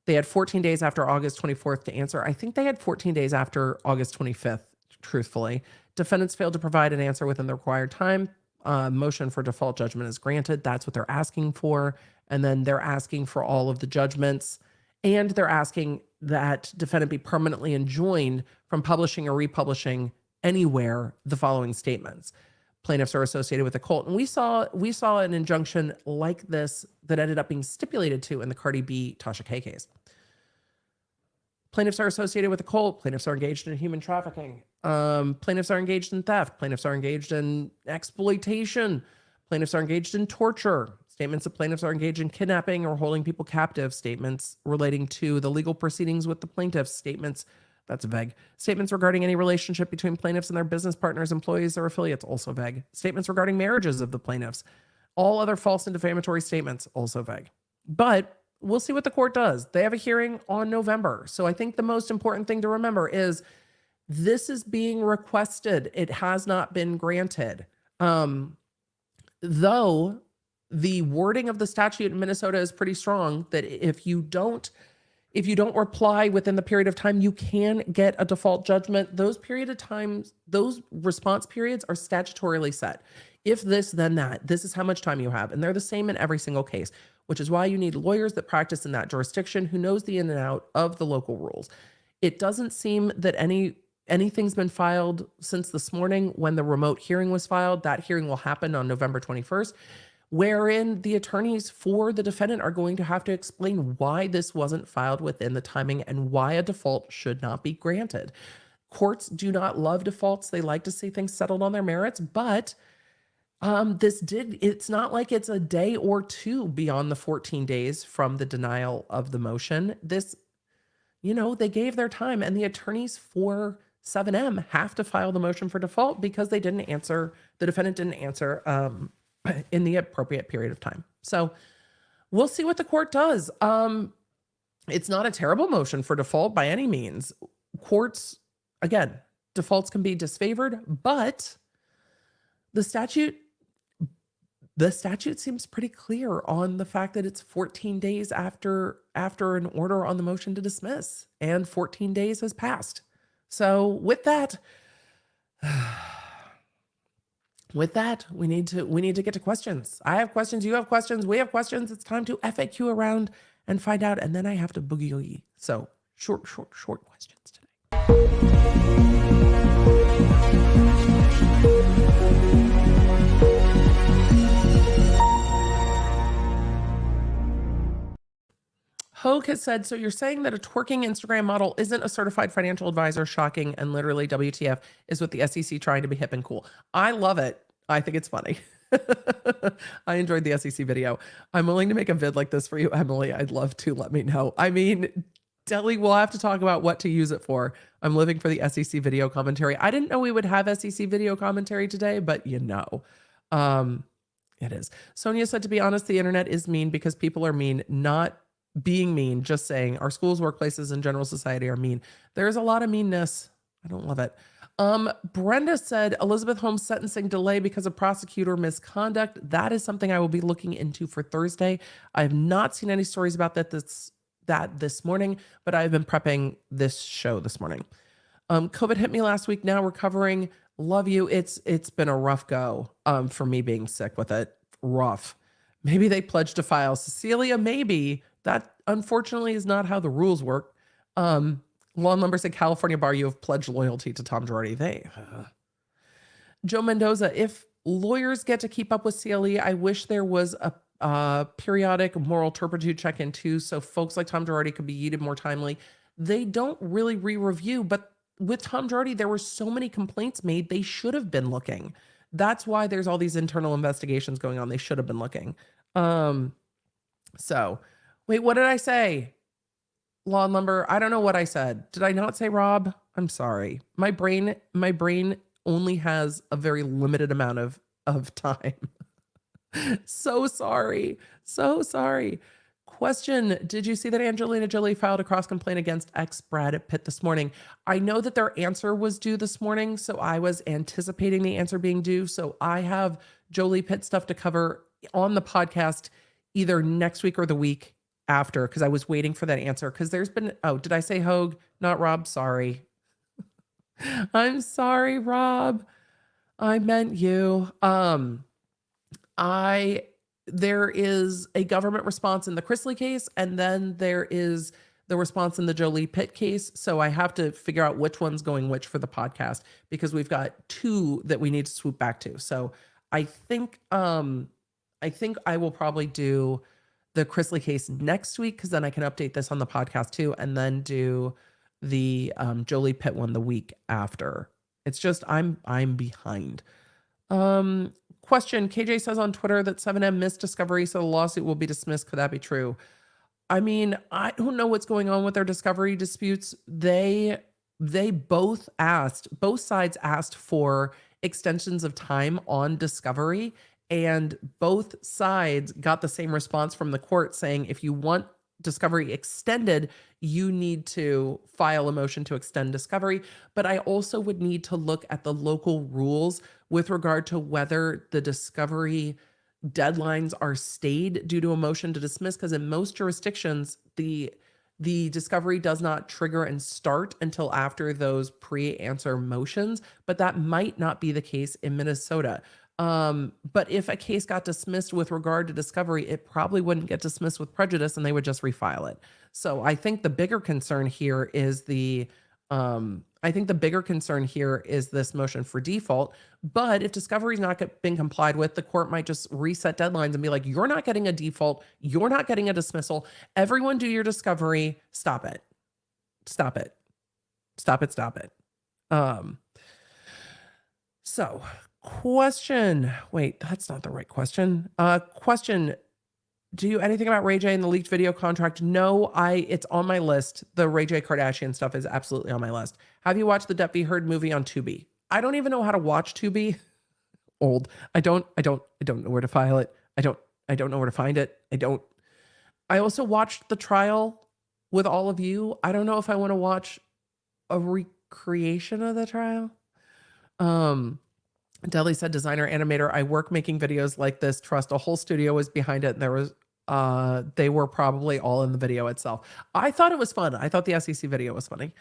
They had 14 days after August 24th to answer. I think they had 14 days after August 25th, truthfully. Defendants failed to provide an answer within the required time. Motion for default judgment is granted. That's what they're asking for. And then they're asking for all of the judgments. And they're asking that defendant be permanently enjoined from publishing or republishing anywhere the following statements. Plaintiffs are associated with the cult. And we saw an injunction like this that ended up being stipulated to in the Cardi B Tasha K case. Plaintiffs are associated with the cult. Plaintiffs are engaged in human trafficking. Plaintiffs are engaged in theft. Plaintiffs are engaged in exploitation. Plaintiffs are engaged in torture. Statements that plaintiffs are engaged in kidnapping or holding people captive. Statements relating to the legal proceedings with the plaintiffs. Statements, that's vague. Statements regarding any relationship between plaintiffs and their business partners, employees, or affiliates, also vague. Statements regarding marriages of the plaintiffs. All other false and defamatory statements, also vague. But we'll see what the court does. They have a hearing on November. So I think the most important thing to remember is this is being requested. It has not been granted. Though the wording of the statute in Minnesota is pretty strong that if you don't reply within the period of time, you can get a default judgment. Those response periods are statutorily set. If this, then that. This is how much time you have. And they're the same in every single case, which is why you need lawyers that practice in that jurisdiction who knows the in and out of the local rules. It doesn't seem that anything's been filed since this morning when the remote hearing was filed. That hearing will happen on November 21st. Wherein the attorneys for the defendant are going to have to explain why this wasn't filed within the timing and why a default should not be granted. Courts do not love defaults. They like to see things settled on their merits, but it's not like it's a day or two beyond the 14 days from the denial of the motion. They gave their time, and the attorneys for 7M have to file the motion for default because the defendant didn't answer in the appropriate period of time. So we'll see what the court does. It's not a terrible motion for default by any means. Courts, again, defaults can be disfavored, but the statute seems pretty clear on the fact that it's 14 days after an order on the motion to dismiss, and 14 days has passed. So with that, we need to get to questions. I have questions, you have questions, we have questions. It's time to FAQ around and find out, and then I have to boogie. So short questions today. Hogue has said, so you're saying that a twerking Instagram model isn't a certified financial advisor? Shocking, and literally WTF is with the SEC trying to be hip and cool. I love it. I think it's funny. I enjoyed the SEC video. I'm willing to make a vid like this for you, Emily. I'd love to. Let me know. I mean, Deli, we'll have to talk about what to use it for. I'm living for the SEC video commentary. I didn't know we would have SEC video commentary today, but it is. Sonia said, to be honest, the internet is mean because people are mean, not being mean, just saying our schools, workplaces, and general society are mean. There's a lot of meanness. I don't love it. Brenda said, Elizabeth Holmes sentencing delay because of prosecutor misconduct. That is something I will be looking into for Thursday. I have not seen any stories about that this morning, but I've been prepping this show this morning. COVID hit me last week. Now recovering. Love you. It's been a rough go for me being sick with it. Rough. Maybe they pledged to file. Cecilia, maybe. That unfortunately is not how the rules work. Law Lumber said, California Bar, you have pledged loyalty to Tom Girardi. Joe Mendoza, if lawyers get to keep up with CLE, I wish there was a periodic moral turpitude check-in too, so folks like Tom Girardi could be yeeted more timely. They don't really re-review, but with Tom Girardi, there were so many complaints made, they should have been looking. That's why there's all these internal investigations going on. They should have been looking. Wait, what did I say? Law and Lumber. I don't know what I said. Did I not say Rob? I'm sorry. My brain only has a very limited amount of time. So sorry. Question. Did you see that Angelina Jolie filed a cross complaint against ex-Brad Pitt this morning? I know that their answer was due this morning, so I was anticipating the answer being due. So I have Jolie Pitt stuff to cover on the podcast either next week or the week after, because I was waiting for that answer. Because there's been, did I say Hogue? Not Rob. Sorry. I'm sorry, Rob. I meant you. There is a government response in the Chrisley case, and then there is the response in the Jolie Pitt case. So I have to figure out which one's going which for the podcast, because we've got two that we need to swoop back to. So I think I will probably do the Chrisley case next week, because then I can update this on the podcast too, and then do the Jolie Pitt one the week after. It's just I'm behind. Question. KJ says on Twitter that 7M missed discovery, so the lawsuit will be dismissed. Could that be true? I mean, I don't know what's going on with their discovery disputes. They both sides asked for extensions of time on discovery, and both sides got the same response from the court saying, if you want discovery extended, you need to file a motion to extend discovery. But I also would need to look at the local rules with regard to whether the discovery deadlines are stayed due to a motion to dismiss, because in most jurisdictions, the discovery does not trigger and start until after those pre-answer motions, but that might not be the case in Minnesota. But if a case got dismissed with regard to discovery, it probably wouldn't get dismissed with prejudice and they would just refile it. So I think the bigger concern here is this motion for default. But if discovery is not been complied with, the court might just reset deadlines and be like, you're not getting a default. You're not getting a dismissal. Everyone do your discovery. Stop it. So question. Wait, that's not the right question. Question. Do you anything about Ray J and the leaked video contract? No, it's on my list. The Ray J Kardashian stuff is absolutely on my list. Have you watched the Depp v. Heard movie on Tubi? I don't even know how to watch Tubi. Old. I don't know where to file it. I don't know where to find it. I also watched the trial with all of you. I don't know if I want to watch a recreation of the trial. Deli said, designer, animator, I work making videos like this. Trust, a whole studio was behind it. And there was, they were probably all in the video itself. I thought it was fun. I thought the SEC video was funny.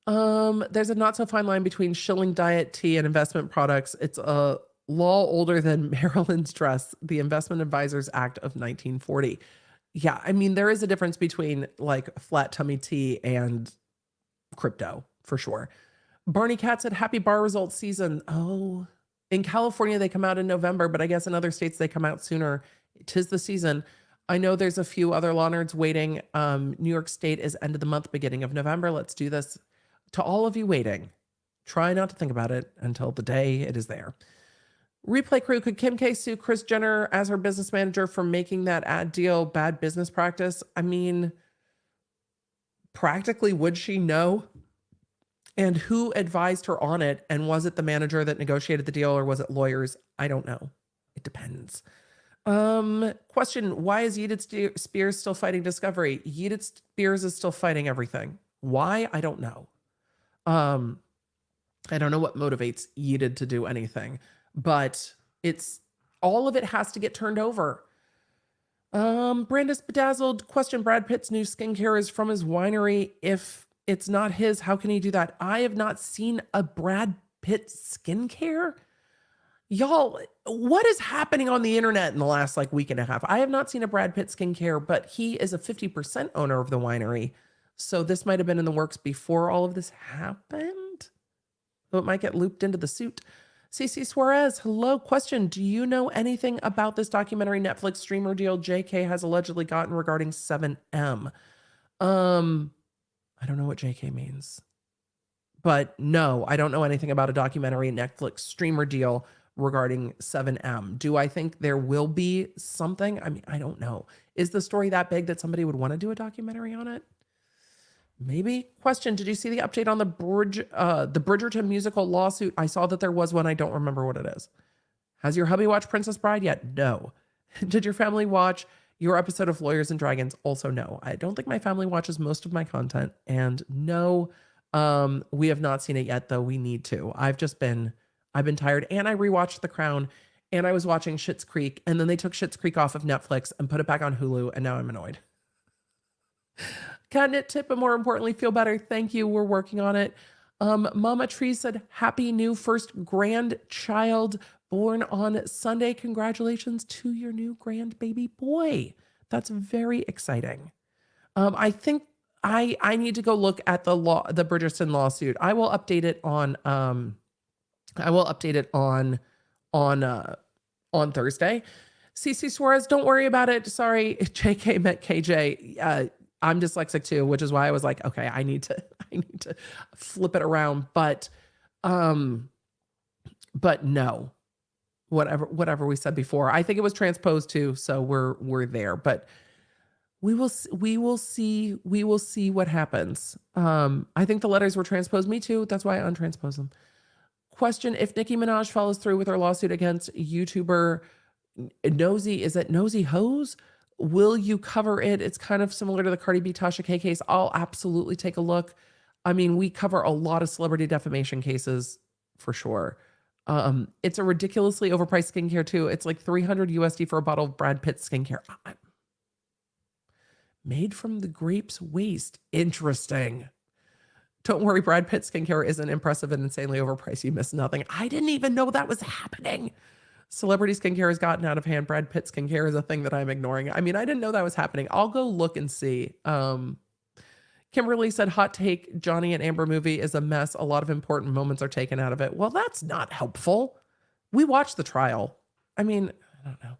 There's a not so fine line between shilling diet tea and investment products. It's a law older than Maryland's dress, the Investment Advisors Act of 1940. Yeah, I mean, there is a difference between like flat tummy tea and crypto, for sure. Barney Cat said, happy bar results season. Oh, in California, they come out in November, but I guess in other states, they come out sooner. 'Tis the season. I know there's a few other law nerds waiting. New York State is end of the month, beginning of November. Let's do this. To all of you waiting, try not to think about it until the day it is there. Replay crew, could Kim K sue Kris Jenner as her business manager for making that ad deal bad business practice? I mean, practically, would she know? And who advised her on it? And was it the manager that negotiated the deal or was it lawyers? I don't know. It depends. Question, why is Yeeted Spears still fighting Discovery? Yeeted Spears is still fighting everything. Why? I don't know. I don't know what motivates Yeeted to do anything, but it's all of it has to get turned over. Brandis Bedazzled, question, Brad Pitt's new skincare is from his winery. If it's not his, how can he do that? I have not seen a Brad Pitt skincare. Y'all, what is happening on the internet in the last like week and a half? I have not seen a Brad Pitt skincare, but he is a 50% owner of the winery. So this might have been in the works before all of this happened. So it might get looped into the suit. CC Suarez, hello. Question, do you know anything about this documentary Netflix streamer deal JK has allegedly gotten regarding 7M? I don't know what JK means. But no, I don't know anything about a documentary Netflix streamer deal regarding 7M. Do I think there will be something? I mean, I don't know. Is the story that big that somebody would want to do a documentary on it? Maybe. Question, did you see the update on the Bridgerton musical lawsuit? I saw that there was one. I don't remember what it is. Has your hubby watched Princess Bride yet? No. Did your family watch your episode of Lawyers and Dragons? Also no. I don't think my family watches most of my content. And no, we have not seen it yet, though we need to. I've been tired, and I rewatched The Crown, and I was watching Schitt's Creek, and then they took Schitt's Creek off of Netflix and put it back on Hulu, and now I'm annoyed. Catnip tip, but more importantly, feel better. Thank you. We're working on it. Mama Tree said, happy new first grandchild born on Sunday. Congratulations to your new grandbaby boy. That's very exciting. I think I need to go look at the Bridgerton lawsuit. I will update it on Thursday. CC Suarez, don't worry about it. Sorry, JK met KJ. I'm dyslexic too, which is why I was like, okay, I need to flip it around. But no, whatever we said before, I think it was transposed too. So we're there, but we will see what happens. I think the letters were transposed. Me too. That's why I untranspose them. Question, if Nicki Minaj follows through with her lawsuit against YouTuber Nosy, is it Nosy Hose? Will you cover it? It's kind of similar to the Cardi B Tasha K case. I'll absolutely take a look. I mean, we cover a lot of celebrity defamation cases for sure. It's a ridiculously overpriced skincare too. It's like $300 USD for a bottle of Brad Pitt skincare. Made from the grape's waste. Interesting. Don't worry, Brad Pitt skincare isn't impressive and insanely overpriced. You missed nothing. I didn't even know that was happening. Celebrity skincare has gotten out of hand. Brad Pitt skincare is a thing that I'm ignoring. I mean, I didn't know that was happening. I'll go look and see. Kimberly said, hot take, Johnny and Amber movie is a mess. A lot of important moments are taken out of it. Well, that's not helpful. We watched the trial. I mean, I don't know.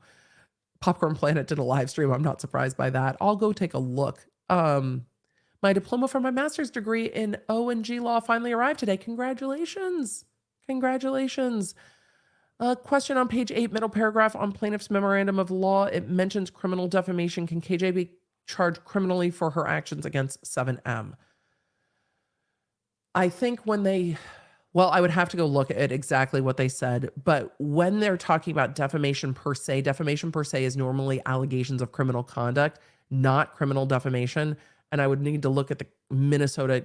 Popcorn Planet did a live stream. I'm not surprised by that. I'll go take a look. My diploma for my master's degree in O&G law finally arrived today. Congratulations. Congratulations. Question on page 8, middle paragraph on plaintiff's memorandum of law. It mentions criminal defamation. Can KJ be charged criminally for her actions against 7M? I think I would have to go look at exactly what they said, but when they're talking about defamation per se is normally allegations of criminal conduct, not criminal defamation. And I would need to look at the Minnesota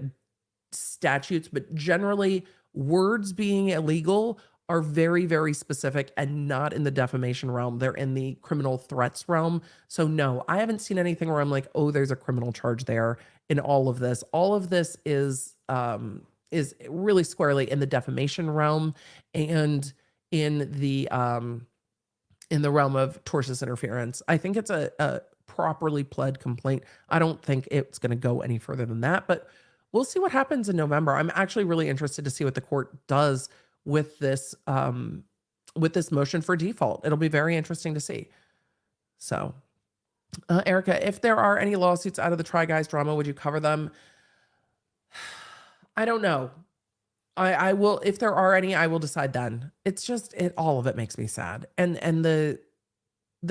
statutes, but generally words being illegal are very, very specific and not in the defamation realm. They're in the criminal threats realm. So no, I haven't seen anything where I'm like, oh, there's a criminal charge there in all of this. All of this is really squarely in the defamation realm and in the realm of tortious interference. I think it's a properly pled complaint. I don't think it's going to go any further than that, but we'll see what happens in November. I'm actually really interested to see what the court does with this motion for default. It'll be very interesting to see. So, Erica, if there are any lawsuits out of the Try Guys drama, would you cover them? I don't know. I will, if there are any, I will decide then. It's just, all of it makes me sad. And the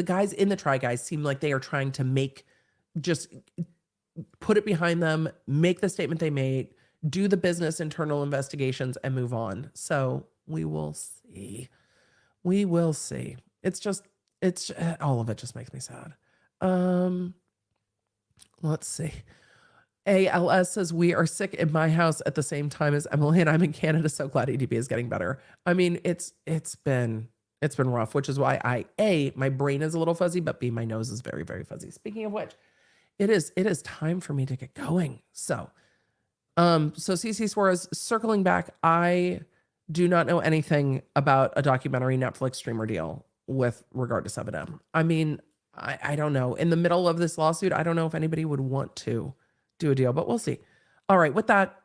guys in the Try Guys seem like they are trying to just put it behind them, make the statement they made, do the business internal investigations and move on. So we will see. We will see. It's all of it just makes me sad. Let's see. ALS says, we are sick in my house at the same time as Emily, and I'm in Canada. So glad ADP is getting better. I mean, it's been rough, which is why my brain is a little fuzzy, but B, my nose is very, very fuzzy. Speaking of which, it is time for me to get going. So CC Suarez, circling back, I do not know anything about a documentary Netflix streamer deal with regard to 7M. I mean, I don't know. In the middle of this lawsuit, I don't know if anybody would want to do a deal, but we'll see. All right, with that,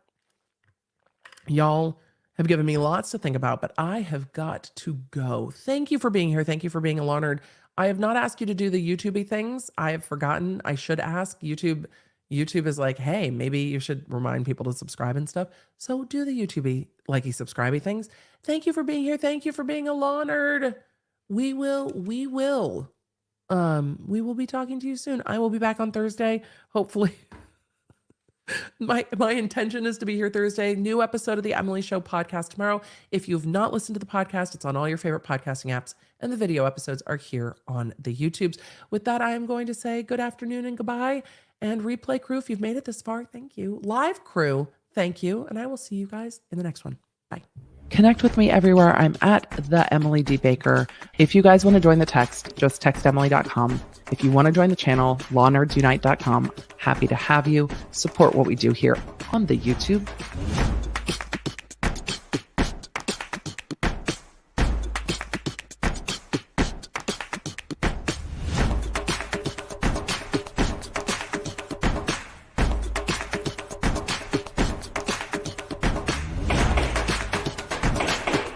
y'all have given me lots to think about, but I have got to go. Thank you for being here. Thank you for being a law nerd. I have not asked you to do the YouTube-y things. I have forgotten. I should ask. YouTube is like, hey, maybe you should remind people to subscribe and stuff. So do the YouTube-y, likey, subscribe-y things. Thank you for being here. Thank you for being a law nerd. We will be talking to you soon. I will be back on Thursday, hopefully. My intention is to be here Thursday. New episode of the Emily Show podcast tomorrow. If you've not listened to the podcast, it's on all your favorite podcasting apps, and the video episodes are here on the YouTubes. With that, I am going to say good afternoon and goodbye. And replay crew, if you've made it this far, thank you. Live crew, thank you. And I will see you guys in the next one. Bye. Connect with me everywhere. I'm at the Emily D. Baker. If you guys want to join the text, just text Emily.com. If you want to join the channel, lawnerdsunite.com. Happy to have you. Support what we do here on the YouTube.